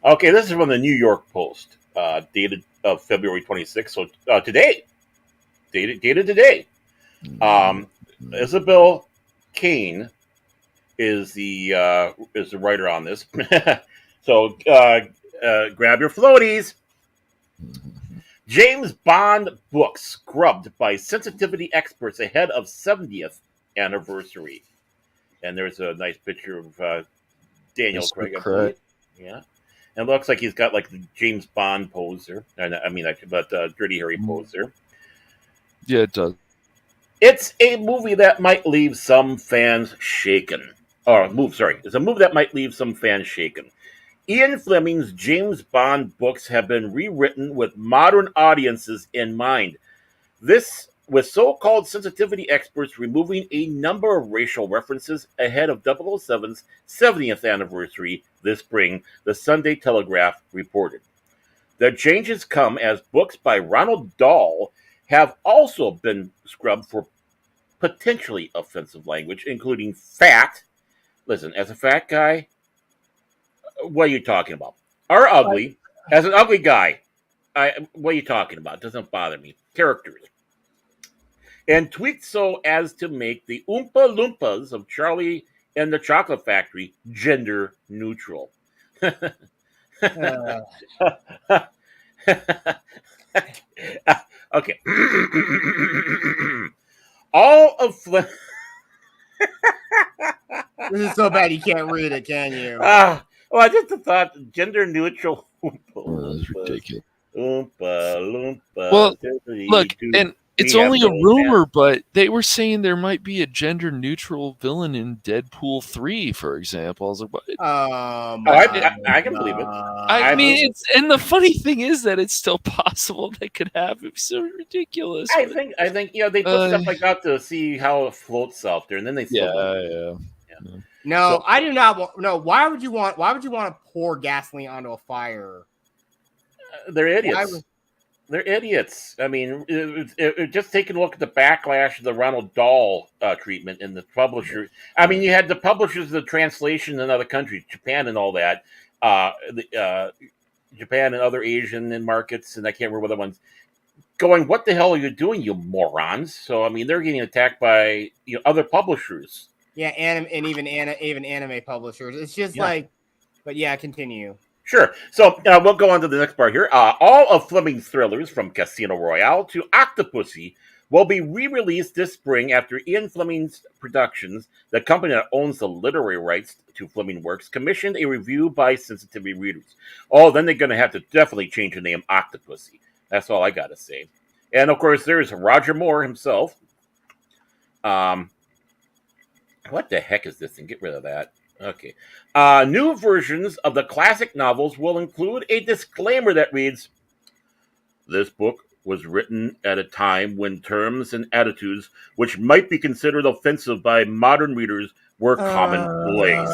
Okay, this is from the New York Post, dated February 26th. So today, dated today. Isabel Kane is the writer on this. So grab your floaties. James Bond book scrubbed by sensitivity experts ahead of 70th anniversary. And there's a nice picture of Daniel Craig. Yeah. And it looks like he's got like the James Bond poser. Dirty Harry poser. Yeah, it does. It's a movie that might leave some fans shaken. It's a movie that might leave some fans shaken. Ian Fleming's James Bond books have been rewritten with modern audiences in mind. This with so-called sensitivity experts removing a number of racial references ahead of 007's 70th anniversary this spring, the Sunday Telegraph reported. The changes come as books by Ronald Dahl have also been scrubbed for potentially offensive language, including fat. Listen, as a fat guy, what are you talking about? Or ugly. As an ugly guy, what are you talking about? It doesn't bother me. Characters. And tweaked so as to make the Oompa Loompas of Charlie and the Chocolate Factory gender neutral. Okay. All of This is so bad you can't read it, can you? Well, I just thought gender neutral. That's ridiculous. Oompa Loompa. Well, look, and it's only a rumor, but they were saying there might be a gender neutral villain in Deadpool 3, for example. I was like, what? I can believe it. I mean, and the funny thing is that it's still possible that could happen. It's so ridiculous. I think they put stuff like that to see how it floats out there, and then they yeah. No, so, I do not want. No, why would you want to pour gasoline onto a fire? They're idiots. They're idiots. I mean, just take a look at the backlash of the Ronald Dahl treatment and the publisher. I mean, you had the publishers of the translation in other countries, Japan and all that, Japan and other Asian markets, and I can't remember what other ones, going, what the hell are you doing, you morons? So, I mean, they're getting attacked by other publishers. Yeah, and even anime publishers. It's just like, but yeah, continue. Sure. So we'll go on to the next part here. All of Fleming's thrillers, from Casino Royale to Octopussy, will be re-released this spring after Ian Fleming's Productions, the company that owns the literary rights to Fleming works, commissioned a review by sensitivity readers. Oh, then they're going to have to definitely change the name Octopussy. That's all I got to say. And, of course, there's Roger Moore himself. What the heck is this thing? Get rid of that. Okay. New versions of the classic novels will include a disclaimer that reads, "This book was written at a time when terms and attitudes which might be considered offensive by modern readers were commonplace."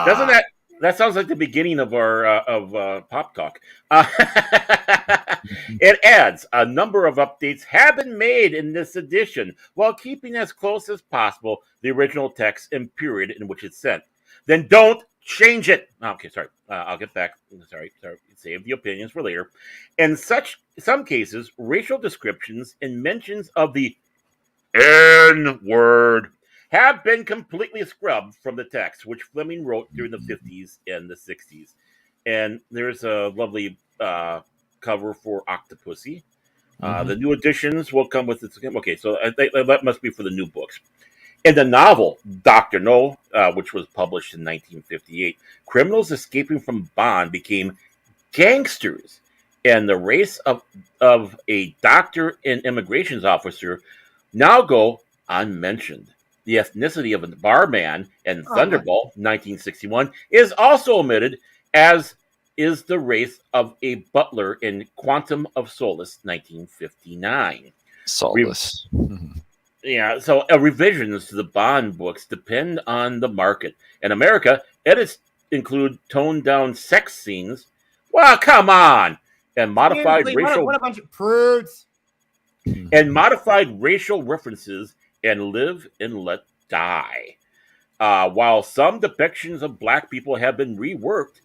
Doesn't that sounds like the beginning of our Pop Talk? It adds, a number of updates have been made in this edition while keeping as close as possible the original text and period in which it's sent. Then don't change it. Okay, sorry. I'll get back. Sorry. Save the opinions for later. In some cases, racial descriptions and mentions of the N-word have been completely scrubbed from the text, which Fleming wrote during the 50s and the 60s. And there's a lovely cover for Octopussy. The new editions will come with it. Okay, so that must be for the new books. In the novel Dr. No, which was published in 1958, criminals escaping from Bond became gangsters, and the race of a doctor and immigrations officer now go unmentioned. The ethnicity of a barman in Thunderball, 1961, is also omitted, as is the race of a butler in Quantum of Solace, 1959. Solace. Yeah, so revisions to the Bond books depend on the market. In America, edits include toned-down sex scenes. Well, come on! And modified racial... What a bunch of prudes! And modified racial references and Live and Let Die. While some depictions of black people have been reworked,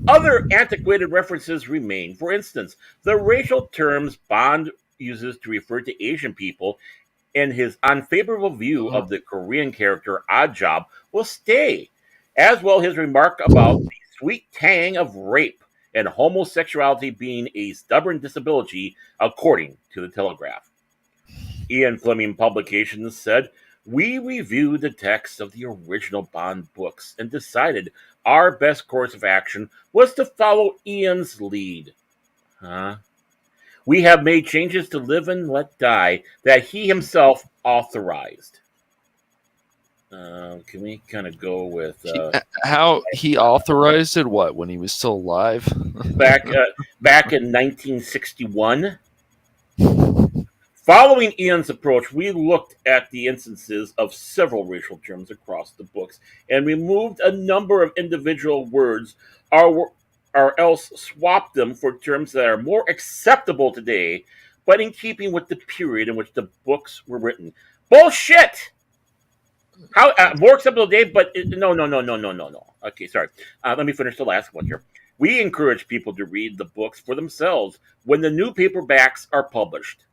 other antiquated references remain. For instance, the racial terms Bond uses to refer to Asian people and his unfavorable view of the Korean character Oddjob will stay, as will his remark about the sweet tang of rape and homosexuality being a stubborn disability, according to the Telegraph. Ian Fleming Publications said, "We reviewed the text of the original Bond books and decided our best course of action was to follow Ian's lead. We have made changes to Live and Let Die that he himself authorized." Can we kind of go with how he authorized it? What, when he was still alive? back in 1961? Following Ian's approach, we looked at the instances of several racial terms across the books and removed a number of individual words or else swapped them for terms that are more acceptable today, but in keeping with the period in which the books were written. Bullshit! How more acceptable today, but no. Okay, sorry. Let me finish the last one here. We encourage people to read the books for themselves when the new paperbacks are published.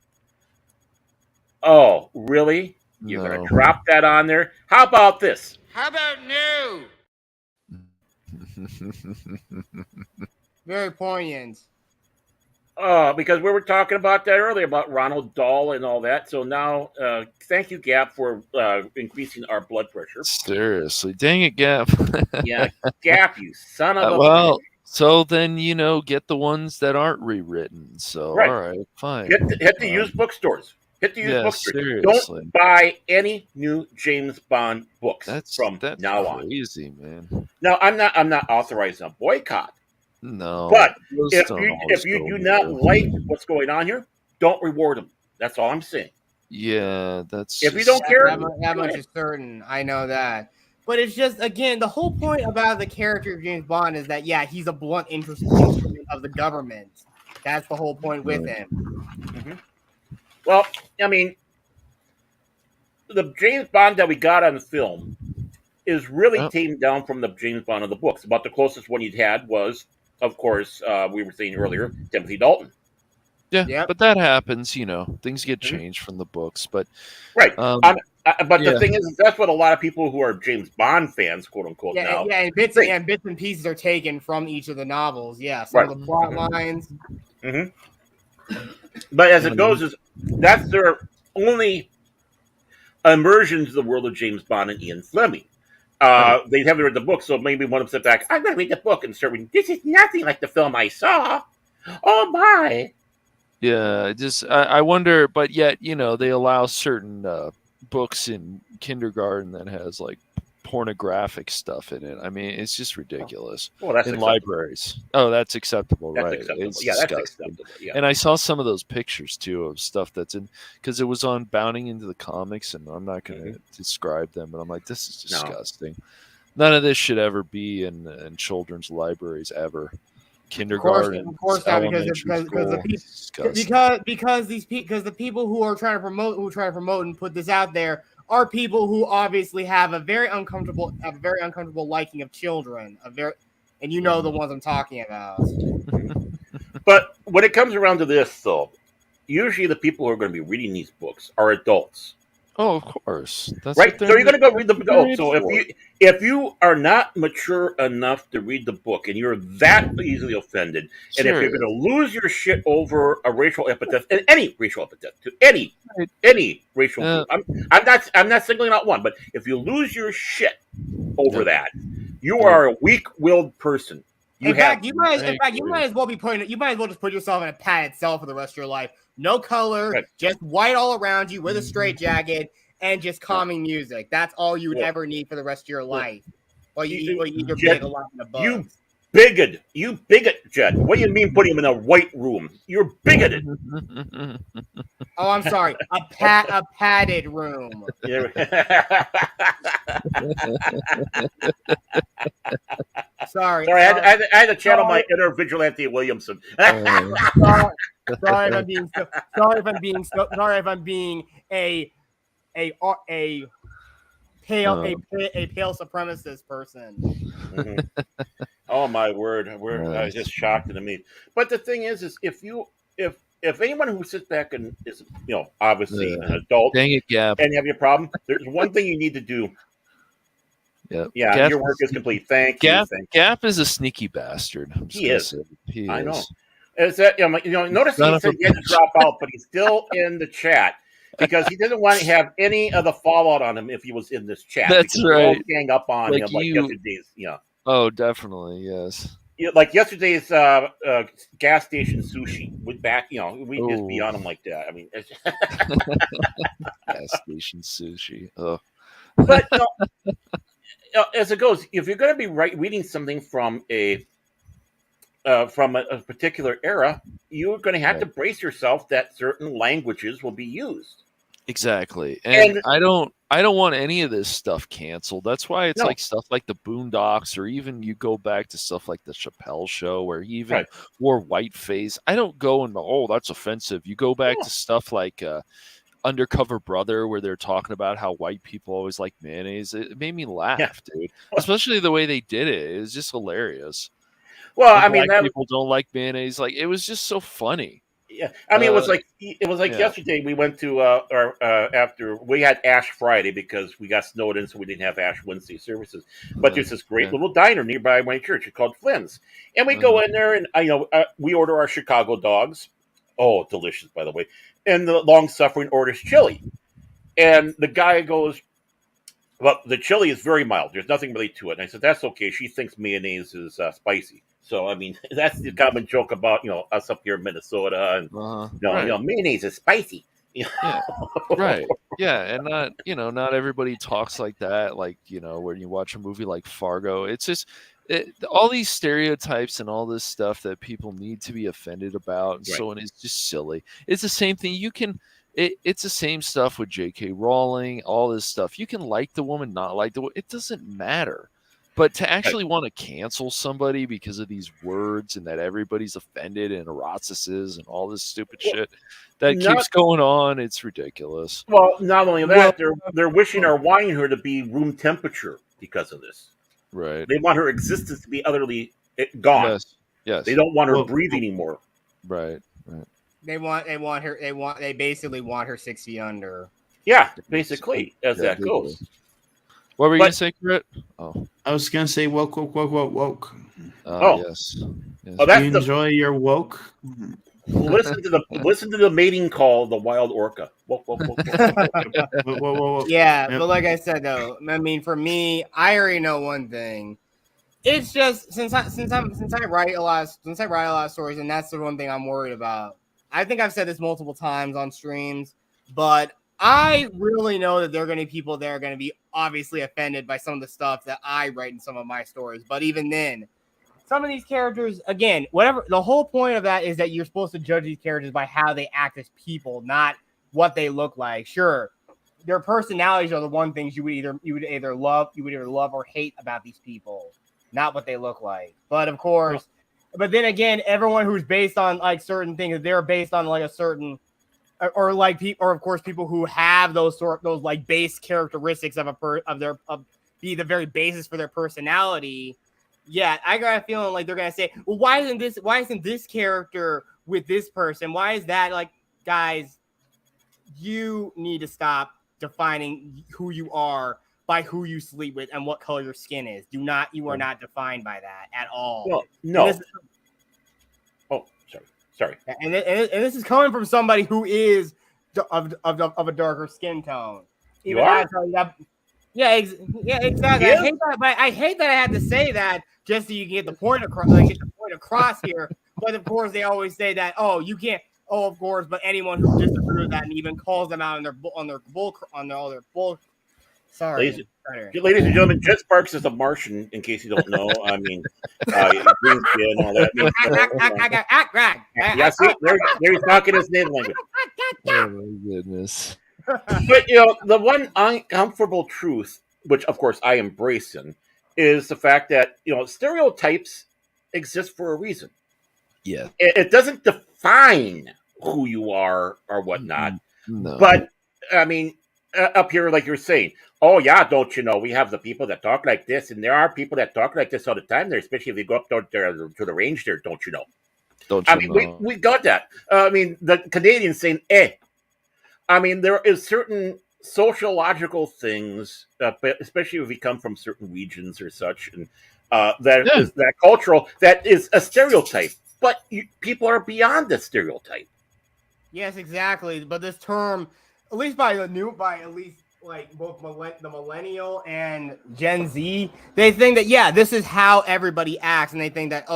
Oh, really? You're going to drop that on there? How about this? How about no? Very poignant. Because we were talking about that earlier about Ronald Dahl and all that. So now, thank you, Gap, for increasing our blood pressure. Seriously, dang it, Gap. Yeah, Gap, you son of a. Well, so then get the ones that aren't rewritten. So Right. all right, fine. Hit the used bookstores. Hit the used bookstores. Seriously. Don't buy any new James Bond books That's now on. Crazy, man. Now, I'm not authorizing a boycott. No, But those if don't you always do go not well. like what's going on here, don't reward them. That's all I'm saying. Yeah, that's. If you don't care, that much is certain. I know that. But it's just, again, the whole point about the character of James Bond is that, yeah, he's a blunt instrument of the government. That's the whole point with him. Mm-hmm. Well, I mean, the James Bond that we got on the film is really tamed down from the James Bond of the books. About the closest one you'd had was, of course, we were saying earlier, Timothy Dalton. Yeah, but that happens. Things get changed from the books, but right. But the thing is, that's what a lot of people who are James Bond fans, quote unquote, now. Yeah, and bits and pieces are taken from each of the novels. Yeah, some of the plot lines. Mm-hmm. But as it goes, that's their only immersion to the world of James Bond and Ian Fleming. They haven't read the book, so maybe one of them sit back, I'm going to read the book and start reading. This is nothing like the film I saw. Oh, my. Yeah, I wonder, but yet, they allow certain books in kindergarten that has like pornographic stuff in it. I mean, it's just ridiculous. Well, that's in acceptable. libraries. Oh, that's acceptable, That's right? acceptable. It's Yeah, that's disgusting. acceptable. Yeah. And I saw some of those pictures too of stuff that's in, because it was on Bounding into the Comics, and I'm not going to describe them, but I'm like, this is disgusting. None of this should ever be in children's libraries ever. Kindergarten, Of course not, because the people who are trying to promote and put this out there are people who obviously have a very uncomfortable liking of children, and you know the ones I'm talking about. But when it comes around to this, though, usually the people who are going to be reading these books are adults. Oh, of course. That's right. So you're going to go read the book. So for. if you are not mature enough to read the book and you're that easily offended, and if you're going to lose your shit over a racial epithet, and any racial epithet to any racial group, I'm not singling out one, but if you lose your shit over that, you are a weak-willed person. You might as well just put yourself in a padded cell for the rest of your life. No color, just white all around you with a straitjacket and just calming music. That's all you would ever need for the rest of your life. Well, you eat your big a lot in the bugs. You bigot, Jed. What do you mean putting him in a white room? You're bigoted. Oh, I'm sorry. A padded room. Sorry, I had to channel my inner Vigilante Williamson. Sorry if I'm being a pale supremacist person. Mm-hmm. Oh my word, I just shocked to me. But the thing is if anyone who sits back and is obviously an adult, dang it, Gap, and you have your problem, there's one thing you need to do. Yep. Yeah, Gap your work is complete. Thank you. Gap is a sneaky bastard. He is. I know. Is. Is that notice he said he had to drop out, but he's still in the chat because he doesn't want to have any of the fallout on him if he was in this chat. That's right. Gang up on him like yesterday's. Oh, definitely, yes. Like yesterday's gas station sushi with back. We just be on him like that. I mean, gas station sushi. Oh, but. As it goes, if you're going to be reading something from a from a particular era, you're going to have to brace yourself that certain languages will be used. Exactly. And And I don't want any of this stuff canceled. That's why it's no, like stuff like the Boondocks, or even you go back to stuff like the Chappelle Show where he even right. wore whiteface. I don't go and oh, that's offensive. You go back to stuff like Undercover Brother, where they're talking about how white people always like mayonnaise. It made me laugh, dude. Especially the way they did it. It was just hilarious. Well, And I mean, black people don't like mayonnaise. Like, it was just so funny. yeah, I mean, it was like Yeah. yesterday. We went to after we had Ash Friday because we got snowed in, so we didn't have Ash Wednesday services. But there's this great little diner nearby my church. It's called Flynn's, and we go in there, and we order our Chicago dogs. Oh, delicious, by the way. And the long suffering orders chili, and the guy goes, "Well, the chili is very mild. There's nothing really to it." And I said, "That's okay. She thinks mayonnaise is spicy." So I mean, that's the common joke about us up here in Minnesota, and right. mayonnaise is spicy. Yeah, right. Yeah, and not everybody talks like that. Like, when you watch a movie like Fargo, it's just all these stereotypes and all this stuff that people need to be offended about, and so on is just silly. It's the same thing. It's the same stuff with J.K. Rowling. All this stuff. You can like the woman, not like the woman. It doesn't matter. But to actually want to cancel somebody because of these words and that everybody's offended and eroticism and all this stupid shit that keeps going on, it's ridiculous. Well, not only that, they're wishing or wanting her to be room temperature because of this. Right. They want her existence to be utterly gone. Yes. They don't want her breathe anymore. Right. They basically want her 6 feet under. Yeah, basically, as that goes. What were you going to say, Crit? Oh, I was going to say woke. Yes. Oh, that's you enjoy your woke. Listen to the mating call of the wild orca. Woke. Yeah, but like I said though, I mean, for me, I already know one thing. It's just since I write a lot of stories, and that's the one thing I'm worried about. I think I've said this multiple times on streams, but I really know that there are going to be people that are going to be obviously offended by some of the stuff that I write in some of my stories. But even then, some of these characters, again, whatever, the whole point of that is that you're supposed to judge these characters by how they act as people, not what they look like. Sure, their personalities are the one things you would either love or hate about these people, not what they look like. But of course, but then again, everyone who's based on like certain things, they're based on like a certain, or of course people who have those like base characteristics of be the very basis for their personality. Yeah, I got a feeling like they're gonna say, well, why isn't this character with this person? Why is that? Like, guys, you need to stop defining who you are by who you sleep with and what color your skin is. You are not defined by that at all. Well, no. Sorry. And this is coming from somebody who is of a darker skin tone. You are? Yeah, exactly. Yeah. I hate that, but I hate that I had to say that just so you can get the point across here. But of course, they always say that, oh, you can't. Oh, of course, but anyone who disagrees with that and even calls them out on their bull. Sorry, ladies and gentlemen, Jet Sparks is a Martian. In case you don't know, I mean, green skin and all that. Yeah, see, there he's talking his native language. Oh my goodness. But the one uncomfortable truth, which of course I embrace is the fact that stereotypes exist for a reason. Yeah, it doesn't define who you are or whatnot. No. But I mean, up here, like you're saying, oh yeah, don't you know we have the people that talk like this, and there are people that talk like this all the time there, especially if you go up there to the range there, don't you know? Don't you I mean, we got that. I mean, the Canadians saying I mean, there is certain sociological things, especially if we come from certain regions or such, and is that cultural, that is a stereotype. But people are beyond the stereotype. Yes, exactly. But this term, at least by like both the millennial and Gen Z, they think that this is how everybody acts, and they think that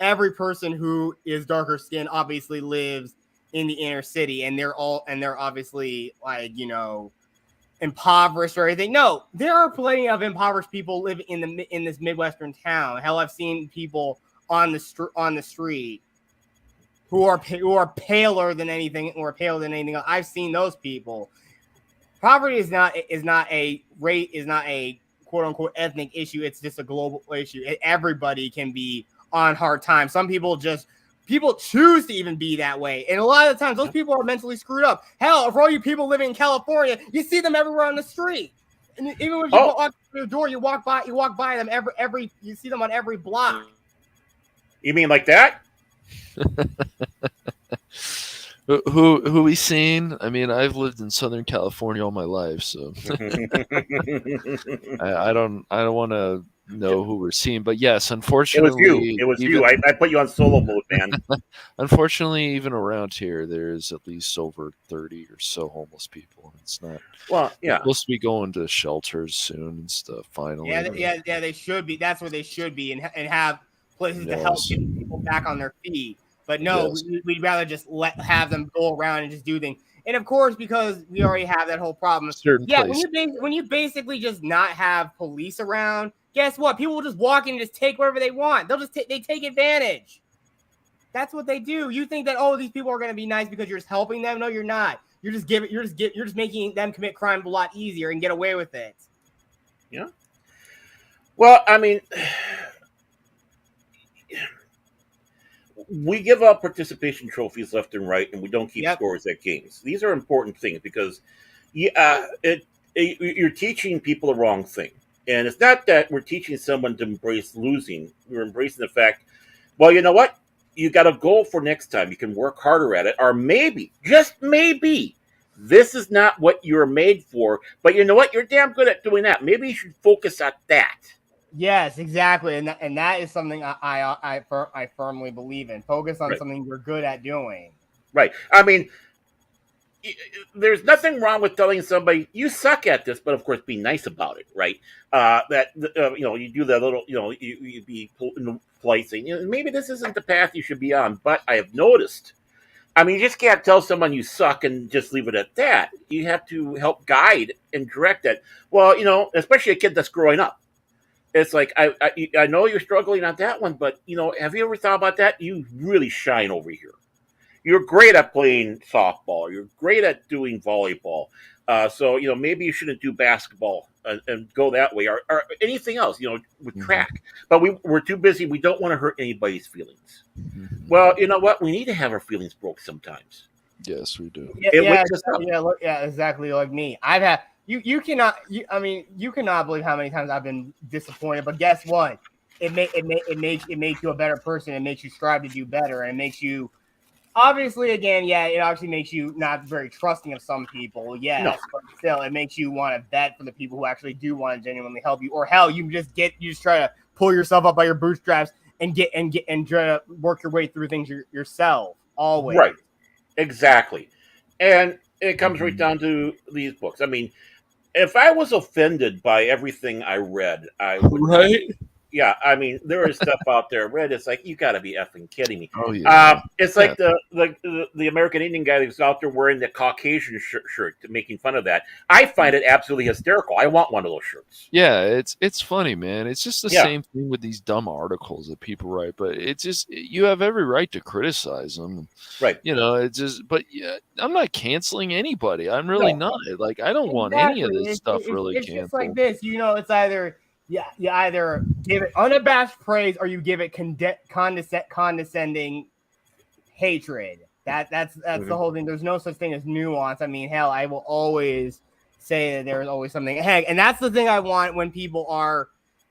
every person who is darker skinned obviously lives in the inner city, and they're obviously like impoverished or anything. No, there are plenty of impoverished people living in this Midwestern town. Hell, I've seen people on the street who are paler than anything else. I've seen those people. Poverty is not a quote unquote ethnic issue. It's just a global issue. Everybody can be on hard times. Some people choose to even be that way, and a lot of the times those people are mentally screwed up. Hell, for all you people living in California, you see them everywhere on the street. And even when you walk through the door, you walk by them you see them on every block. You mean like that? Who we seen? I mean, I've lived in Southern California all my life, so I don't want to know who we're seeing. But yes, unfortunately, it was you. I put you on solo mode, man. Unfortunately, even around here, there's at least over 30 or so homeless people. It's not. Well, yeah. They're supposed to be going to shelters soon and stuff. Finally, Yeah, they should be. That's where they should be, and have places to help get people back on their feet. But no, we'd rather just have them go around and just do things. And of course, because we already have that whole problem. When you basically just not have police around, guess what? People will just walk in and just take whatever they want. They'll just they take advantage. That's what they do. You think that these people are going to be nice because you're just helping them? No, you're not. You're just making them commit crime a lot easier and get away with it. Yeah. Well, I mean, we give out participation trophies left and right, and we don't keep scores at games. These are important things because you're teaching people the wrong thing. And it's not that we're teaching someone to embrace losing. We're embracing the fact, well, you know what? You got a goal for next time. You can work harder at it. Or maybe, just maybe, this is not what you're made for. But you know what? You're damn good at doing that. Maybe you should focus on that. Yes, exactly, and that is something I firmly believe in. Focus on something you're good at doing. Right. I mean, there's nothing wrong with telling somebody you suck at this, but of course, be nice about it, right? You do that little, you be polite, saying, maybe this isn't the path you should be on. But I have noticed. I mean, you just can't tell someone you suck and just leave it at that. You have to help guide and direct that. Well, especially a kid that's growing up. It's like, I know you're struggling on that one, but, have you ever thought about that? You really shine over here. You're great at playing softball. You're great at doing volleyball. So, maybe you shouldn't do basketball and go that way or anything else, with track. But we're too busy. We don't want to hurt anybody's feelings. Well, you know what? We need to have our feelings broke sometimes. Yes, we do. Yeah, exactly like me. I've had... You cannot believe how many times I've been disappointed. But guess what? It makes you a better person. It makes you strive to do better, and it makes you obviously it actually makes you not very trusting of some people. Yes, but still, it makes you want to bet for the people who actually do want to genuinely help you. Or hell, you just try to pull yourself up by your bootstraps and try to work your way through things yourself. Always, right? Exactly, and it comes right down to these books. I mean, if I was offended by everything I read, I would. Right? Yeah, I mean, there is stuff out there read. It's like, you got to be effing kidding me. Oh yeah. It's like the American Indian guy who's out there wearing the Caucasian shirt, making fun of that. I find it absolutely hysterical. I want one of those shirts. Yeah, it's funny, man. It's just the same thing with these dumb articles that people write, but it's just, you have every right to criticize them. Right. It's just, but I'm not canceling anybody. I'm really not. Like, I don't want any of this stuff really canceled. It's just like this, it's either you either give it unabashed praise or you give it condescending hatred. That's the whole thing. There's no such thing as nuance. I mean, hell, I will always say that there's always something. Heck, and that's the thing I want when people are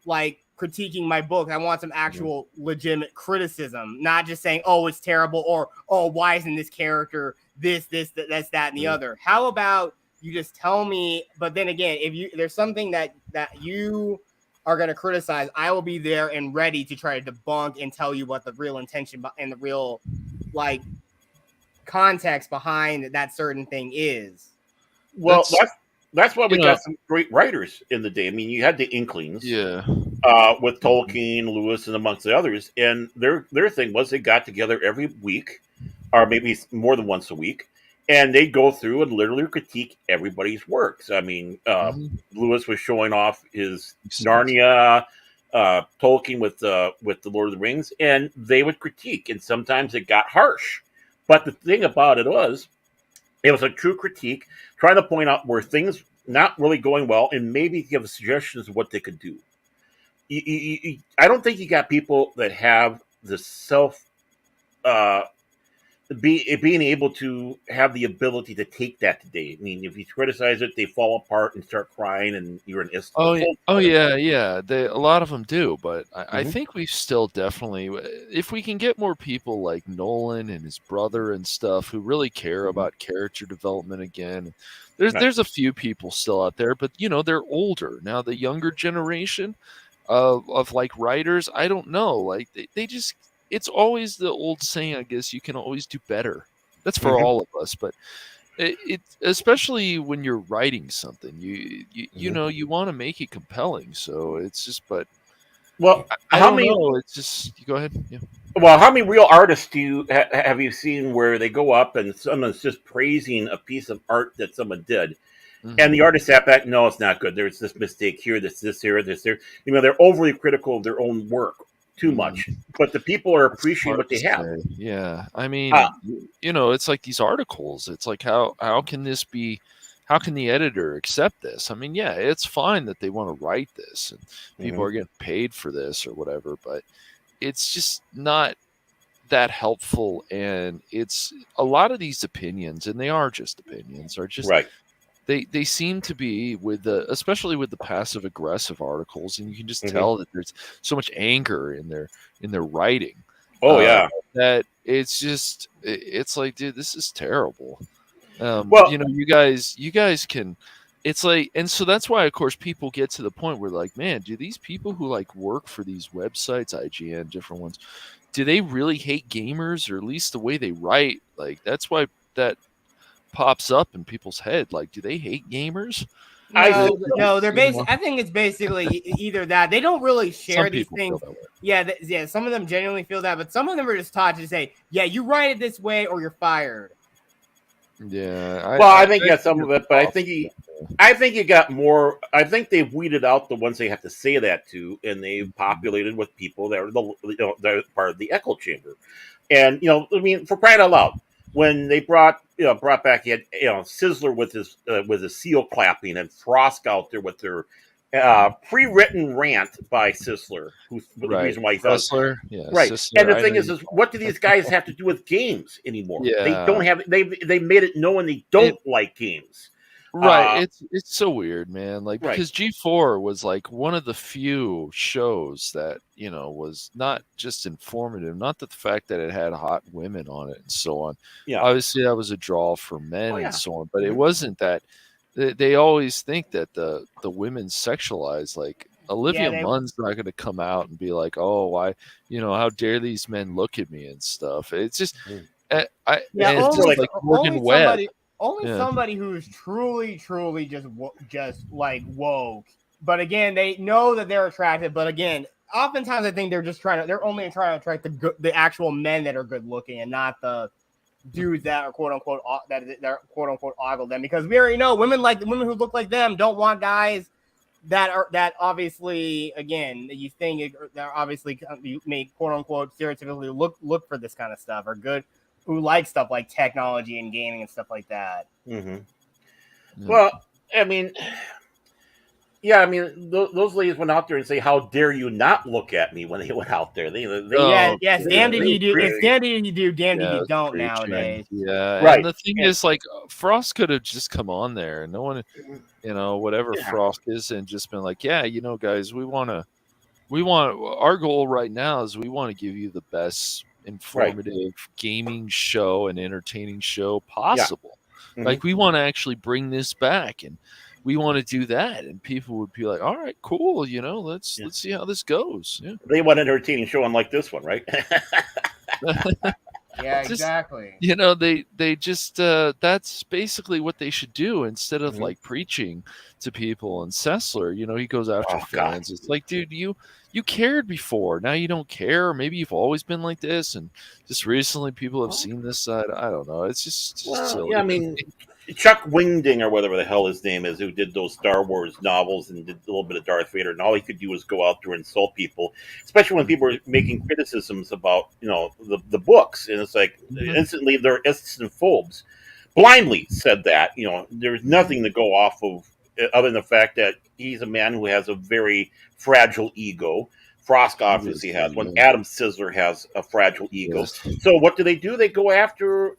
like critiquing my book. I want some actual legitimate criticism, not just saying, "Oh, it's terrible," or "Oh, why isn't this character this, that, and the other." How about you just tell me? But then again, if there's something that you are going to criticize, I will be there and ready to try to debunk and tell you what the real intention and the real context behind that certain thing is. Well, that's why we got some great writers in the day. I mean, you had the Inklings, with Tolkien, Lewis, and amongst the others, and their thing was they got together every week, or maybe more than once a week, and they'd go through and literally critique everybody's works. I mean, Lewis was showing off his Narnia, Tolkien with the Lord of the Rings, and they would critique, and sometimes it got harsh. But the thing about it was a true critique, trying to point out where things not really going well, and maybe give suggestions of what they could do. I don't think you got people that have the self uh, being able to have the ability to take that today. I mean, if you criticize it, they fall apart and start crying, and you're an Oh yeah, yeah. A lot of them do, but I Mhm. think we still definitely, if we can get more people like Nolan and his brother and stuff who really care about character development again. Right. There's a few people still out there, but they're older now. The younger generation of like writers, I don't know. Like they just, it's always the old saying, I guess, you can always do better. That's for Mhm. all of us, but it especially when you're writing something, you know, you want to make it compelling. So it's just, but Well, I how don't many? know. It's just, you go ahead. Yeah. Well, how many real artists do you have you seen where they go up and someone's just praising a piece of art that someone did, and the artist sat back, no, it's not good. There's this mistake here, this here, this there. You know, they're overly critical of their own work too much, but the people are It's appreciating hard what to they have. say. Yeah, I Uh, mean, you know, it's like these articles. It's like how can this be? How can the editor accept this? I mean, yeah, it's fine that they want to write this and people Mhm. are getting paid for this or whatever, but it's just not that helpful. And it's a lot of these opinions, and they are just opinions, are just Right. they seem to be with the, especially with the passive aggressive articles, and you can just Mhm. tell that there's so much anger in their writing, Oh yeah. that it's just it's like, dude, this is terrible. You Well, know, you guys can, it's like, and so that's why of course people get to the point where like, man, do these people who like work for these websites, IGN, different ones, do they really hate gamers? Or at least the way they write, like that's why that pops up in people's head. Like, do they hate gamers? I No, think so. no, they're You know? basic. I think it's basically either that they don't really share Some these people feel things. that way. Yeah, yeah. Some of them genuinely feel that, but some of them are just taught to say, "Yeah, you write it this way, or you're fired." Yeah, Well, I I think think some of it, but I think you got more. I think they've weeded out the ones they have to say that to, and they've populated with people that are they're part of the echo chamber. And I mean, for crying out loud, when they brought back, you had Sizzler with his seal clapping, and Frost out there with their pre-written rant by Sizzler, who's the right. reason why he thought Fressler, yeah, right. And Sisler. the I know thing you. is what do these guys have to do with games anymore? They Yeah, don't have. They made it known they it don't like games. right. Uh, It's so weird, man. Like, right. because G4 was like one of the few shows that, you know, was not just informative, not that the fact that it had hot women on it and so on. Yeah. Obviously, that was a draw for men Oh and yeah. so on, but it Mhm. wasn't that. They always think that the women sexualize. Like, Yeah, Olivia they. Munn's not going to come out and be like, "Oh, why, you know, how dare these men look at me and stuff." It's just, Mhm. I Yeah, and it's More just like like Morgan Webb. only Yeah, somebody who's truly just like woke. But again, they know that they're attractive. But again, oftentimes I think they're only trying to attract the actual men that are good looking, and not the dudes that are quote unquote that are quote unquote ogle them, because we already know women who look like them don't want guys that obviously, again, you think that obviously you may quote unquote stereotypically look for this kind of stuff, or good, who like stuff like technology and gaming and stuff like that. Mhm. yeah. Well, I mean, yeah, I mean, those ladies went out there and say, "How dare you not look at me?" When they went out there, Yeah, Oh, yes, yeah. damn did he do? It's damn did he do, damn did Yeah, he it was don't preaching. nowadays. Yeah, and right. the thing And, is, like, Frost could have just come on there, and no one, you know, whatever yeah. Frost is, and just been like, yeah, you know, guys, we want, our goal right now is we want to give you the best Right. informative gaming show and entertaining show Yeah. possible. Mhm. Like, we want to actually bring this back, and we want to do that, and people would be like, all right, cool, you know, let's Yeah. see how this goes. Yeah. They want an entertaining show unlike this one, right? Yeah, Just, exactly. you know, they just, that's basically what they should do instead of Mhm. like preaching to people. And Sessler, you know, he goes after Oh God. fans. It's like, dude, you cared before, now you don't care. Or maybe you've always been like this, and just recently people have seen this side. I don't know, it's just Well, silly yeah, I to mean, me. Chuck Wingding or whatever the hell his name is, who did those Star Wars novels and did a little bit of Darth Vader, and all he could do was go out there and insult people, especially when people were making criticisms about the books, and it's like instantly they're phobes. Blindly said that there's nothing to go off of other than the fact that he's a man who has a very fragile ego. Frost obviously has one. Adam Sizzler has a fragile ego. So what do? They go after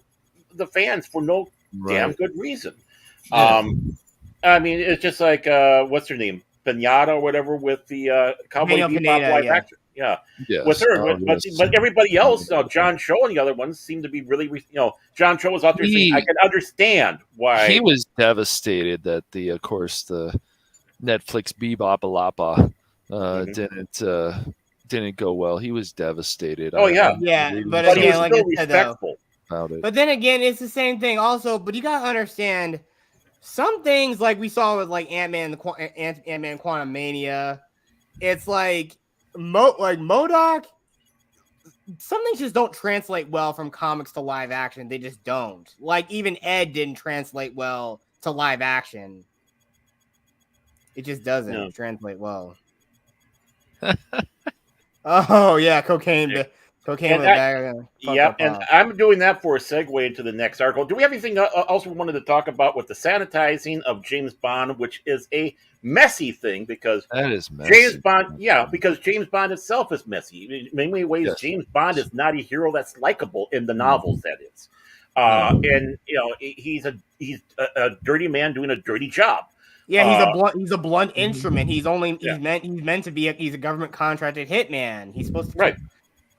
the fans for no damn good reason. Yeah. I mean, it's just like what's her name, Pinata or whatever, with the Cowboy Daniel Bebop Pineda, live yeah. action. Yeah, Yes. with her, Oh, but yes. everybody else, John Cho and the other ones seem to be really, John Cho was out there saying, "I can understand why." He was devastated that of course, the Netflix Bebop Alapa didn't go well. He was devastated. Oh yeah, Yeah, but he was again, like still I said, though, respectful about it. but then again, it's the same thing also. But you gotta understand some things, like we saw with like Ant-Man and Quantum Mania. It's like MODOK. Some things just don't translate well from comics to live action. They just don't. Like even Ed didn't translate well to live action. It just doesn't translate well. Oh yeah, cocaine with a bag. Yeah, and I'm doing that for a segue into the next article. Do we have anything else we wanted to talk about with the sanitizing of James Bond, which is a messy thing because that is messy. James Bond, because James Bond itself is messy. In many ways, James Bond is not a hero that's likable in the novels. That is, and he's a dirty man doing a dirty job. Yeah, he's a blunt instrument. He's meant to be he's a government contracted hitman. He's supposed to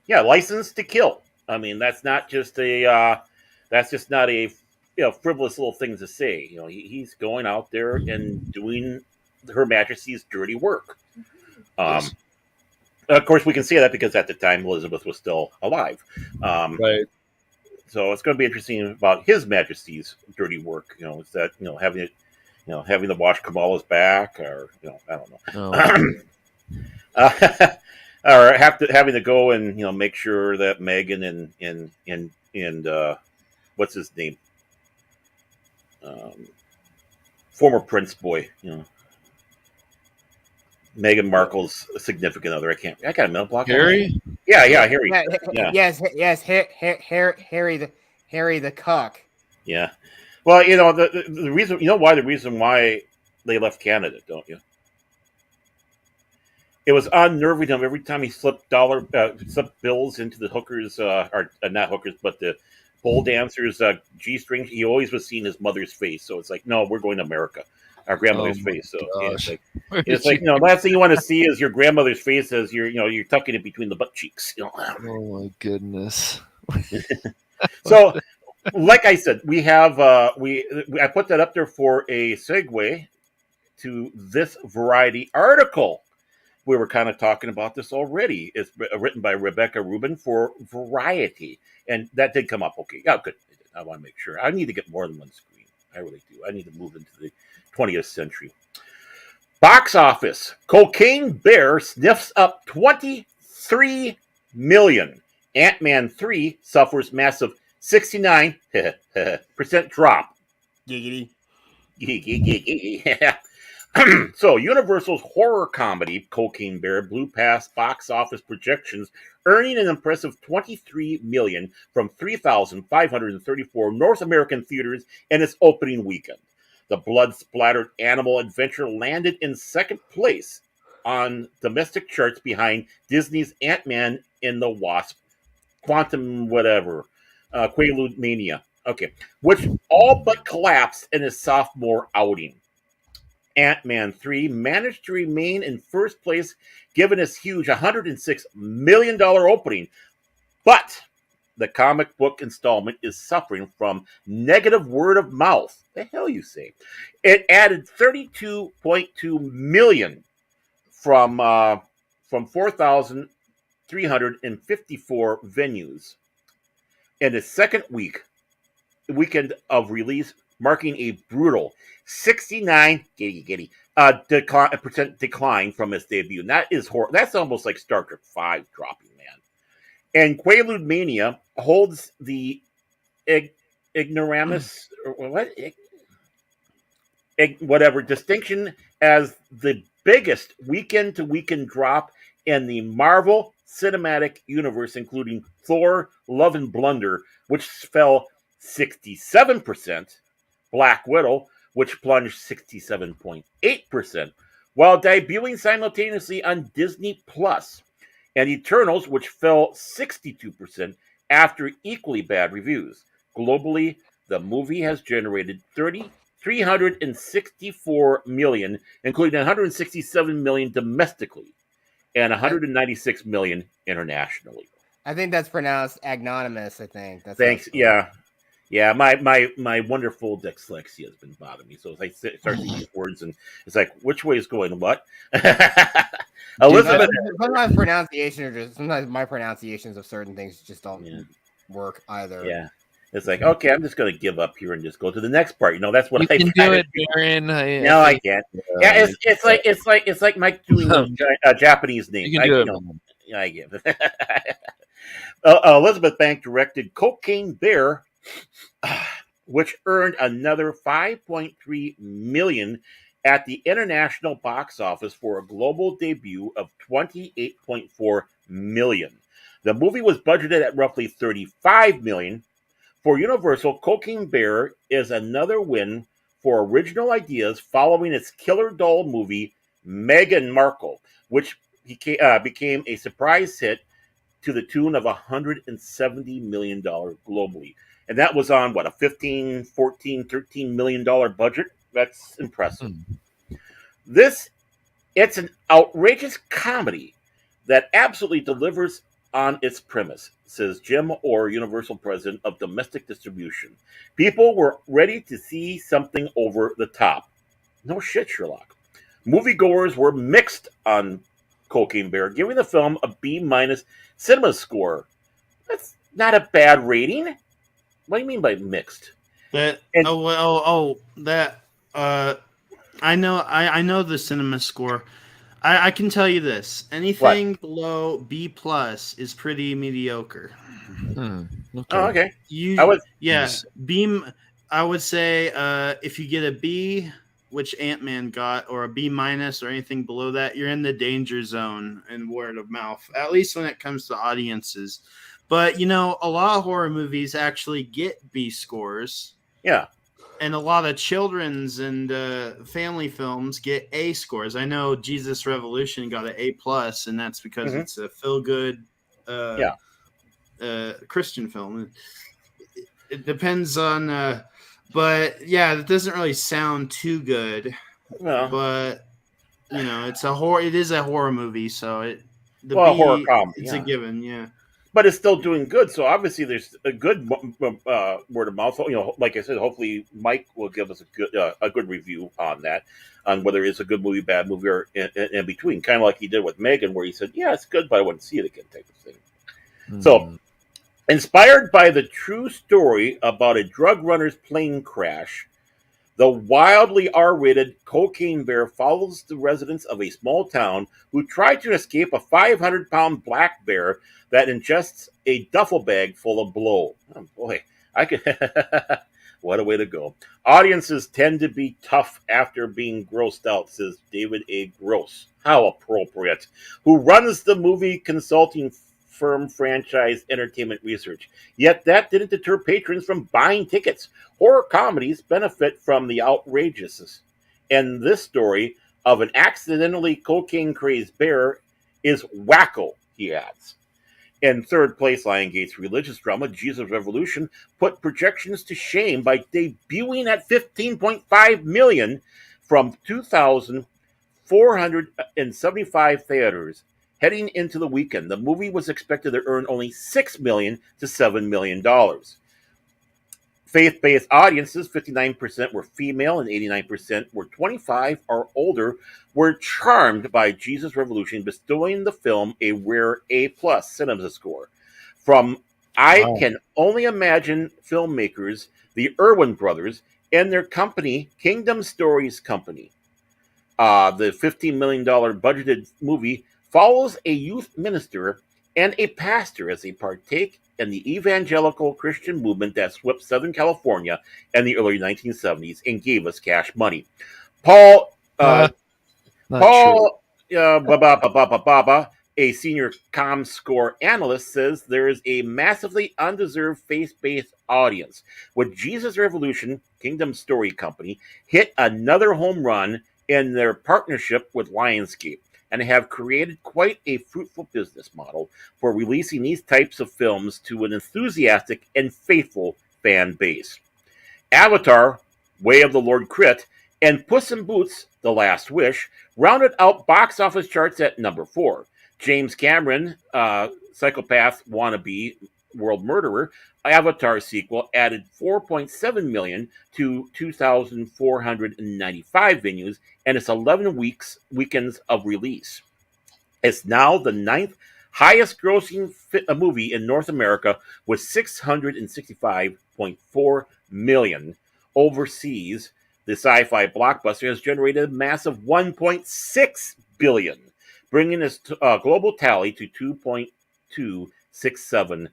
Yeah, licensed to kill. I mean, that's not just a frivolous little thing to say. He's going out there and doing Her Majesty's dirty work. Yes. Of course, we can say that because at the time Elizabeth was still alive. Right. So it's going to be interesting about His Majesty's dirty work. Is that having to wash Kamala's back, or I don't know. Or having to go and make sure that Meghan and what's his name, former Prince boy, Meghan Markle's significant other. I got a mental block. Harry. Yeah, Harry. Yes, Harry the cuck. Yeah. Well, the reason the reason why they left Canada, don't you? It was unnerving him every time he slipped bills into the hookers, or not hookers, but the pole dancers' G-string. He always was seeing his mother's face. So it's like, no, we're going to America. Our grandmother's face. So it's like last thing you want to see is your grandmother's face as you're tucking it between the butt cheeks. Oh my goodness. So, like I said, we have I put that up there for a segue to this Variety article. We were kind of talking about this already. It's written by Rebecca Rubin for Variety, and that did come up. Okay, yeah, good. I want to make sure. I need to get more than one screen. I really do. I need to move into the 20th century. Box office: Cocaine Bear sniffs up 23 million. Ant-Man 3 suffers massive 69% drop. Giggity. So, Universal's horror comedy Cocaine Bear blew past box office projections, earning an impressive $23 million from 3,534 North American theaters in its opening weekend. The blood-splattered animal adventure landed in second place on domestic charts behind Disney's Ant-Man and the Wasp, Quantum whatever, Quaalude Mania, which all but collapsed in his sophomore outing. Ant-Man 3 managed to remain in first place given his huge $106 million opening, but the comic book installment is suffering from negative word of mouth. The hell you say? It added $32.2 million from 4,354 venues in the second weekend of release, marking a brutal 69% decline from its debut. And that is that's almost like Star Trek V dropping, man. And Quaalude Mania holds the ignoramus. What? whatever distinction as the biggest weekend-to-weekend drop in the Marvel Cinematic Universe, including Thor: Love and Blunder, which fell 67%, Black Widow, which plunged 67.8%, while debuting simultaneously on Disney Plus, and Eternals, which fell 62% after equally bad reviews. Globally, the movie has generated 364 million, including 167 million domestically and 196 million internationally. I think that's pronounced agnonymous. I think that's Thanks. Yeah. My wonderful dyslexia has been bothering me. So as I start to use words, and it's like, which way is going what? Elizabeth. Sometimes pronunciation or just sometimes my pronunciations of certain things just don't work either. Yeah. It's like, okay, I'm just going to give up here and just go to the next part. You know, that's what You can do it, Darren. No, I can't. Yeah, it's like Mike doing Japanese names. You can do it. Yeah, I get it. Elizabeth Bank directed Cocaine Bear, which earned another 5.3 million at the international box office for a global debut of 28.4 million. The movie was budgeted at roughly 35 million. For Universal, Cocaine Bear is another win for original ideas following its killer doll movie Meghan Markle, which became a surprise hit to the tune of $170 million globally. And that was on, what, a $15, $14, $13 million budget? That's impressive. It's an outrageous comedy that absolutely delivers on its premise, says Jim Orr, Universal President of Domestic Distribution. People were ready to see something over the top. No shit, Sherlock. Moviegoers were mixed on Cocaine Bear, giving the film a B- cinema score. That's not a bad rating. What do you mean by mixed? I know the cinema score. I can tell you this: anything below B+ is pretty mediocre. Okay. Oh, okay. B. I would say if you get a B, which Ant-Man got, or a B- or anything below that, you're in the danger zone in word of mouth. At least when it comes to audiences. But a lot of horror movies actually get B scores. Yeah. And a lot of children's and family films get A scores. I know Jesus Revolution got an A+, and that's because it's a feel-good Christian film. It depends on, but yeah, it doesn't really sound too good. No. But it's a horror. It is a horror movie, so horror comedy. It's a given, yeah. But it's still doing good, so obviously there's a good word of mouth. Like I said, hopefully Mike will give us a good review on that, on whether it's a good movie, bad movie, or in between. Kind of like he did with Megan, where he said, "Yeah, it's good, but I wouldn't see it again," type of thing. So, inspired by the true story about a drug runner's plane crash, the wildly R-rated Cocaine Bear follows the residents of a small town who try to escape a 500-pound black bear that ingests a duffel bag full of blow. Oh boy, what a way to go. Audiences tend to be tough after being grossed out, says David A. Gross. How appropriate. Who runs the movie consulting firm Franchise Entertainment Research. Yet that didn't deter patrons from buying tickets. Horror comedies benefit from the outrageous. And this story of an accidentally cocaine-crazed bear is wacko, he adds. In third place, Lionsgate's religious drama, Jesus Revolution, put projections to shame by debuting at 15.5 million from 2,475 theaters. Heading into the weekend, the movie was expected to earn only $6 million to $7 million. Faith-based audiences, 59% were female and 89% were 25 or older, were charmed by Jesus Revolution, bestowing the film a rare A+ cinema score. I Can Only Imagine filmmakers, the Irwin brothers, and their company, Kingdom Stories Company. The $15 million budgeted movie follows a youth minister and a pastor as they partake in the evangelical Christian movement that swept Southern California in the early 1970s and gave us cash money. Paul, Not true. Paul, a senior ComScore analyst, says there is a massively undeserved faith-based audience. With Jesus Revolution, Kingdom Story Company hit another home run in their partnership with Lionsgate and have created quite a fruitful business model for releasing these types of films to an enthusiastic and faithful fan base. Avatar, Way of the Lord Crit, and Puss in Boots, The Last Wish, rounded out box office charts at number 4. James Cameron, Psychopath Wannabe World Murderer, Avatar sequel added 4.7 million to 2,495 venues and its 11 weekends of release. It's now the 9th highest grossing movie in North America with 665.4 million. Overseas, the sci-fi blockbuster has generated a massive 1.6 billion, bringing its global tally to 2.267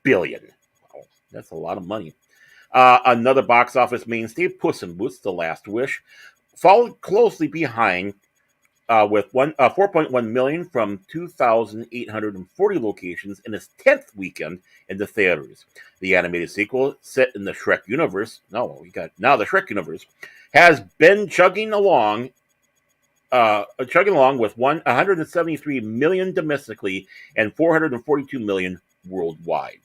billion. Wow, that's a lot of money. Another box office mainstay, Puss in Boots: The Last Wish, followed closely behind with 4.1 million from 2,840 locations in its 10th weekend in the theaters. The animated sequel, set in the Shrek universe, the Shrek universe, has been chugging along with 173 million domestically and 442 million worldwide.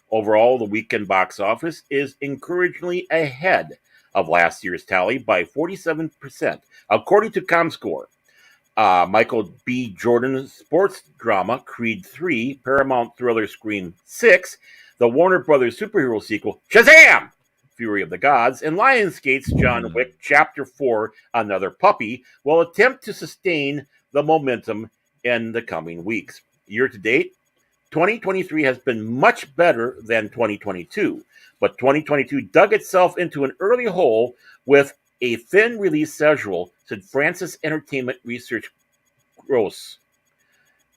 Overall, the weekend box office is encouragingly ahead of last year's tally by 47%, according to ComScore. Michael B. Jordan's sports drama Creed 3, Paramount thriller Scream 6, the Warner Brothers superhero sequel Shazam! Fury of the Gods, and Lionsgate's John Wick Chapter 4, Another Puppy, will attempt to sustain the momentum in the coming weeks. Year to date, 2023 has been much better than 2022, but 2022 dug itself into an early hole with a thin release schedule, said Francis Entertainment Research Gross.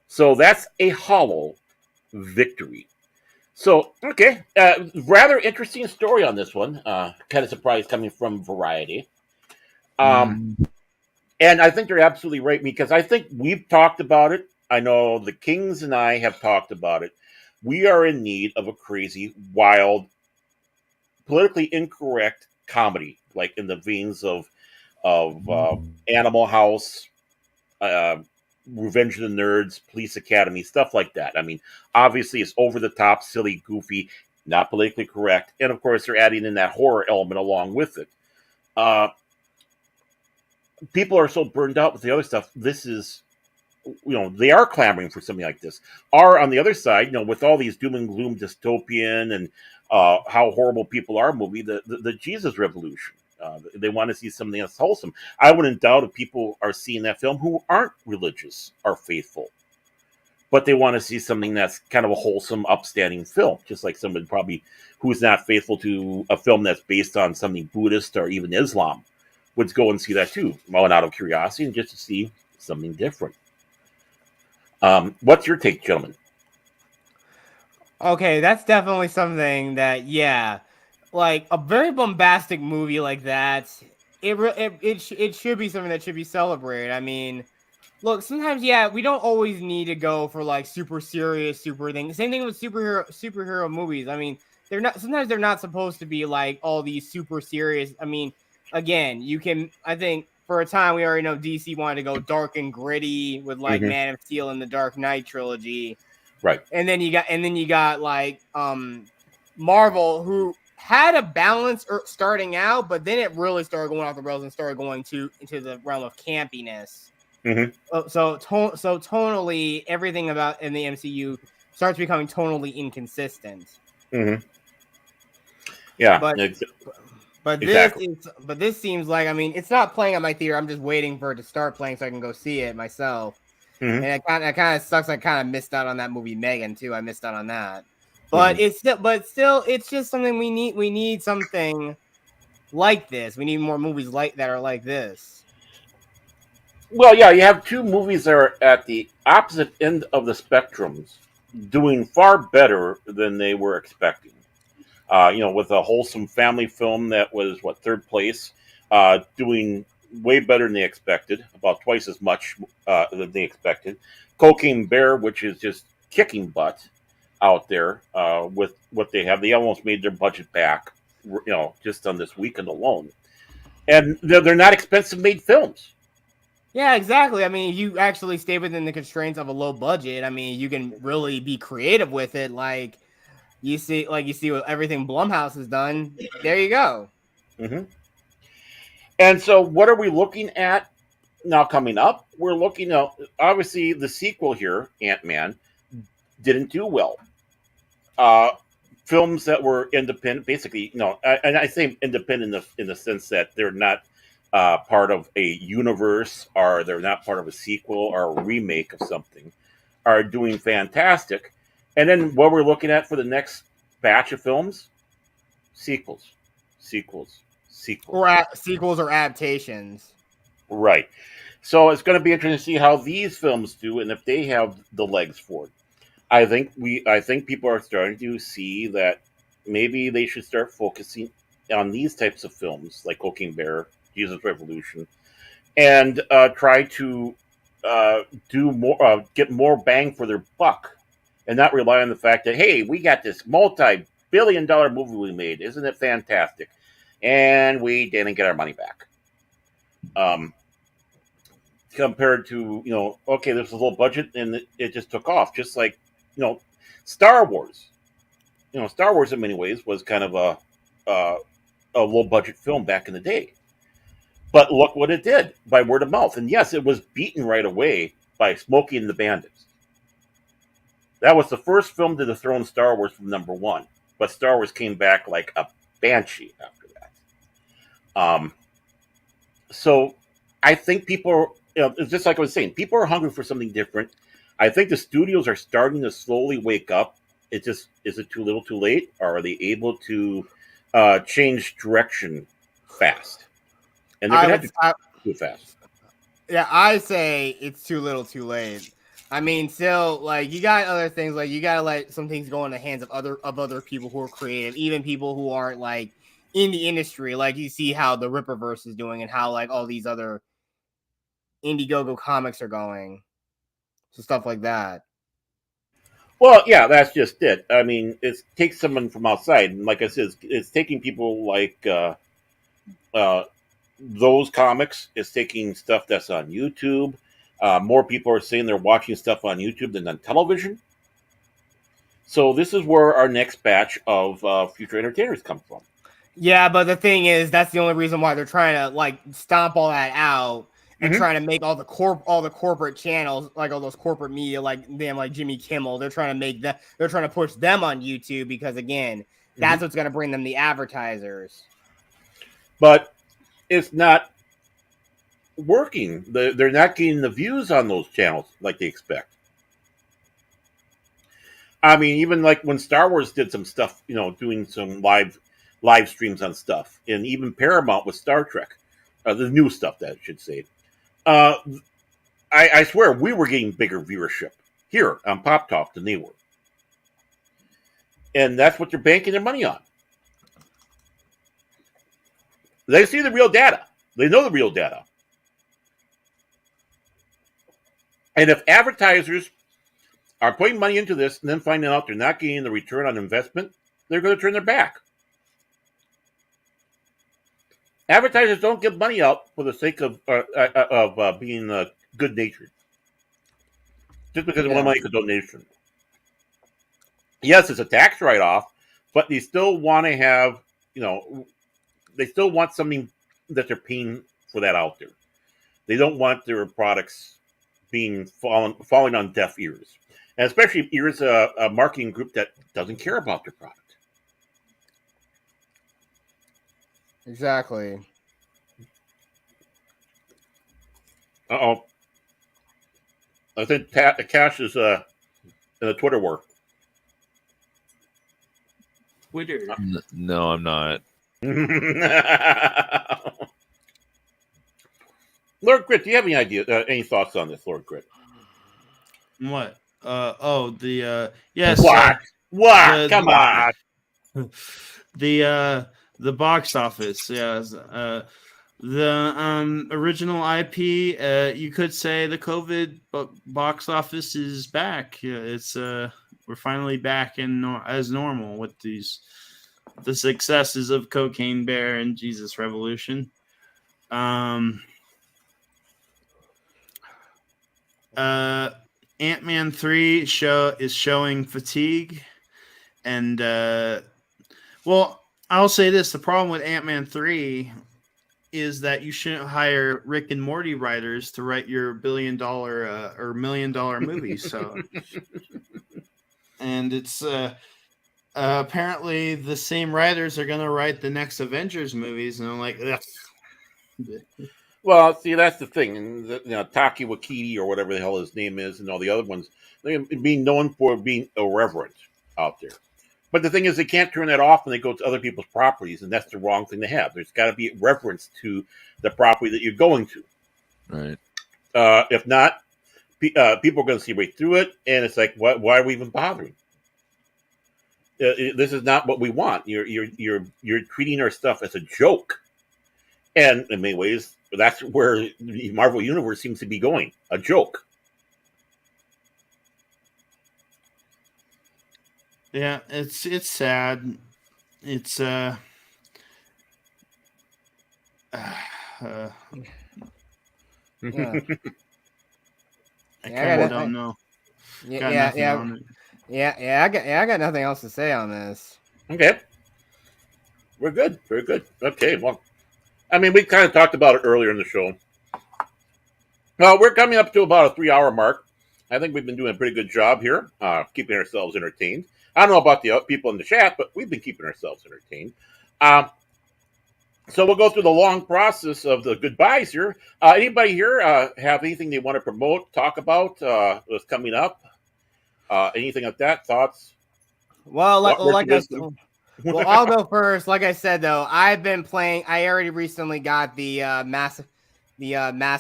So that's a hollow victory. So, okay, rather interesting story on this one. Kind of surprised coming from Variety. And I think they're absolutely right, because I think we've talked about it. I know the Kings and I have talked about it. We are in need of a crazy, wild, politically incorrect comedy, like in the veins of Animal House, Revenge of the Nerds, Police Academy, stuff like that. I mean, obviously it's over the top, silly, goofy, not politically correct, and of course they're adding in that horror element along with it. People are so burned out with the other stuff. This is, they are clamoring for something like this. Or on the other side, with all these doom and gloom dystopian and how horrible people are movie, the Jesus Revolution. They want to see something that's wholesome. I wouldn't doubt if people are seeing that film who aren't religious or faithful, but they want to see something that's kind of a wholesome, upstanding film, just like somebody probably who's not faithful to a film that's based on something Buddhist or even Islam would go and see that too, well, out of curiosity and just to see something different. What's your take, gentlemen? Okay, that's definitely something that, like a very bombastic movie like that, it should be something that should be celebrated. I mean, look, sometimes we don't always need to go for like super serious, super thing. Same thing with superhero movies. I mean, sometimes they're not supposed to be like all these super serious. I mean, again, I think for a time we already know DC wanted to go dark and gritty with like Man of Steel and the Dark Knight trilogy. Right. And then you got like Marvel, who had a balance starting out, but then it really started going off the rails and started going into the realm of campiness. So tonally, everything about in the MCU starts becoming tonally inconsistent. Yeah, but exactly. this seems like, I mean, it's not playing at my theater. I'm just waiting for it to start playing so I can go see it myself. And it kind of sucks. I kind of missed out on that movie Megan too. I missed out on that. But it's still, it's just something we need. We need something like this. We need more movies like that are like this. Well, yeah, you have two movies that are at the opposite end of the spectrums doing far better than they were expecting. With a wholesome family film that was third place, doing way better than they expected, about twice as much than they expected. Cocaine Bear, which is just kicking butt out there with what they have. They almost made their budget back, just on this weekend alone. And they're not expensive made films. Yeah, exactly. I mean, you actually stay within the constraints of a low budget. I mean, you can really be creative with it. Like you see what everything Blumhouse has done. There you go. Mm-hmm. And so, what are we looking at now coming up? We're looking at, obviously, the sequel here, Ant-Man, didn't do well. Films that were independent, basically, and I say independent in the sense that they're not part of a universe, or they're not part of a sequel or a remake of something, are doing fantastic. And then what we're looking at for the next batch of films, sequels. Or sequels or adaptations. Right. So it's going to be interesting to see how these films do and if they have the legs for it. I think people are starting to see that maybe they should start focusing on these types of films like Cocaine Bear, Jesus Revolution, and try to do more, get more bang for their buck, and not rely on the fact that, hey, we got this multi-billion-dollar movie we made, isn't it fantastic? And we didn't get our money back. Compared to, okay, there's a little budget and it just took off, just like Star Wars. Star Wars in many ways was kind of a low budget film back in the day, but look what it did by word of mouth. And yes, it was beaten right away by Smokey and the Bandits. That was the first film to dethrone Star Wars from number one, but Star Wars came back like a banshee after that. So I think people, it's just like I was saying, people are hungry for something different. I think the studios are starting to slowly wake up. It just, is it too little too late? Or are they able to change direction fast? And they're going to have to do fast. Yeah, I say it's too little too late. I mean, still, like, you got other things, like, you got to let some things go in the hands of other people who are creative, even people who aren't, like, in the industry. Like, you see how the Ripperverse is doing and how, like, all these other Indiegogo comics are going. So stuff like that. Well, yeah, that's just it. I mean, it takes someone from outside. And like I said, it's taking people like those comics. It's taking stuff that's on YouTube. More people are saying they're watching stuff on YouTube than on television. So this is where our next batch of future entertainers come from. Yeah, but the thing is, that's the only reason why they're trying to, like, stomp all that out and trying to make all the corporate channels, like all those corporate media, like them, like Jimmy Kimmel. They're trying to make that. They're trying to push them on YouTube because, again, that's what's going to bring them the advertisers. But it's not working. They're not getting the views on those channels like they expect. I mean, even like when Star Wars did some stuff, doing some live streams on stuff, and even Paramount with Star Trek, the new stuff, that I should say. I swear we were getting bigger viewership here on PopTalk than they were, and that's what they're banking their money on. They see the real data. They know the real data. And if advertisers are putting money into this and then finding out they're not getting the return on investment, they're going to turn their back. Advertisers don't give money out for the sake of being good-natured. Just because they want to make a donation. Yes, it's a tax write-off, but they still want to have, they still want something that they're paying for that out there. They don't want their products being falling on deaf ears. And especially if ears a marketing group that doesn't care about their product. Exactly. Uh-oh. I think Cash is in a Twitter war. Twitter. No, I'm not. Lord Grit, do you have any idea, any thoughts on this, Lord Grit? What? Yes. What? Come on. The box office. Yes. The original IP. You could say the COVID box office is back. Yeah, it's we're finally back as normal with the successes of Cocaine Bear and Jesus Revolution. Ant-Man 3 is showing fatigue, and well, I'll say this: the problem with Ant-Man 3 is that you shouldn't hire Rick and Morty writers to write your $1 billion or $1 million movies. So, and it's apparently the same writers are going to write the next Avengers movies, and I'm like, ugh. Well, see, that's the thing. And Taki Wakiti or whatever the hell his name is, and all the other ones, they're being known for being irreverent out there. But the thing is, they can't turn that off when they go to other people's properties, and that's the wrong thing to have. There's got to be reverence to the property that you're going to. Right. If not, people are going to see right through it, and it's like, why are we even bothering? This is not what we want. You're treating our stuff as a joke, and in many ways, that's where the Marvel Universe seems to be going, a joke. Yeah, it's sad. It's Yeah. I Yeah, kind of don't know. Got nothing on it. I got nothing else to say on this. Okay. We're good. Very good. Okay. Well, I mean, we kind of talked about it earlier in the show. Well, we're coming up to about a 3-hour mark. I think we've been doing a pretty good job here, keeping ourselves entertained. I don't know about the people in the chat, but we've been keeping ourselves entertained. So we'll go through the long process of the goodbyes here. Anybody here have anything they want to promote, talk about what's coming up? Anything like that? Thoughts? Well, I'll go first. Like I said, though, I've been playing. I already recently got the Mass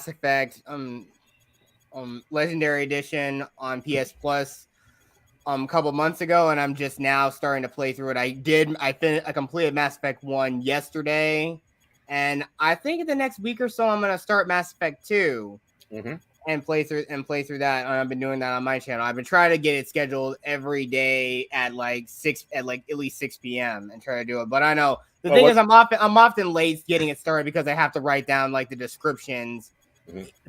Effect Legendary Edition on PS Plus a couple months ago, and I'm just now starting to play through it. I completed Mass Effect 1 yesterday, and I think in the next week or so I'm gonna start Mass Effect 2 and play through that. And I've been doing that on my channel. I've been trying to get it scheduled every day at at least 6 p.m. and try to do it. But I know the thing is I'm often late getting it started because I have to write down like the descriptions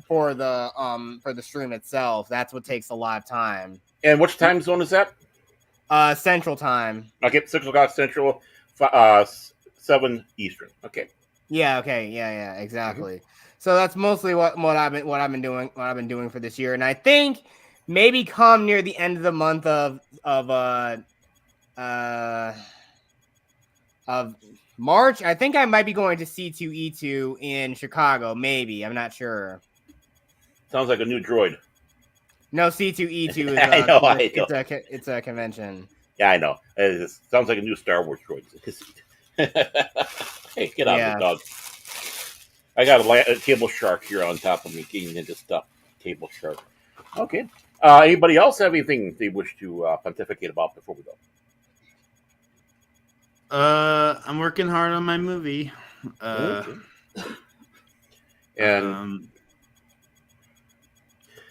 for the stream itself. That's what takes a lot of time. And which time zone is that? Central time. Okay, 6 o'clock Central, 7 Eastern. Okay. Yeah. Okay. Yeah. Exactly. So that's mostly what I've been doing for this year, and I think maybe come near the end of the month of March, I think I might be going to C2E2 in Chicago. Maybe, I'm not sure. Sounds like a new droid. No, C2E2 is I know. It's a convention. Yeah, I know. It sounds like a new Star Wars droid. Hey, get out of the dog. I got a table shark here on top of me getting into stuff. Table shark. Okay. Anybody else have anything they wish to pontificate about before we go? I'm working hard on my movie. And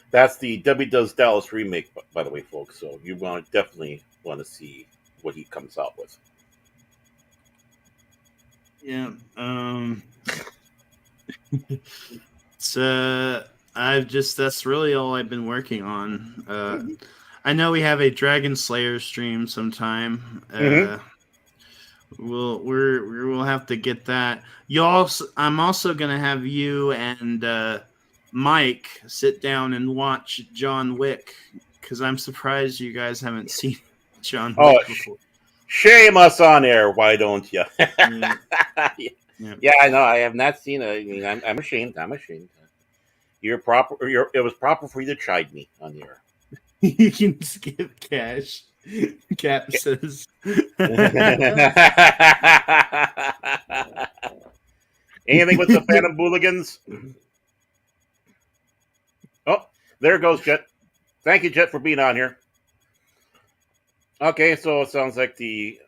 that's the Debbie Does Dallas remake, by the way, folks. So you definitely want to see what he comes out with. Yeah. That's really all I've been working on. I know we have a Dragon Slayer stream sometime. We'll have to get that. I'm also gonna have you and Mike sit down and watch John Wick, because I'm surprised you guys haven't seen John Wick before. Shame us on air, why don't you? Yeah, I know. I have not seen it. I'm ashamed. It was proper for you to chide me on the air. You can skip Cash. Cap says. Anything with the Phantom Booligans? Oh, there goes Jet. Thank you, Jet, for being on here. Okay, so it sounds like he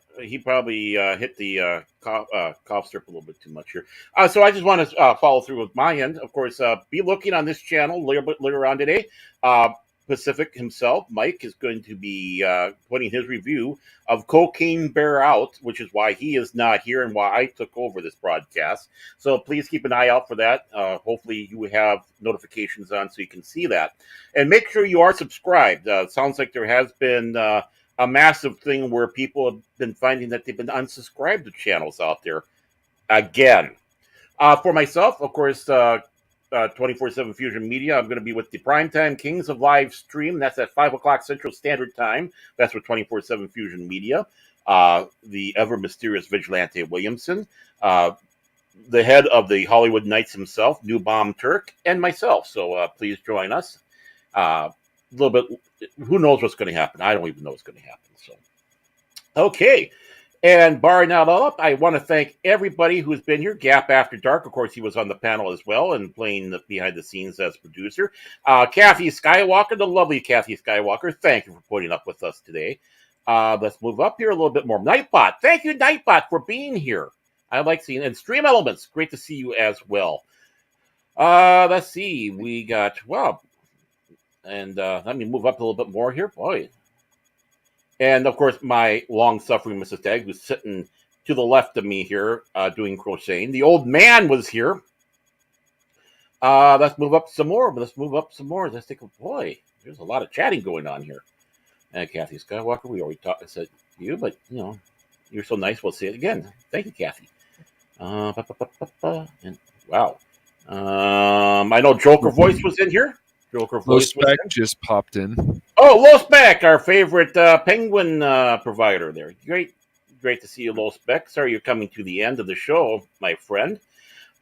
probably hit the cough strip a little bit too much here. So I just want to follow through with my end. Of course, be looking on this channel a little bit later on today. Pacific himself, Mike, is going to be putting his review of Cocaine Bear Out, which is why he is not here and why I took over this broadcast. So please keep an eye out for that. Hopefully you have notifications on so you can see that. And make sure you are subscribed. Sounds like there has been a massive thing where people have been finding that they've been unsubscribed to channels out there again. For myself, of course, 24/7 Fusion Media. I'm going to be with the Primetime Kings of Live Stream. That's at 5 o'clock Central Standard Time. That's with 24/7 Fusion Media. The ever mysterious Vigilante Williamson, the head of the Hollywood Knights himself, New Bomb Turk, and myself. So please join us. A little bit. Who knows what's going to happen? I don't even know what's going to happen. So, okay. And barring that all up, I want to thank everybody who's been here. Gap After Dark, of course, he was on the panel as well and playing behind the scenes as producer. Kathy Skywalker, the lovely Kathy Skywalker, thank you for putting up with us today. Let's move up here a little bit more. Nightbot, thank you, Nightbot, for being here. I like seeing, and Stream Elements, great to see you as well. Let's see, we got, wow, and let me move up a little bit more here. Boy. And, of course, my long-suffering Mrs. Tag, who's sitting to the left of me here doing crocheting. The old man was here. Let's move up some more. Let's take a boy. There's a lot of chatting going on here. And Kathy Skywalker, we already said you, but, you know, you're so nice. We'll say it again. Thank you, Kathy. And, wow. I know Joker Voice was in here. Low Spec just popped in. Oh, Low Spec, our favorite penguin provider there. Great to see you, Low Spec. Sorry you're coming to the end of the show, my friend.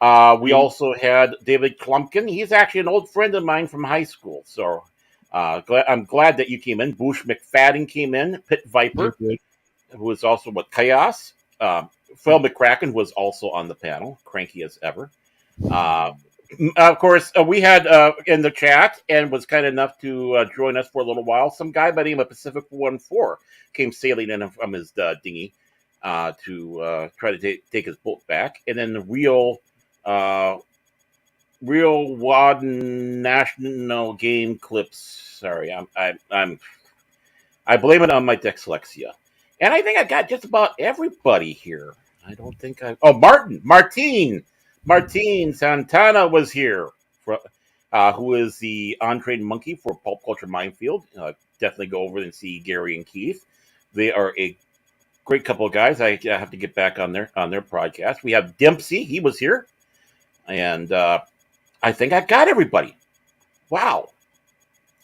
We also had David Klumpkin. He's actually an old friend of mine from high school. So I'm glad that you came in. Boosh McFadden came in. Pit Viper, who was also with Chaos. Phil McCracken was also on the panel, cranky as ever. Of course, we had in the chat and was kind enough to join us for a little while. Some guy by the name of Pacific 1-4 came sailing in from his dinghy to try to take his boat back. And then the real Wadden National Game Clips. Sorry, I blame it on my dyslexia. And I think I got just about everybody here. I don't think Martin Santana was here, who is the on-train monkey for Pulp Culture Minefield. Definitely go over and see Gary and Keith. They are a great couple of guys. I have to get back on their podcast. We have Dempsey. He was here. And I think I got everybody. Wow.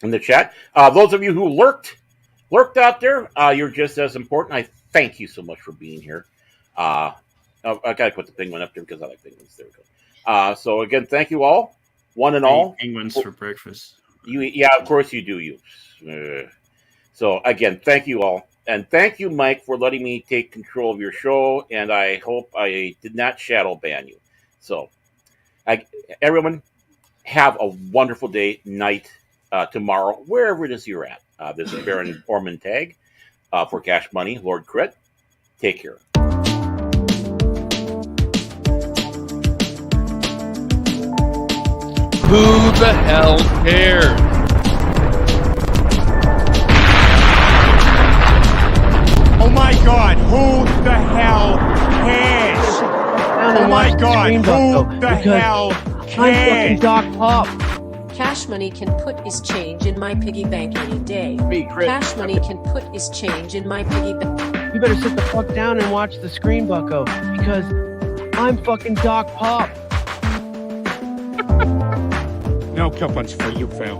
In the chat. Those of you who lurked out there, you're just as important. I thank you so much for being here. I gotta put the penguin up there because I like penguins. There we go. So again, thank you all, one and all. Penguins for breakfast. Yeah, of course you do. So again, thank you all, and thank you, Mike, for letting me take control of your show. And I hope I did not shadow ban you. So, everyone, have a wonderful day, night, tomorrow, wherever it is you're at. This is Baron Ormond Tag for Cash Money, Lord Crit. Take care. Who the hell cares? Oh my God, who the hell cares? Oh my God, who the hell cares? I'm fucking Doc Pop. Cash Money can put his change in my piggy bank any day. Cash Money can put his change in my piggy bank. You better sit the fuck down and watch the screen, bucko, because I'm fucking Doc Pop. No coupons for you, Phil.